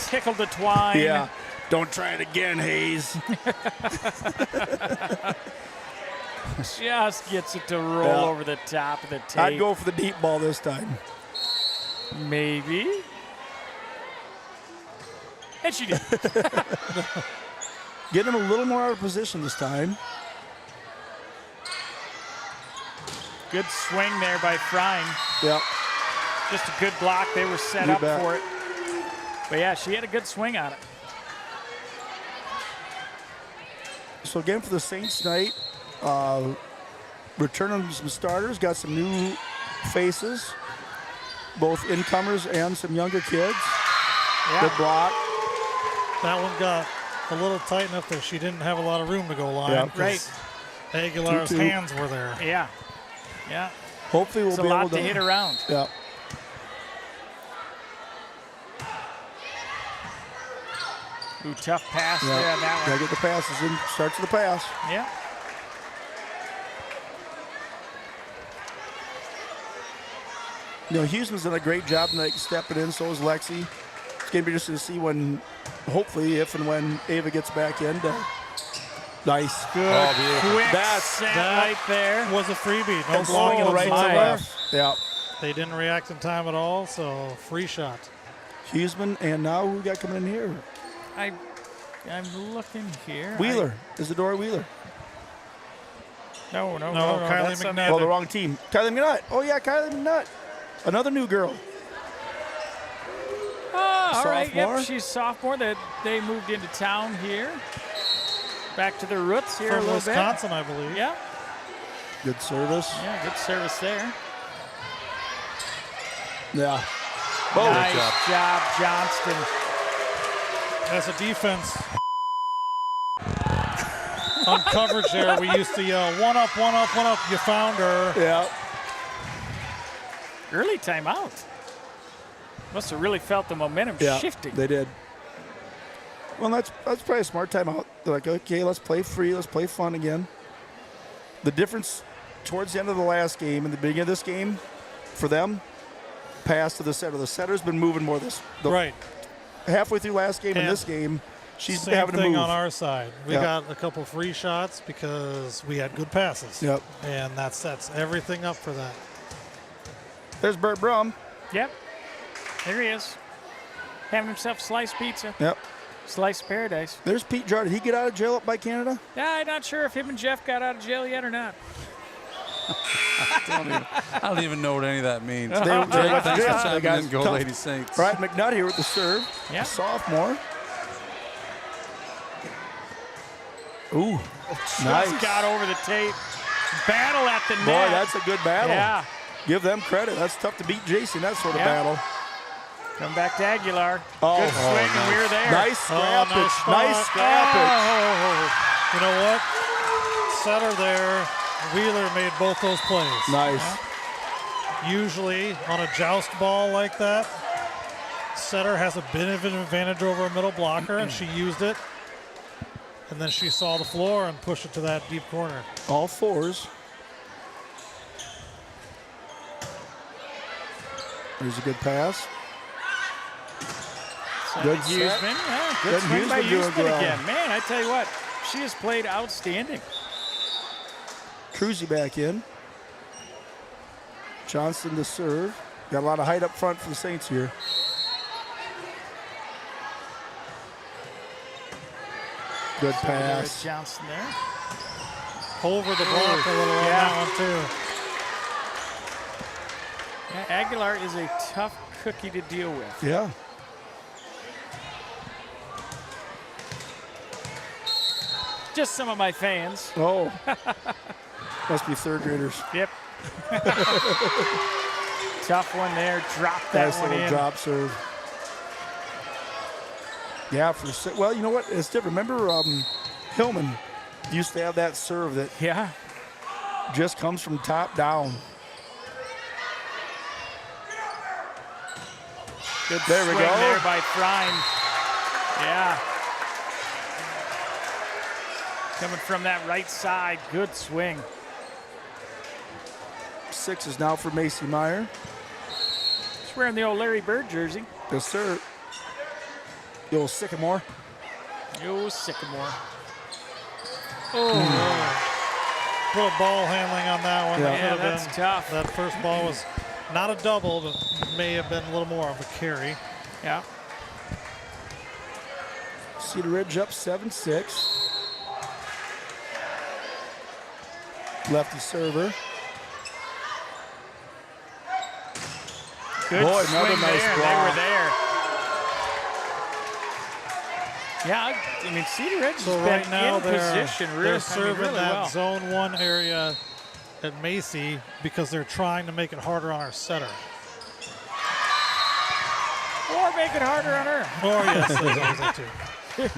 Tickled the twine. Yeah. Don't try it again, Hayes. Just gets it to roll over the top of the tape. I'd go for the deep ball this time. Maybe. And she did. Getting him a little more out of position this time. Good swing there by Frein. Yep. Just a good block. They were set up for it. But yeah, she had a good swing on it. So again, for the Saints tonight, returning some starters, got some new faces, both incomers and some younger kids. Yeah. Good block. That one got a little tight enough that she didn't have a lot of room to go line. Yep. Right. Aguilar's hands were there. Yeah. Yeah. Hopefully we'll it's be a lot able to hit around. Yeah. Ooh, tough pass Yep. there on that one. Gotta get the passes in. Starts with the pass. Yeah. You know, Houston's done a great job tonight stepping in. So is Lexi. It's gonna be interesting to see when, hopefully, if and when Ava gets back in, to Nice. Good. Quick set right there. Was a freebie. No And blowing slow it right to left. Yeah. They didn't react in time at all, so free shot. Huseman, and now who we got coming in here? I'm looking here. Wheeler. Isadora Wheeler. No. Kylie McNutt. Oh, the wrong team. Kylie McNutt. Oh, yeah, Kylie McNutt. Another new girl. All right. Sophomore. Yep, she's sophomore. They moved into town here. Back to their roots here From a little Wisconsin, bit. I believe. Yeah. Good service. Yeah, good service there. Yeah. Oh, nice job, Johnston. As a defense, on coverage there, we used to yell, one up, one up, one up. You found her. Yeah. Early timeout. Must have really felt the momentum shifting. They did. Well, that's probably a smart timeout. They're like, okay, let's play free. Let's play fun again. The difference towards the end of the last game and the beginning of this game, for them, pass to the setter. The setter's been moving more Right. Halfway through last game and this game, she's Same having to thing move. on our side. We got a couple free shots because we had good passes. Yep. And that sets everything up for that. There's Bert Brum. Yep. There he is. Having himself sliced pizza. Yep. Sliced paradise. There's Pete Jar. Did he get out of jail up by Canada? Yeah, I'm not sure if him and Jeff got out of jail yet or not. I don't even know what any of that means. They Thanks for got chiming in, Go tough. Lady Saints. Right, McNutt here with the serve. Yeah. Sophomore. Ooh, nice. Just got over the tape. Battle at the net. Boy, that's a good battle. Yeah. Give them credit. That's tough to beat Jason, that sort of battle. Come back to Aguilar. Oh, good swing, and we were there. Nice scrappage. Nice scrappage. You know what? Cedar there. Wheeler made both those plays. Nice. Yeah. Usually on a joust ball like that, Cedar has a bit of an advantage over a middle blocker, and she used it. And then she saw the floor and pushed it to that deep corner. All fours. There's a good pass. Good Huseman. set. Yeah, good swing by Huseman doing Huseman well. again. Man, I tell you what, she has played outstanding. Cruzy back in. Johnston to serve. Got a lot of height up front for the Saints here. Good pass. Johnston there. Over the block a little on that one, too. Yeah, Aguilar is a tough cookie to deal with. Yeah. Just some of my fans. Oh. Must be third graders. Yep. Tough one there. Drop that Nice one little in. drop serve. Yeah, well, you know what? It's different. Remember Hillman used to have that serve that just comes from top down. Good there we swing go. there by Frine. Yeah. Coming from that right side. Good swing. 6 is now for Macy Meyer. She's wearing the old Larry Bird jersey. Yes, sir. The old Sycamore. Yo, Sycamore. Oh. Little ball handling on that one. Yeah, that's tough. That first ball was not a double, but may have been a little more of a carry. Yeah. Cedar Ridge up 7-6. Lefty server. Good Boy, swing another nice there. block. They were there. Yeah, I mean, Cedar Ridge So has right been now in they're position. Really, serving really that well. zone 1 area at Macy because they're trying to make it harder on our setter. Or make it harder on her. Or yes, there's always that too.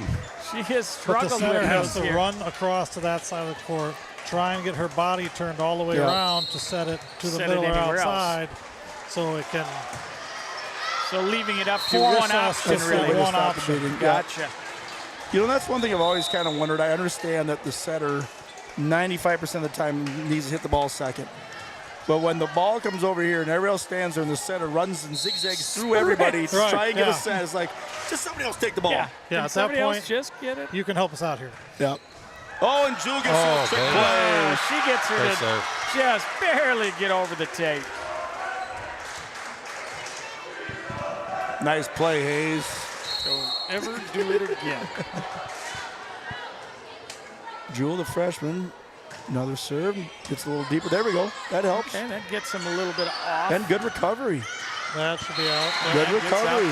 She has struggled But the setter with has those to here. run across to that side of the court, try and get her body turned all the way around to set it to the Set it middle or anywhere else. outside, so it can. So leaving it up She to wishes one option, to really. set one option. Gotcha. You know, that's one thing I've always kind of wondered. I understand that the setter 95% of the time needs to hit the ball second. But when the ball comes over here and everybody else stands there and the setter runs and zigzags through everybody to try and get a set, it's like, just somebody else take the ball. Yeah, Can at that somebody point, else just get it? you can help us out here. Yep. Oh, and Jewel gets a trick play. She gets her to just barely get over the tape. Nice play, Hayes. Don't ever do it again. Jewel, the freshman, another serve, gets a little deeper. There we go. That helps. Okay, that gets him a little bit off. And good recovery. That should be out. Good recovery.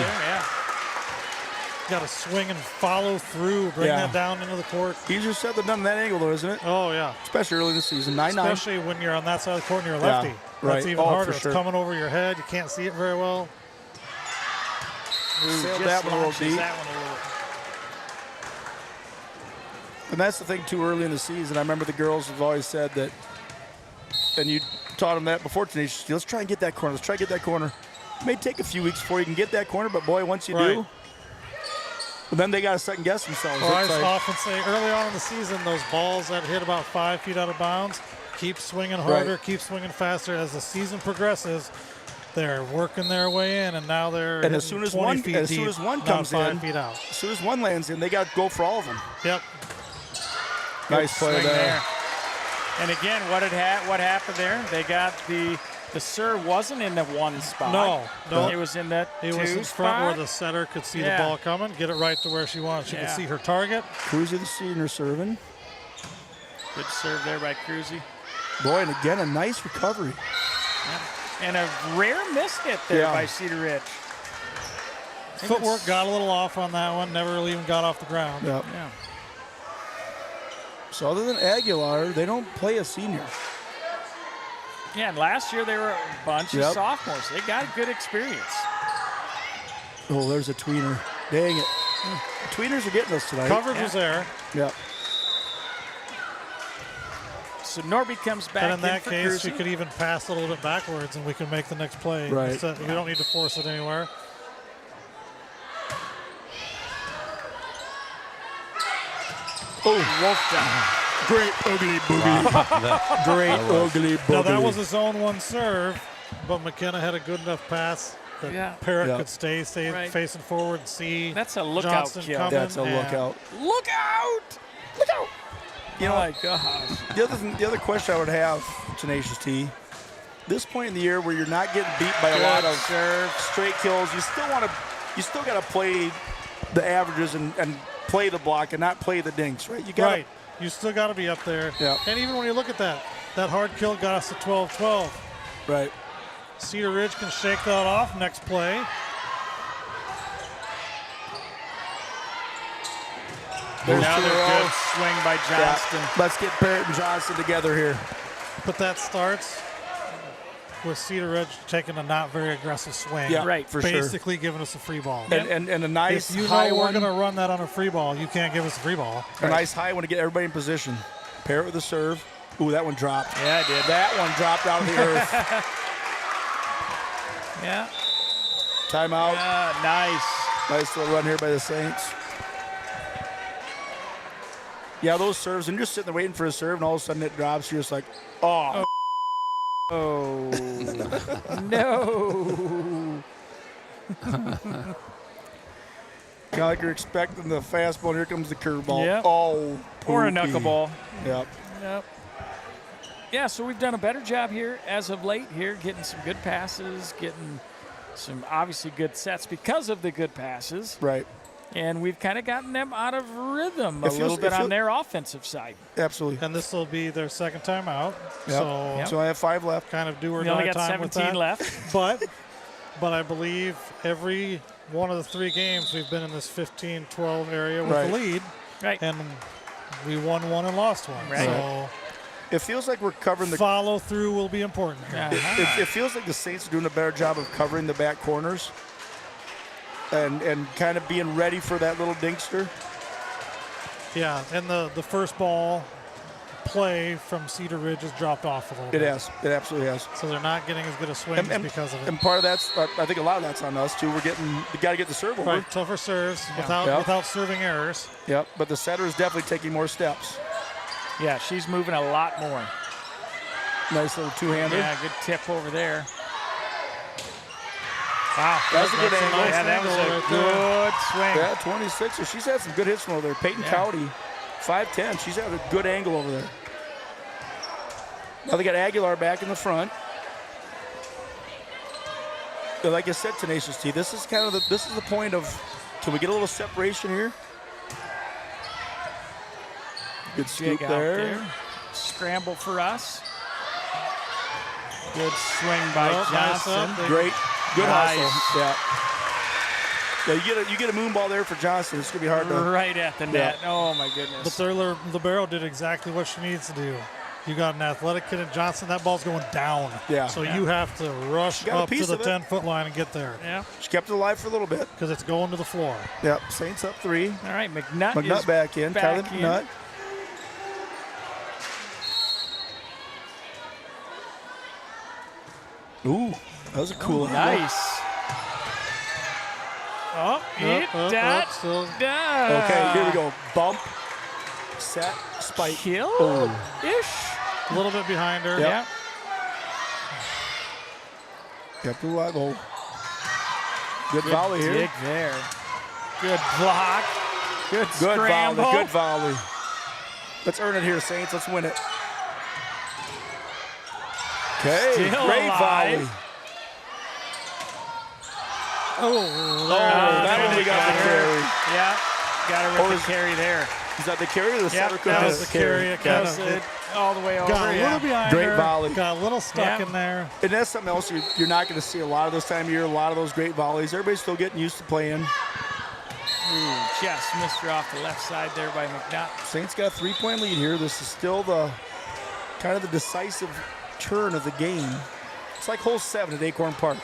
Got to swing and follow through, bring that down into the court. Easier said than done in that angle, though, isn't it? Oh, yeah. Especially early in the season. 9-9. Especially when you're on that side of the court and you're a lefty. Yeah, right. That's even harder. For sure. It's coming over your head. You can't see it very well. Sailed that one a little deep. And that's the thing, too, early in the season. I remember the girls have always said that, and you taught them that before Tenacious. Let's try and get that corner. Let's try and get that corner. It may take a few weeks before you can get that corner, but, boy, once you do, but then they got to second-guess themselves. Well, I often say early on in the season, those balls that hit about 5 feet out of bounds, keep swinging harder, keep swinging faster. As the season progresses, they're working their way in, and now they're and as soon as one comes in, 5 feet out. As soon as one lands in, they got to go for all of them. Yep. Nice play there. And again, what happened there? They got the serve wasn't in the one spot. No. It was in that It was in front where the setter could see the ball coming, get it right to where she wanted. She could see her target. Cruzy the senior serving. Good serve there by Cruzy. Boy, and again, a nice recovery. And a rare miss hit there by Cedar Ridge. Footwork got a little off on that one. Never really even got off the ground. Yep. Yeah. So other than Aguilar, they don't play a senior. Yeah, and last year they were a bunch of sophomores. They got good experience. Oh, there's a tweener. Dang it. The tweeners are getting us tonight. Coverage was there. Yep. So Norby comes back. And in that case, Cruzy. she could even pass a little bit backwards, and we can make the next play. Right. So we don't need to force it anywhere. Oh, wolf down. Great ugly boogie. Great ugly boogie. Now that was a zone one serve, but McKenna had a good enough pass that Parrott could stay facing forward and see. That's a lookout Johnson kill. coming. That's a lookout. Look out! Look out! You know, my gosh. The other question I would have, Tenacious T, this point in the year where you're not getting beat by a lot of straight kills, you still got to play the averages and play the block and not play the dinks, right? Right. You still got to be up there. Yeah. And even when you look at that hard kill got us to 12-12. Right. Cedar Ridge can shake that off. Next play. There's another good swing by Johnston. Yeah. Let's get Parrott and Johnston together here. But that starts with Cedar Ridge taking a not very aggressive swing. Yeah, right, for sure. Basically giving us a free ball. And a nice if you high know we're one. going to run that on a free ball, you can't give us a free ball. A nice high one to get everybody in position. Parrott with the serve. Ooh, that one dropped. Yeah, it did. That one dropped out of the earth. Yeah. Timeout. Yeah, nice. Nice little run here by the Saints. Yeah, those serves, and you're just sitting there waiting for a serve, and all of a sudden it drops. You're just like, oh. Oh. No. Kind of like you're expecting the fastball, and here comes the curveball. Yep. Oh, or a poopy. knuckleball. Yep. Yep. Yeah, so we've done a better job here as of late here, getting some good passes, getting some obviously good sets because of the good passes. Right. And we've kind of gotten them out of rhythm a little bit on their offensive side. Absolutely. And this will be their second time out. Yep. So I have 5 left. Kind of do or We only die got time with 17 that. left. But I believe every one of the 3 games we've been in this 15-12 area with the lead. Right. And we won 1 and lost 1. Right. So it feels like we're covering the follow through will be important. It feels like the Saints are doing a better job of covering the back corners and kind of being ready for that little dinkster. Yeah, and the first ball play from Cedar Ridge has dropped off a little bit. It has. It absolutely has. So they're not getting as good a swing because of it. And part of that's, I think a lot of that's on us too. We got to get the serve over. Right, tougher serves without serving errors. Yep, but the setter is definitely taking more steps. Yeah, she's moving a lot more. Nice little two-hander. Yeah, good tip over there. Wow, that's a good angle. Yeah, that was a good swing. Yeah, 26. So she's had some good hits from over there. Peyton Cowdy 5'10". She's at a good angle over there. Now they got Aguilar back in the front. But like I said, Tenacious T, this is kind of the point of, can we get a little separation here? Good scoop there. Scramble for us. Good swing by Johnson. Nice. Great. Good hustle. Yeah. Yeah, you get a moon ball there for Johnson. It's gonna be hard to. Right at the net. Yeah. Oh my goodness. But their libero did exactly what she needs to do. You got an athletic kid in Johnson. That ball's going down. Yeah. So you have to rush up to the 10-foot line and get there. Yeah. She kept it alive for a little bit because it's going to the floor. Yep. Saints up 3. All right. McNutt is back in. Kylie McNutt. Ooh, that was a cool one. Nice. Oh, okay, here we go. Bump, set, spike. Kill-ish. A little bit behind her. Yep. Kept it alive. Oh. Good volley here. Dig there. Good block. Good scramble. Volley. Good volley. Let's earn it here, Saints. Let's win it. Okay, Still great alive. volley. That one we got the carry. Yeah, got to rip the carry there. Is that the carry or the center? That was the carry. It kind of all the way over. Got a little behind Great her. volley. Got a little stuck in there. And that's something else you're not going to see a lot of this time of year, a lot of those great volleys. Everybody's still getting used to playing. Ooh, just missed her off the left side there by McNutt. Saints got a 3-point lead here. This is still the kind of the decisive turn of the game. It's like hole 7 at Acorn Park.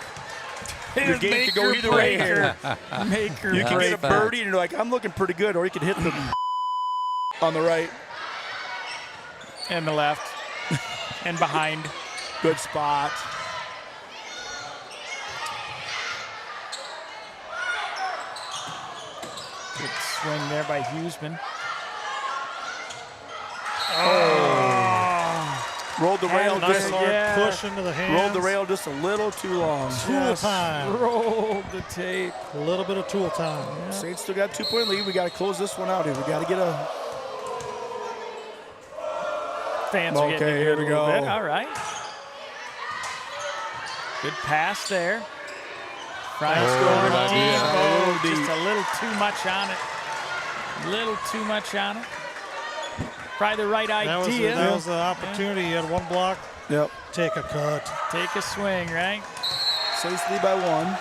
Your game could go either way here. You can get a birdie and you're like, I'm looking pretty good, or you can hit the on the right. And the left. And behind. Good spot. Good swing there by Huseman. Rolled the rail just push into the hands. Rolled the rail just a little too long. Tool time. Rolled the tape. A little bit of tool time. Yeah. Saints still got a 2-point lead. We got to close this one out here. We got to get a. Fans are getting here we go. Bit. All right. Good pass there. Price going deep. Oh, just a little too much on it. A little too much on it. Probably the right idea. That was the opportunity. You had one block. Yep. Take a cut. Take a swing, right? Saints lead by 1.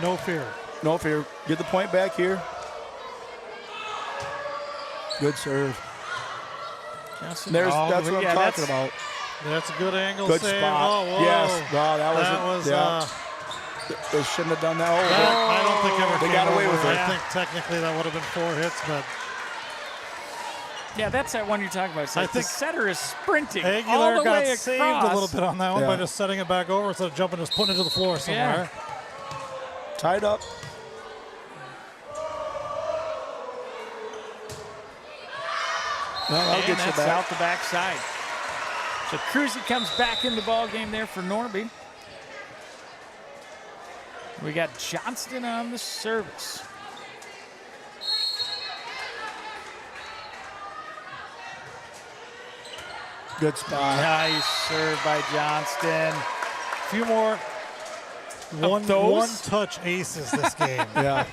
No fear. No fear. Get the point back here. Good serve. That's what I'm talking about. That's a good angle. Good save. spot. Oh, whoa. Yes. Wow, that was. They shouldn't have done that. I don't think ever they got away with it. I think technically that would have been 4 hits, but. Yeah, that's that one you're talking about. It's like I think the setter is sprinting Aguilar all the way got saved a little bit on that one by just setting it back over instead of jumping, just putting it to the floor somewhere. Yeah. Tied up. Well, get you back. Out the backside. So Cruzy comes back in the ball game there for Norby. We got Johnston on the service. Good spot. Nice serve by Johnston. A few more one-touch aces this game. Yeah.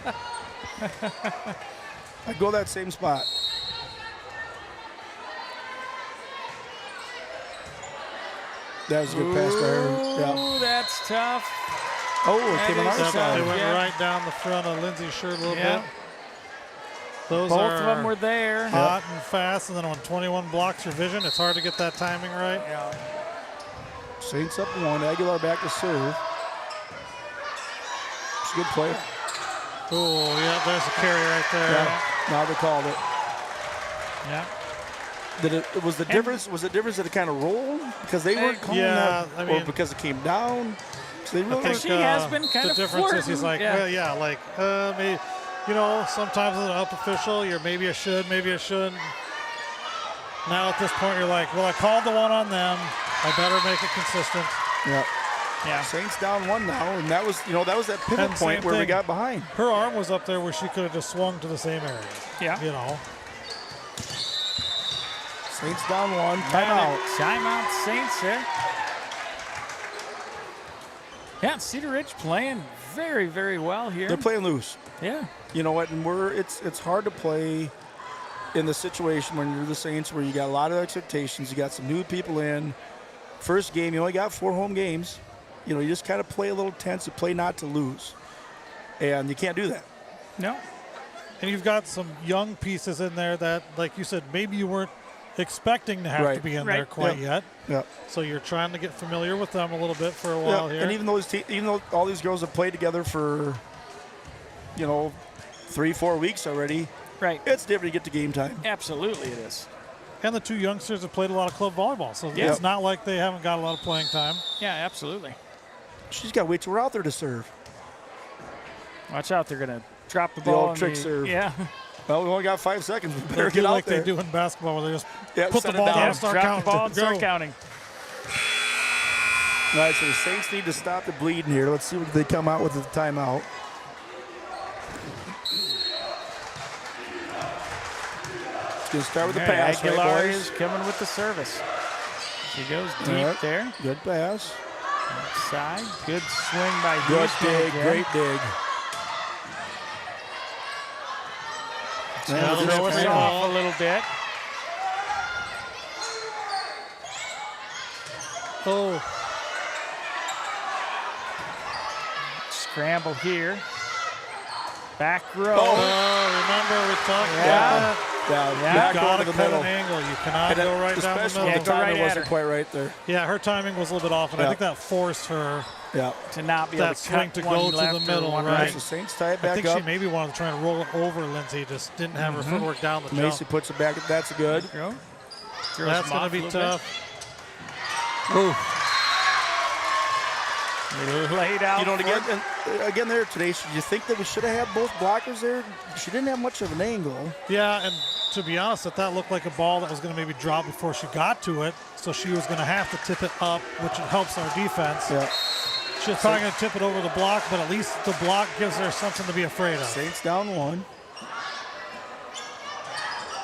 I go that same spot. That was a good pass by her. Yeah. That's tough. Oh, it came on our side. They went right down the front of Lindsay's shirt a little bit. Those Both of them were there. Hot and fast, and then when 21 blocks your vision, it's hard to get that timing right. Yeah. Saints up 1. Aguilar back to serve. She's a good player. Oh, yeah, there's a carry right there. Yeah. Now they called it. Yeah. Was the difference that it kind of rolled because they weren't calling that, or because it came down? So they really she has been kind of the difference flirting. Is he's like, maybe, sometimes as an up official, maybe I should, maybe I shouldn't. Now at this point, you're like, well, I called the one on them. I better make it consistent. Yeah. Yeah. Saints down 1 now, and that was that pivot point where we got behind. Her arm was up there where she could have just swung to the same area. Yeah. Saints down 1. Timeout. Timeout, Saints there. Yeah, Cedar Ridge playing very, very well here. They're playing loose. Yeah. You know what? And it's hard to play in the situation when you're the Saints, where you got a lot of expectations. You got some new people in. First game, you only got 4 home games. You know, you just kind of play a little tense. You play not to lose, and you can't do that. No. And you've got some young pieces in there that, like you said, maybe you weren't expecting to have to be in there quite yet. Yeah. So you're trying to get familiar with them a little bit for a while here. And even though all these girls have played together for, 3-4 weeks already, right? It's different to get to game time. Absolutely, it is. And the 2 youngsters have played a lot of club volleyball, so it's not like they haven't got a lot of playing time. Yeah, absolutely. She's got to wait till we're out there to serve. Watch out, they're going to drop the The ball. old trick serve. Yeah. Well, we only got 5 seconds. We better They're get out like there. they do in basketball, where they just put the set it ball down. down and start Drop counting. the ball and start counting. All right, so the Saints need to stop the bleeding here. Let's see what they come out with at the timeout. It's going to start with the pass, Aguilar right, boys? is coming with the service. She goes deep there. Good pass. Outside. Good swing by Good Houston dig. again. Great dig. Throw us off a little bit. Oh. Scramble here. Back row. Remember we talked about that. Yeah, You got to cut an angle. You cannot go right down the especially middle. the timing wasn't quite right there. Yeah, her timing was a little bit off, and I Yeah. think that forced her to not be able that to swing cut to one go to left the or middle, one right? right. The Saints tie it I back think up. she maybe wanted to try and roll it over Lindsay, just didn't have her footwork down the Macy jump. puts it back. That's good. That's going to be tough. Laid out. Again there today, you think that we should have had both blockers there? She didn't have much of an angle. Yeah, and to be honest, that looked like a ball that was going to maybe drop before she got to it, so she was going to have to tip it up, which helps our defense. Yeah. She's probably going to tip it over the block, but at least the block gives her something to be afraid of. Saints down 1.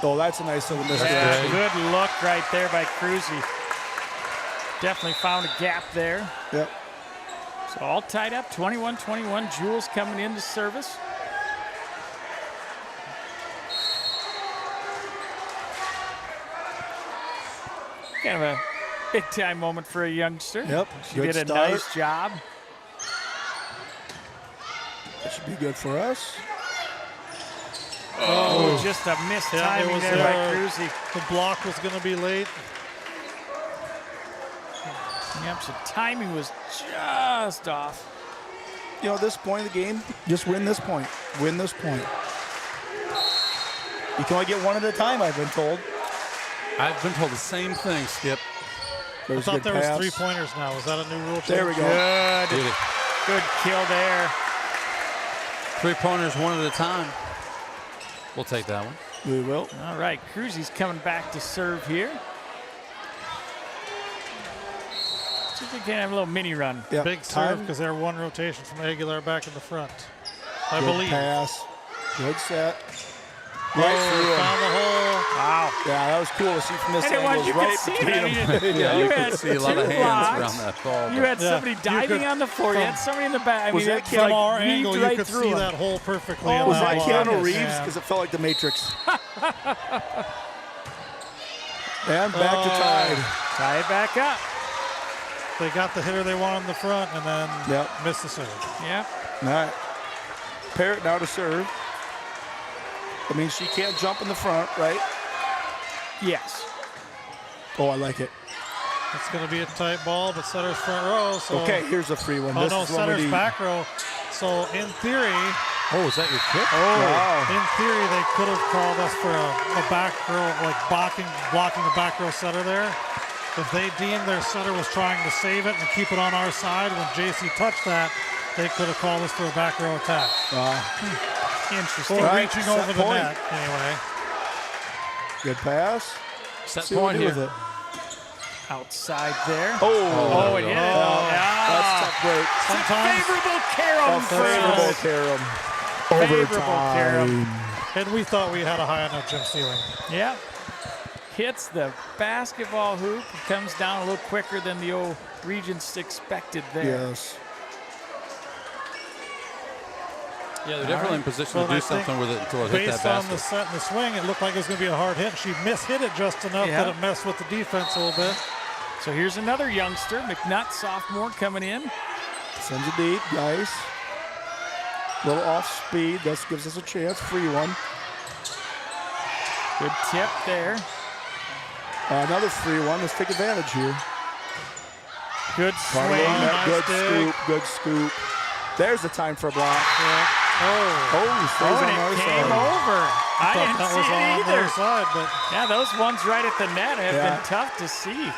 Oh, that's a nice little miss. Yeah, good look right there by Cruzy. Definitely found a gap there. Yep. So all tied up, 21-21. Jules coming into service. Kind of a big-time moment for a youngster. Yep. She Good did a start. nice job. That should be good for us. Oh, just a missed timing there by Cruzy. The block was going to be late. Yep, so timing was just off. You know, at this point of the game, just win this point. Win this point. You can only get one at a time, I've been told. I've been told the same thing, Skip. I thought there was 3-pointers now. Was that a new rule change? There we go. Good kill there. 3-pointers one at a time. We'll take that one. We will. All right, Cruzy's coming back to serve here. See if we can have a little mini run. Yep. Big serve because they're one rotation from Aguilar back in the front. I Good believe. pass. Good set. Right Found through the hole. Wow. Yeah, that was cool to see from this Anyone, angle. you Right could see between it. them. Yeah, You you had could see a lot of two hands blocks. around that ball. You had somebody diving could- on the floor. You had somebody in the back. I Was mean, that it From like our weaved angle, you right could through see him. that hole perfectly. Oh, on Was that that block. Keanu Reeves? Yeah. Because it felt like the Matrix. And back to tied. Tie it back up. They got the hitter they wanted in the front and then missed the serve. Yep. All right. Parrott now to serve. I mean, she can't jump in the front, right? Yes. Oh, I like it. It's going to be a tight ball, but Ceddar's front row. So Okay, here's a free one. Oh, This no, is one we Ceddar's need. back row. So in theory, Oh, is that your kick? Wow. in theory, they could have called us for a back row, like blocking a back row setter there. If they deemed their setter was trying to save it and keep it on our side, when JC touched that, they could have called us for a back row attack. Interesting. Or Right, reaching set over the point. net, anyway. Good pass. Set See what point we do here. with it. Outside there. Oh, it hit it. That's tough break. Sometimes Favorable Karam for Favorable us. Karam. Favorable Overtime. And we thought we had a high enough gym ceiling. Yeah. hits the basketball hoop. Comes down a little quicker than the old Regents expected there. Yes. Yeah, they're definitely in position to do something with it until it hit that basket. Based on the set and the swing, it looked like it was going to be a hard hit. She hit it just enough that it messed with the defense a little bit. So here's another youngster, McNutt, sophomore, coming in. Sends it deep, nice. A little off speed. That gives us a chance. Free one. Good tip there. Another free one. Let's take advantage here. Good swing. Good scoop. Good scoop. There's the time for a block. And it came over. I didn't see it either. Side, but yeah, those ones right at the net have been tough to see.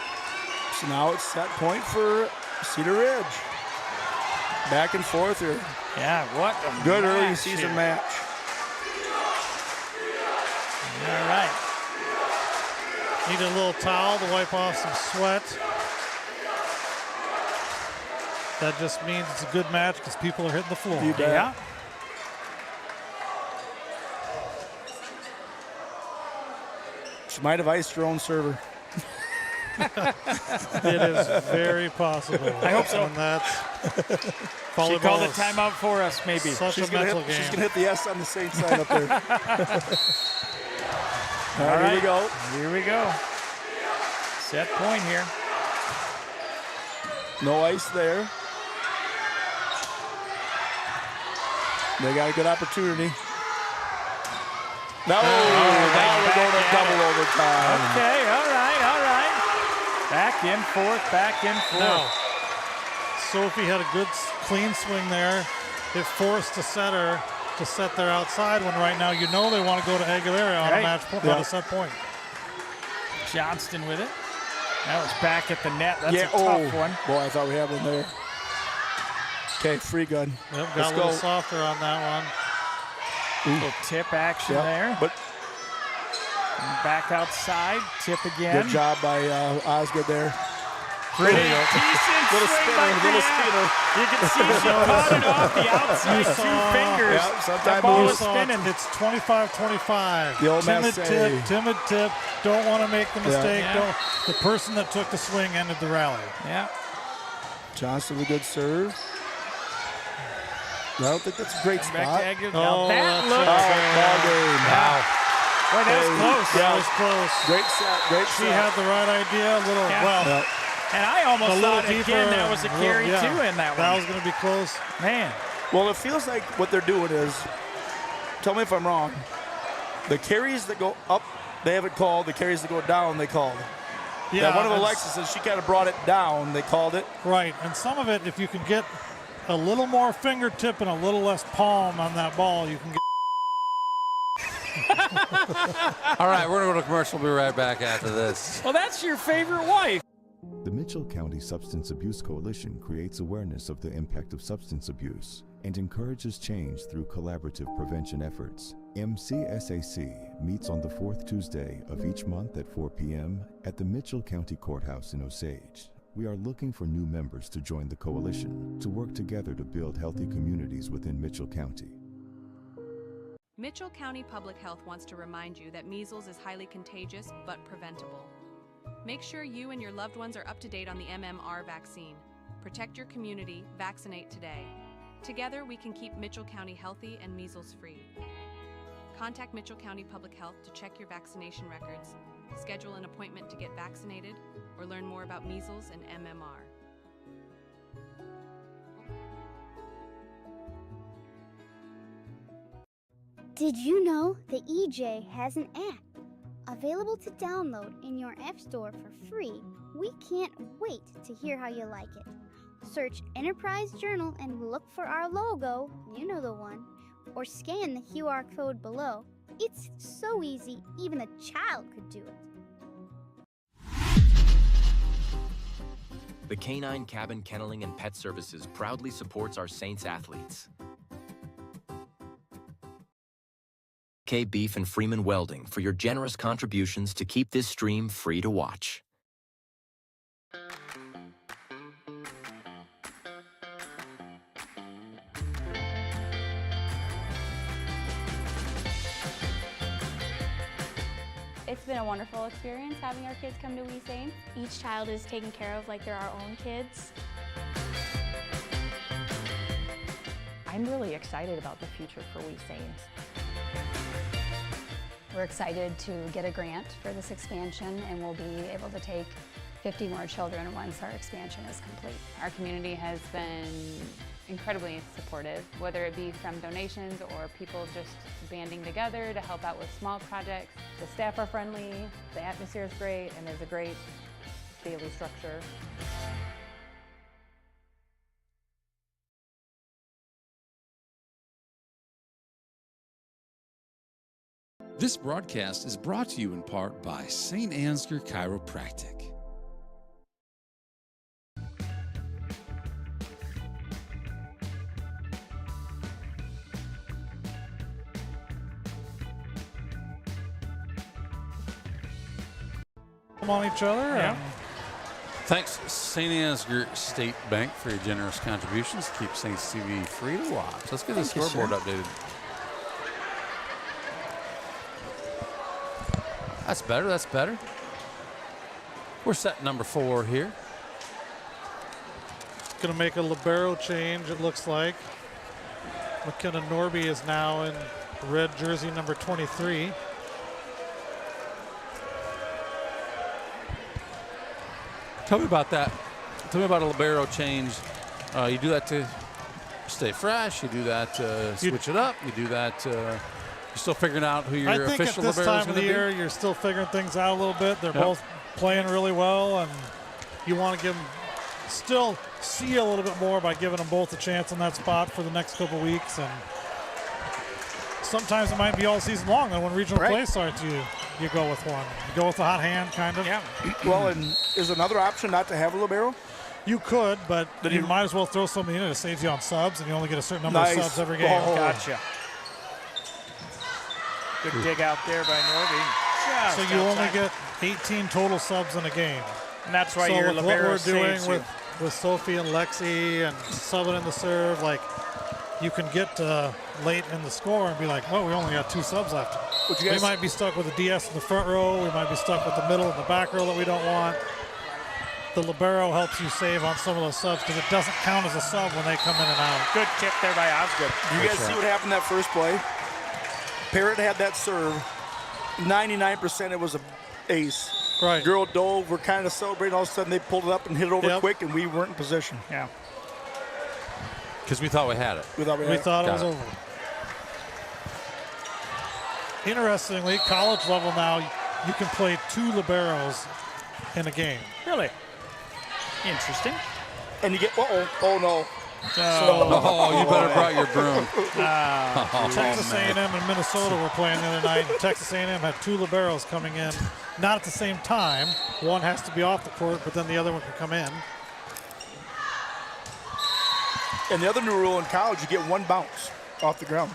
So now it's set point for Cedar Ridge. Back and forth here. Yeah, what a good early season match. All right. Need a little towel to wipe off some sweat. That just means it's a good match because people are hitting the floor. You bet. Yeah. She might have iced her own server. It is very possible. I hope so. And that's she called a timeout for us, maybe. Such a mental game. She's going to hit the S on the Saints side up there. All right, here we go. Here we go. Set point here. No ice there. They got a good opportunity. No, now we're going to double overtime. Okay, all right, all right. Back and forth, back and forth. Now, Sophie had a good, clean swing there. It forced the setter to set their outside one right now. You know they want to go to Aguilera on a match point, on a set point. Johnston with it. That was back at the net. That's a tough one. Boy, I thought we had one there. Okay, free gun. Yep, got a little softer on that one. Little tip action there. But and back outside, tip again. Good job by Osgood there. Pretty decent little swing spinner, by little Deanna. spinner. You can see she caught it off the outside two fingers. Yeah, sometimes that ball was spinning. spinning. It's 25-25. The old timid man timid tip. Don't want to make the mistake. Yeah. Don't. The person that took the swing ended the rally. Yeah. Johnston with a good serve. I don't think that's a great spot. Now that looked ball game. Wow. Boy, that was close. That was close. Great set. Great She set. had the right idea. A little, well. And I almost thought deeper, again that was a carry too in that one. That was going to be close. Man. Well, it feels like what they're doing is, tell me if I'm wrong, the carries that go up, they haven't called. The carries that go down, they called. Yeah, now, one of Alexis's, she kind of brought it down. They called it. Right, and some of it, if you can get a little more fingertip and a little less palm on that ball, you can get. All right, we're going to go to commercial. We'll be right back after this. Well, that's your favorite wife. The Mitchell County Substance Abuse Coalition creates awareness of the impact of substance abuse and encourages change through collaborative prevention efforts. MCSAC meets on the fourth Tuesday of each month at 4 p.m. at the Mitchell County Courthouse in Osage. We are looking for new members to join the coalition to work together to build healthy communities within Mitchell County. Mitchell County Public Health wants to remind you that measles is highly contagious but preventable. Make sure you and your loved ones are up to date on the MMR vaccine. Protect your community, vaccinate today. Together we can keep Mitchell County healthy and measles free. Contact Mitchell County Public Health to check your vaccination records, schedule an appointment to get vaccinated, or learn more about measles and MMR. Did you know that EJ has an app? Available to download in your app store for free. We can't wait to hear how you like it. Search Enterprise Journal and look for our logo, you know the one, or scan the QR code below. It's so easy, even a child could do it. The Canine Cabin Kenneling and Pet Services proudly supports our Saints athletes. K Beef and Freeman Welding for your generous contributions to keep this stream free to watch. It's been a wonderful experience having our kids come to We Saints. Each child is taken care of like they're our own kids. I'm really excited about the future for We Saints. We're excited to get a grant for this expansion, and we'll be able to take 50 more children once our expansion is complete. Our community has been incredibly supportive, whether it be from donations or people just banding together to help out with small projects. The staff are friendly, the atmosphere is great, and there's a great daily structure. This broadcast is brought to you in part by St. Ansgar Chiropractic. On each other. Yeah. Thanks, St. Ansgar State Bank, for your generous contributions. Keep Saints TV free to watch. Let's get the scoreboard updated. That's better. That's better. We're set number 4 here. Going to make a libero change, it looks like. McKenna Norby is now in red jersey number 23. Tell me about that. Tell me about a libero change. You do that to stay fresh. You do that to switch it up. You do that. You're still figuring out who your official libero is going to be. I think at this time of the year, you're still figuring things out a little bit. They're both playing really well, and you want to give them still see a little bit more by giving them both a chance in that spot for the next couple weeks. And sometimes it might be all season long. And when regional play starts, you go with one. You go with the hot hand, kind of. Yeah. Well, and is another option not to have a libero? You could, but you might as well throw somebody in. It saves you on subs, and you only get a certain number of subs every game. Oh. Gotcha. Good dig out there by Norby. So you only get 18 total subs in a game. And that's why libero your libero saves you. What we're doing with with Sophie and Lexi and subbing in the serve, like you can get late in the score and be like, oh, we only got 2 subs left. We might be stuck with a DS in the front row. We might be stuck with the middle and the back row that we don't want. The libero helps you save on some of those subs because it doesn't count as a sub when they come in and out. Good tip there by Osgood. You guys see what happened that first play? Parrott had that serve. 99% it was an ace. Right. Girl dove. We're kind of celebrating. All of a sudden they pulled it up and hit it over quick, and we weren't in position. Yeah. Because we thought we had it. We thought it was over. Interestingly, college level now, you can play 2 liberos in a game. Really? Interesting. And you get, oh no. Oh, you better brought your broom. Texas A&M and Minnesota were playing the other night. And Texas A&M had 2 liberos coming in, not at the same time. One has to be off the court, but then the other one can come in. And the other new rule in college, you get 1 bounce off the ground.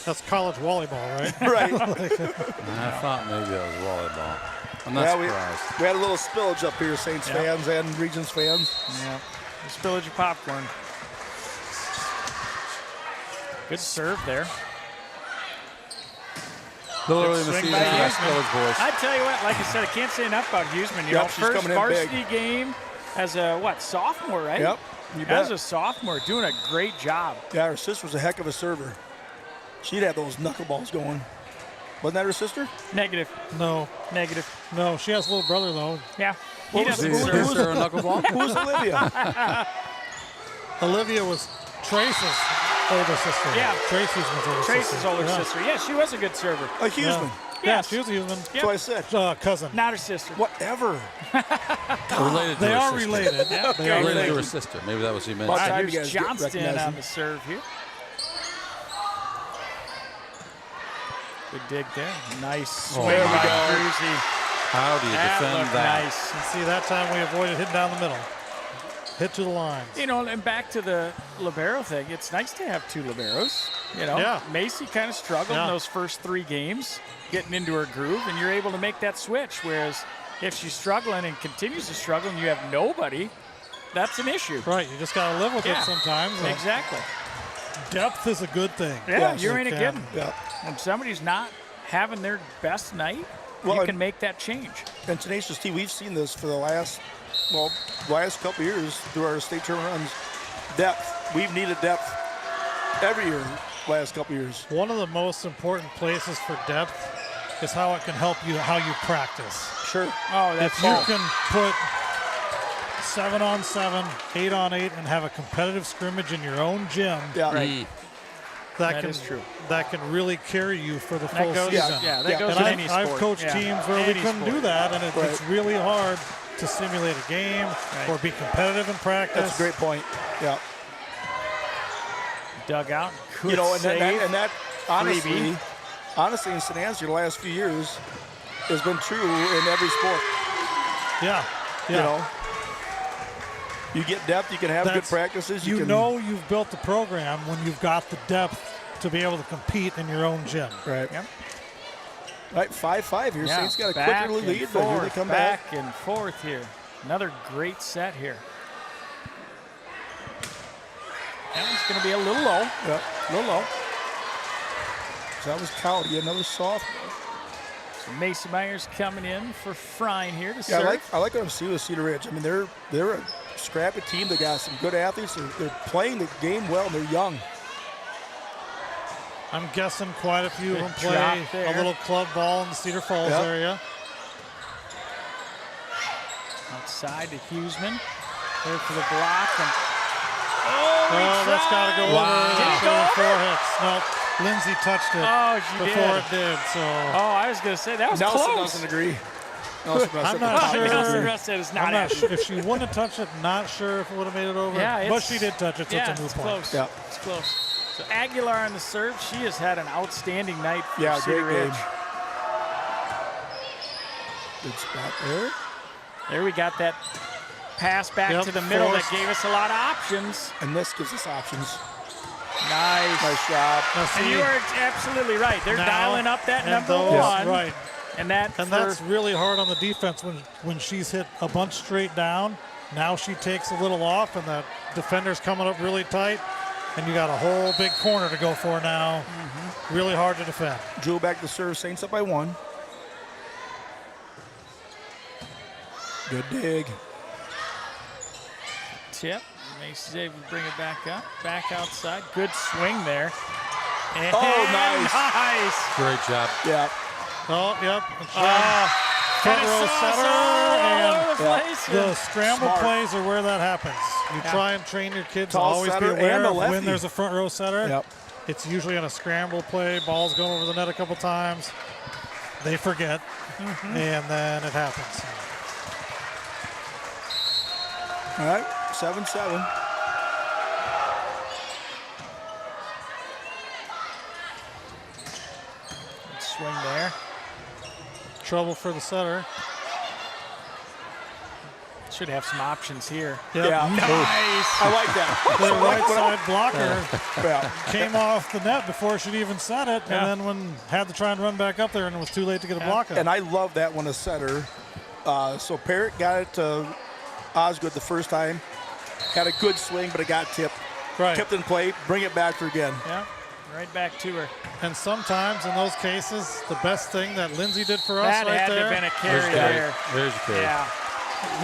That's college volleyball, right? Right. I thought maybe that was volleyball. I'm not surprised. We had a little spillage up here, Saints fans and Regions fans. Yeah, spillage of popcorn. Good serve there. Early in the season, boys. I tell you what, like I said, I can't say enough about Huseman. You know, first varsity game as a sophomore, right? Yep. As a sophomore, doing a great job. Yeah, her sister's a heck of a server. She'd have those knuckleballs going. Wasn't that her sister? Negative. No. Negative. No, she has a little brother, though. Yeah. Who was her knuckleball? Who was Olivia? Olivia was Trace's older sister. Yeah. Tracy's older sister. Yeah, she was a good server. A Huseman. Yeah, she was a Huseman. That's what I said. Cousin. Not her sister. Whatever. Related to they her are sister. related. Yeah. They are Related to her related. sister. Maybe that was what you meant. Here's Johnston on the serve here. Good dig there. Nice swing by Cruzy. How do you defend that? Nice. And see, that time we avoided hitting down the middle. Hit to the lines. You know, and back to the libero thing, it's nice to have 2 liberos. You know, Macy kind of struggled in those first 3 games, getting into her groove, and you're able to make that switch. Whereas if she's struggling and continues to struggle and you have nobody, that's an issue. Right, you just got to live with it sometimes. Exactly. Depth is a good thing. Yeah, you ain't a kidding. Yeah. When somebody's not having their best night, you can make that change. And Tenacious T, we've seen this for the last couple years through our state tournament runs. Depth. We've needed depth every year last couple years. One of the most important places for depth is how it can help you, how you practice. Sure. Oh, that's if you can put 7-on-7, 8-on-8, and have a competitive scrimmage in your own gym. Yeah. Right. That is true. That can really carry you for the full season. That goes in any sport. I've coached teams where we couldn't do that, and it's really hard to simulate a game or be competitive in practice. That's a great point. Yeah. Dug out. You know, and that honestly, in St. Ansgar the last few years has been true in every sport. Yeah. You know, you get depth, you can have good practices. You know you've built the program when you've got the depth to be able to compete in your own gym. Right. Yep. Right, 5-5 here. Saints got a quicker lead, but here they come back and forth here. Another great set here. That one's going to be a little low. Yep. A little low. So that was Cowdy, another softball. So Mason Myers coming in for Frine here to serve. I like what I'm seeing with Cedar Ridge. I mean, they're a scrappy team. They got some good athletes. They're playing the game well, and they're young. I'm guessing quite a few of them play a little club ball in the Cedar Falls area. Outside to Huseman. There for the block. And that's got to go over. 4 hits. Nope. Lindsay touched it before it did. So. I was going to say, that was Nelson close. doesn't agree. I'm not sure. I'm not sure. If she wouldn't have touched it, not sure if it would have made it over. Yeah, but she did touch it, so it's a moot point. Close. Yeah, it's close. So Aguilar on the serve. She has had an outstanding night for Cedar great Ridge. game. Good spot there. There we got that pass back to the middle that gave us a lot of options. And this gives us options. Nice job. And you are absolutely right. They're dialing up that number one. Right. And that's really hard on the defense when she's hit a bunch straight down. Now she takes a little off, and the defender's coming up really tight, and you got a whole big corner to go for now. Really hard to defend. Drew back to serve. Saints up by 1. Good dig. Tip. Macy's able to bring it back up. Back outside. Good swing there. And nice. Great job. Yeah. Oh, yep. Front row setter, and the scramble plays are where that happens. You try and train your kids to always be aware of when there's a front row setter. Yep. It's usually on a scramble play. Ball's going over the net a couple times. They forget, and then it happens. All right, 7-7. Good swing there. Trouble for the setter. Should have some options here. Yep. Yeah. Nice. I like that. The right side blocker came off the net before she'd even set it, and then had to try and run back up there, and it was too late to get a block up. And I love that when a setter. So Parrott got it to Osgood the first time. Had a good swing, but it got tipped. Right. Tipped in play. Bring it back for again. Yeah. Right back to her. And sometimes in those cases, the best thing that Lindsay did for us that right had there. to have been a carry there. There's a carry. Yeah.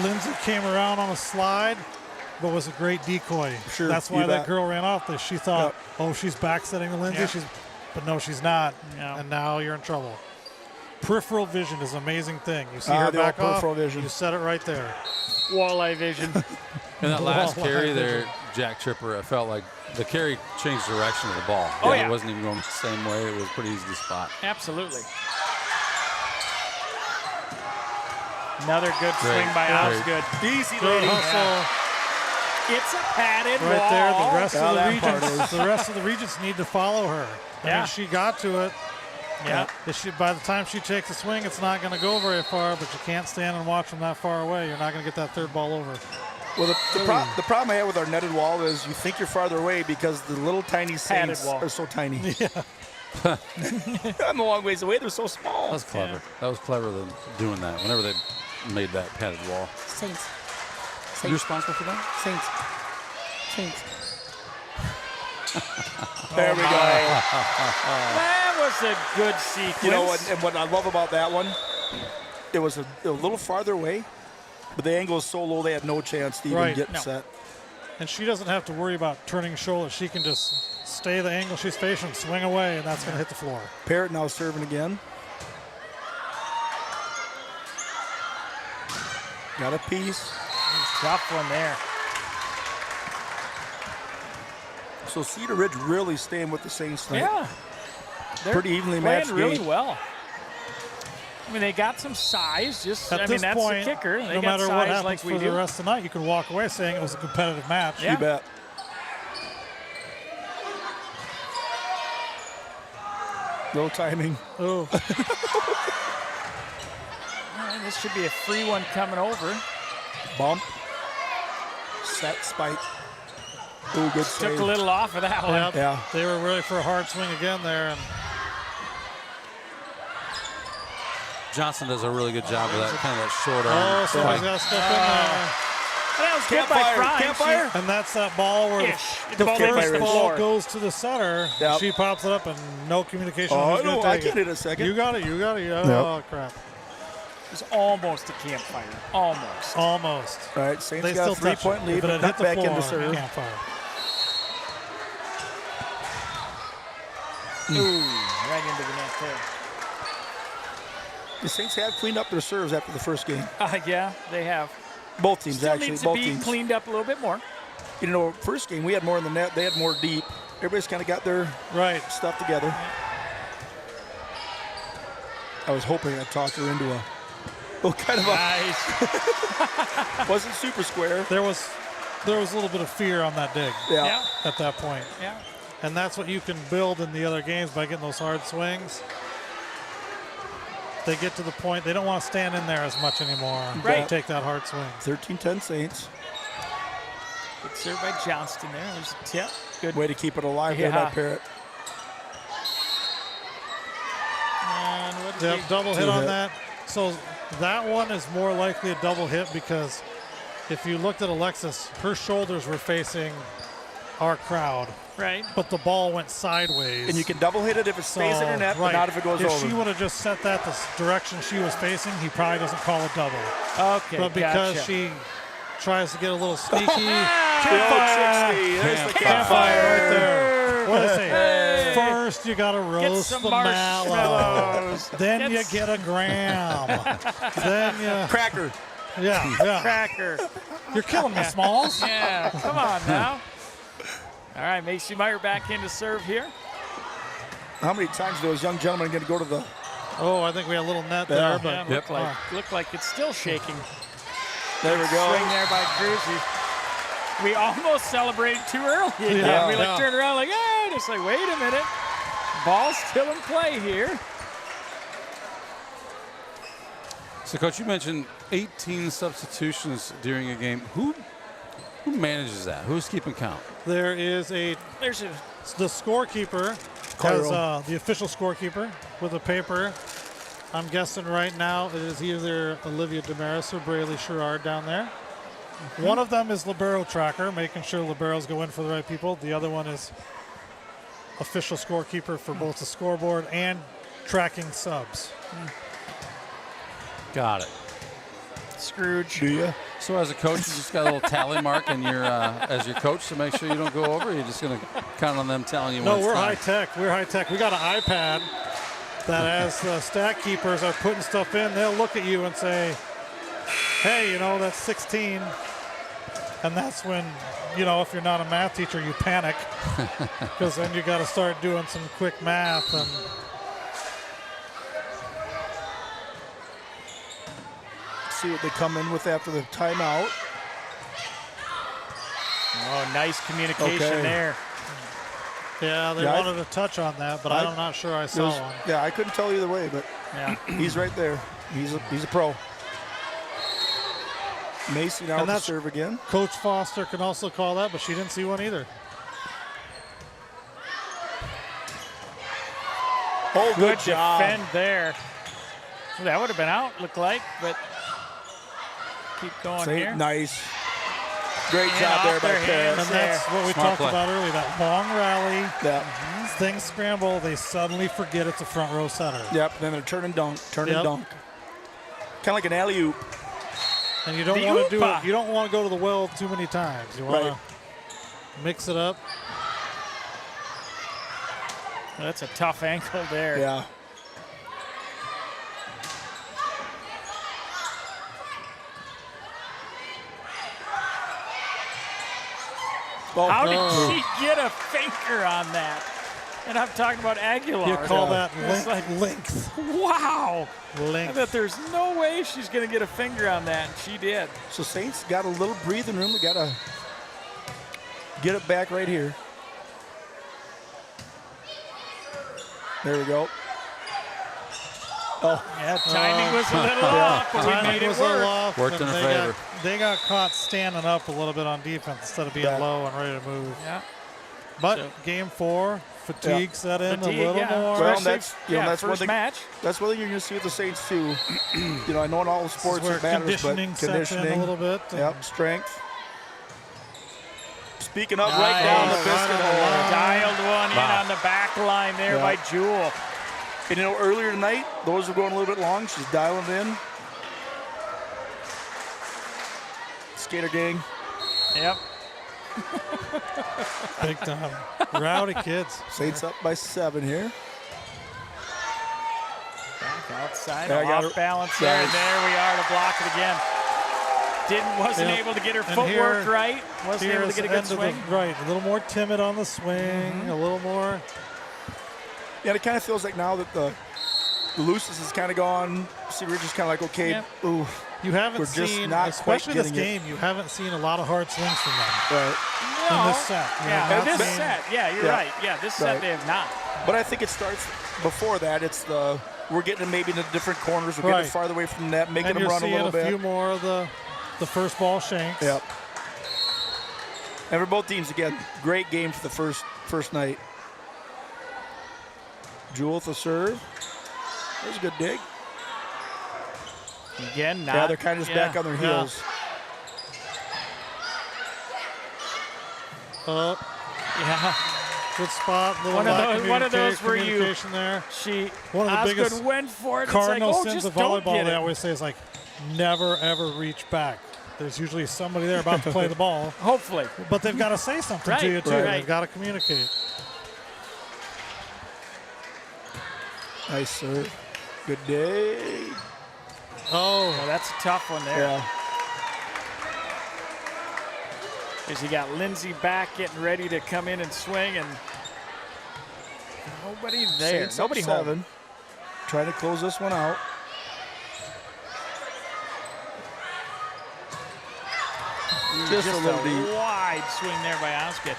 Lindsay came around on a slide, but was a great decoy. Sure, that's why that girl ran off this. She thought, she's backsetting to Lindsay. Yeah. But no, she's not. No. And now you're in trouble. Peripheral vision is an amazing thing. You see her back off, vision. You set it right there. Walleye vision. And that last carry there, Jack Tripper, I felt like the carry changed direction of the ball. It wasn't even going the same way. It was pretty easy to spot. Absolutely. Another good swing by Osgood. Easy good hustle. It's a padded right wall. There. The rest of the regents need to follow her. I mean, she got to it. Yeah. By the time she takes a swing, it's not going to go very far, but you can't stand and watch from that far away. You're not going to get that third ball over. Well, the problem I have with our netted wall is you think you're farther away because the little tiny Saints are so tiny. Yeah. I'm a long ways away. They're so small. That was clever. Yeah. That was clever them doing that. Whenever they made that padded wall. Saints. You're responsible for that? Saints. There we go. That was a good sequence. You know, and what I love about that one, it was a little farther away, but the angle is so low they had no chance to even get set. And she doesn't have to worry about turning shoulder. She can just stay the angle she's facing, swing away, and that's going to hit the floor. Parrott now serving again. Got a piece. Tough one there. So Cedar Ridge really staying with the Saints tonight. Yeah. They're pretty evenly matched really game. well. I mean, they got some size. Just At this that's point, the kicker. They no got matter size what happens like for we the do. rest of the night, you can walk away saying it was a competitive match. Yeah. You bet. No timing. Oh. This should be a free one coming over. Bump. Set spike. Ooh, good save. Took a little off of that one. Yeah. They were ready for a hard swing again there. And Johnson does a really good job of that, kind of that short oh, arm. somebody's got to step in there. That was good by Prime. Campfire. And that's that ball where the ball first the ball floor. goes to the center. Yep. She pops it up and no communication. Oh, Who's no, gonna I take get it it a second. You got it. Oh, crap. It was almost a campfire. Almost. Almost. All right, Saints They got a still touch 3-point it. lead, If it but had cut hit the back floor, into serve. Campfire. Ooh, right into the net there. The Saints have cleaned up their serves after the first game. Yeah, they have. Both teams, Still actually. needs to Both be teams. cleaned up a little bit more. You know, first game we had more in the net. They had more deep. Everybody's kind of got their stuff together. I was hoping I'd talk her into a kind of nice. Wasn't super square. There was a little bit of fear on that dig. Yeah. At that point. Yeah. And that's what you can build in the other games by getting those hard swings. They get to the point they don't want to stand in there as much anymore. Right. They take that hard swing. 13-10 Saints. Good serve by Johnston there. There's a tip. Good way to keep it alive there by Parrott. And what did he- Double hit on that. So that one is more likely a double hit because if you looked at Alexis, her shoulders were facing our crowd. Right. But the ball went sideways. And you can double hit it if it stays in her net, but not if it goes over. If she would have just set that the direction she was facing, he probably doesn't call it double. Okay, But because gotcha. she tries to get a little sneaky. Campfire. There's the Campfire right there. What did I say? Hey. First, you got to roast some the mallow. marshmallows. Then you get a gram. Then you... Cracker. Yeah. Cracker. You're killing me, Smalls. Yeah, come on now. All right, Macy Meyer back in to serve here. How many times are those young gentlemen going to go to the... Oh, I think we had a little net there. But Looked like it's still shaking. There we go. Swing there by Cruzy. We almost celebrated too early again. Yeah. We Yeah. turned around like, hey, just like, wait a minute. Ball's still in play here. So, Coach, you mentioned 18 substitutions during a game. Who manages that? Who's keeping count? there's a the scorekeeper has the official scorekeeper with a paper. I'm guessing right now it is either Olivia Damaris or Braylee Sherrard down there. One of them is libero tracker, making sure liberos go in for the right people. The other one is official scorekeeper for both the scoreboard and tracking subs. Got it. Scrooge. Do you? So as a coach, you just got a little tally mark in your as your coach to make sure you don't go over. You're just going to count on them telling you when No, it's we're time. high tech. We're high tech. We got an iPad that as the stat keepers are putting stuff in, they'll look at you and say, hey, you know, that's 16. And that's when, you know, if you're not a math teacher, you panic because then you got to start doing some quick math. And see what they come in with after the timeout. Oh, nice communication there. yeah, they Yeah, wanted a touch on that, but I'm not sure I saw one. Yeah, I couldn't tell either way, but he's right there. He's a pro. Macy now And to that's serve again. Coach Foster can also call that, but she didn't see one either. Oh, good job. Defend there. That would have been out, looked like, but keep going here. Nice. Great job there by Paris. And that's what we talked about earlier, that long rally. Yeah. Things scramble, they suddenly forget it's a front row setter. Yep, then they're turn and dunk, turn and dunk. Kind of like an alley-oop. And you don't want to do it. You don't want to go to the well too many times. You want to mix it up. That's a tough ankle there. Yeah. How did she get a finger on that? And I'm talking about Aguilar. You call that length. Wow. I thought there's no way she's going to get a finger on that, and she did. So Saints got a little breathing room. We got to get it back right here. There we go. Oh. Yeah, timing was a little off, but we made it work. Worked in her favor. They got caught standing up a little bit on defense instead of being low and ready to move. Yeah. But game 4, fatigue set in a little more. Well, that's first one thing. Match. That's one thing you're going to see with the Saints too. I know in all the sports it matters, but sets in a little bit. Yep, strength. Speaking up, right down the biscuit hole. Dialed one in on the back line there by Jewel. And earlier tonight, those were going a little bit long. She's dialing in. Skater gang. Yep. Big time. Rowdy kids. Saints up by 7 here. Back outside, off balance there, and there we are to block it again. Wasn't able to get her footwork right. Wasn't able to get a good swing. Right, a little more timid on the swing, a little more. Yeah, it kind of feels like now that the looseness is kind of gone. See, we're just kind of like, okay, ooh. You haven't seen, especially this game, you haven't seen a lot of hard swings from them. Right. In this set. You're right. Yeah, this set they have not. But I think it starts before that. It's we're getting maybe in the different corners. We're getting farther away from the net, making them run a little bit. And you're seeing a few more of the first ball shanks. Yep. And for both teams, again, great game for the first night. Jewel with the serve. There's a good dig. Again, they're kind of just back on their heels. Good spot. One of those where there. One of the biggest went for it. Cardinal it's like, sins of volleyball. They always say is like, never ever reach back. There's usually somebody there about to play the ball. Hopefully, but they've got to say something to you too. They've got to communicate. Nice serve. Good day. Oh, that's a tough one there. Yeah. As you got Lindsay back getting ready to come in and swing, and nobody there. Saints Nobody up 7. Trying to close this one out. Just a little wide swing there by Osgood.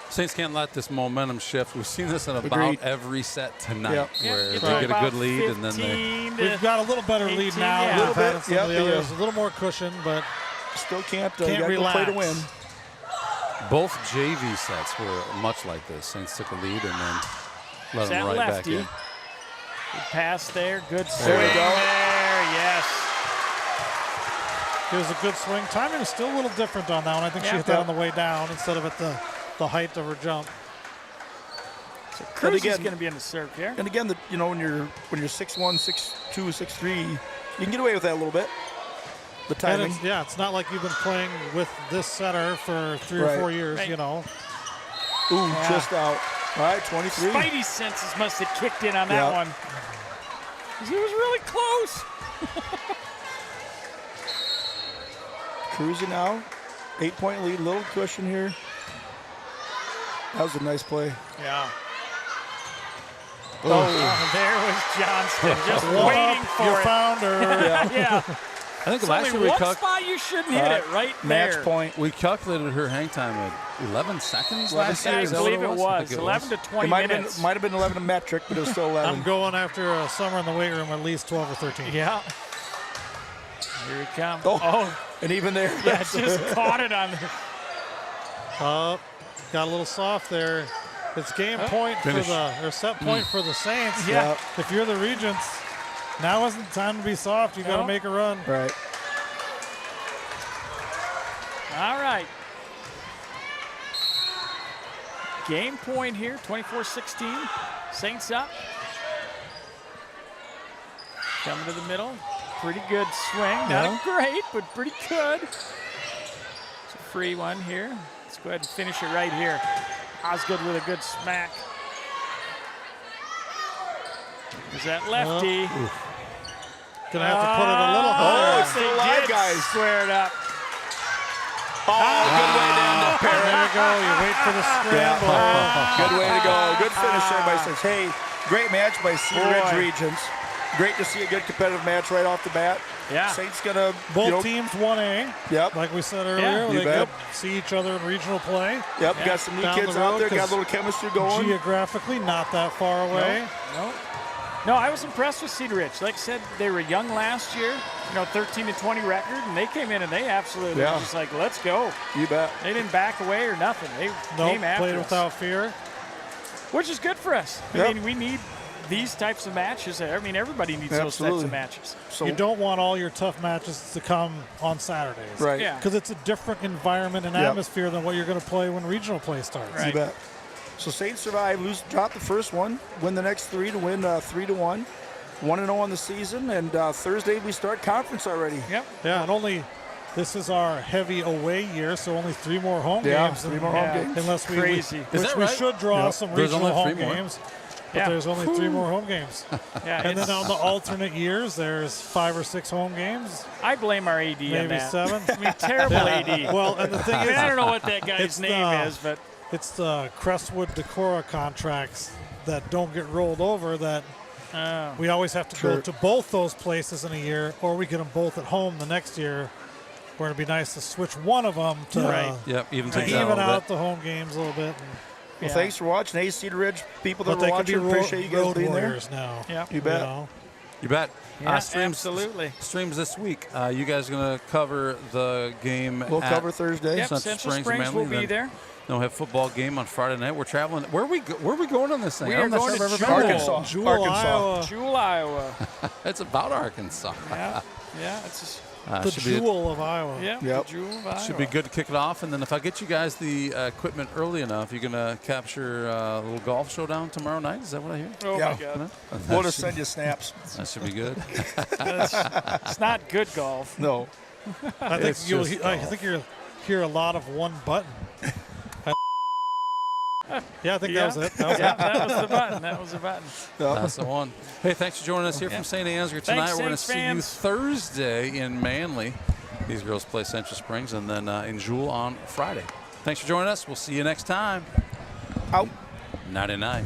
Saints can't let this momentum shift. We've seen this in about every set tonight, where they get a good lead and then We've got a little better lead now. A little bit. There's a little more cushion, but still can't relax. Play to win. Both JV sets were much like this. Saints took a lead and then let them right back in. Good pass there. Good swing there. Yes. It was a good swing. Timing is still a little different on that one. I think she hit that on the way down instead of at the height of her jump. So Cruz is going to be in the serve here. And again, when you're 6'1", 6'2", 6'3", you can get away with that a little bit. The timing. It's not like you've been playing with this setter for 3 or 4 years, Ooh, just out. All right, 23. Spidey senses must have kicked in on that one. He was really close. Cruising now. 8-point lead, little cushion here. That was a nice play. Yeah. Oh, there was Johnston just waiting for you it. Found her. Yeah. I think last year one spot you shouldn't hit it right there. Match point. We calculated her hang time at 11 seconds last year. I believe it was. 11 to 20 minutes. It might have been 11 metric, but it was still 11. I'm going after a summer in the weight room, at least 12 or 13. Yeah. Here he comes. Oh. And even there. Yeah, just caught it on there. Got a little soft there. It's game point or set point for the Saints. Yeah. If you're the Regents, Now isn't the time to be soft. You got to make a run. Right. All right. Game point here, 24-16. Saints up. Coming to the middle. Pretty good swing. Not great, but pretty good. It's a free one here. Let's go ahead and finish it right here. Osgood with a good smack. Is that lefty? Gonna have to put it a little higher. Oh, it's still alive, guys. Square it up. Oh, good way to end up here. There you go. You wait for the scramble. Good way to go. Good finish there by Saints. Hey, great match by Cedar Ridge Regents. Great to see a good competitive match right off the bat. Yeah. Saints gonna both teams 1A. Yep. Like we said earlier, they could see each other in regional play. Yep. Got some new kids out there. Got a little chemistry going. Geographically, not that far away. No, I was impressed with Cedar Ridge. Like I said, they were young last year. 13-20 record, and they came in and they absolutely were just like, let's go. You bet. They didn't back away or nothing. They came after played us. without fear. Which is good for us. I mean, we need these types of matches. I mean, everybody needs those types of matches. So you don't want all your tough matches to come on Saturdays. Right. Yeah. Because it's a different environment and atmosphere than what you're going to play when regional play starts. Right. You bet. So Saints survive, drop the first one, win the next 3 to win 3-1. 1-0 on the season, and Thursday we start conference already. Yep. Yeah, and this is our heavy away year, so only 3 more home games. 3 more home games. Unless we, Crazy. which we should draw some regional home games. But there's only 3 more home games. And then on the alternate years, there's 5 or 6 home games. I blame our AD on that. 7. I mean, terrible AD. Well, and the thing is, I don't know what that guy's name is, but it's the Crestwood Decorah contracts that don't get rolled over that we always have to go to both those places in a year, or we get them both at home the next year, where it'd be nice to switch one of them to even out the home games a little bit. Well, thanks for watching. Hey, Cedar Ridge people that are watching, appreciate you guys being there. Now. Yeah, you bet. You bet. Yeah, streams, absolutely. Streams this week. You guys are going to cover the game. We'll cover Thursday. Yep, Central Springs will be there. They'll have football game on Friday night. We're traveling. Where are we going on this thing? We are going to Jewel, Iowa. Jewel, Iowa. It's about Arkansas. Yeah, it's just the jewel of Iowa. Yeah, the jewel of Iowa. Should be good to kick it off. And then if I get you guys the equipment early enough, you're going to capture a little golf showdown tomorrow night. Is that what I hear? Oh, my God. We'll just send you snaps. That should be good. It's not good golf. No. I think you'll hear a lot of one button. Yeah, I think that was it. That was the button. That was the button. That's the one. Hey, thanks for joining us here from St. Ansgar tonight. We're going to see you Thursday in Manly. These girls play Central Springs, and then in Jewel on Friday. Thanks for joining us. We'll see you next time. Out. 99.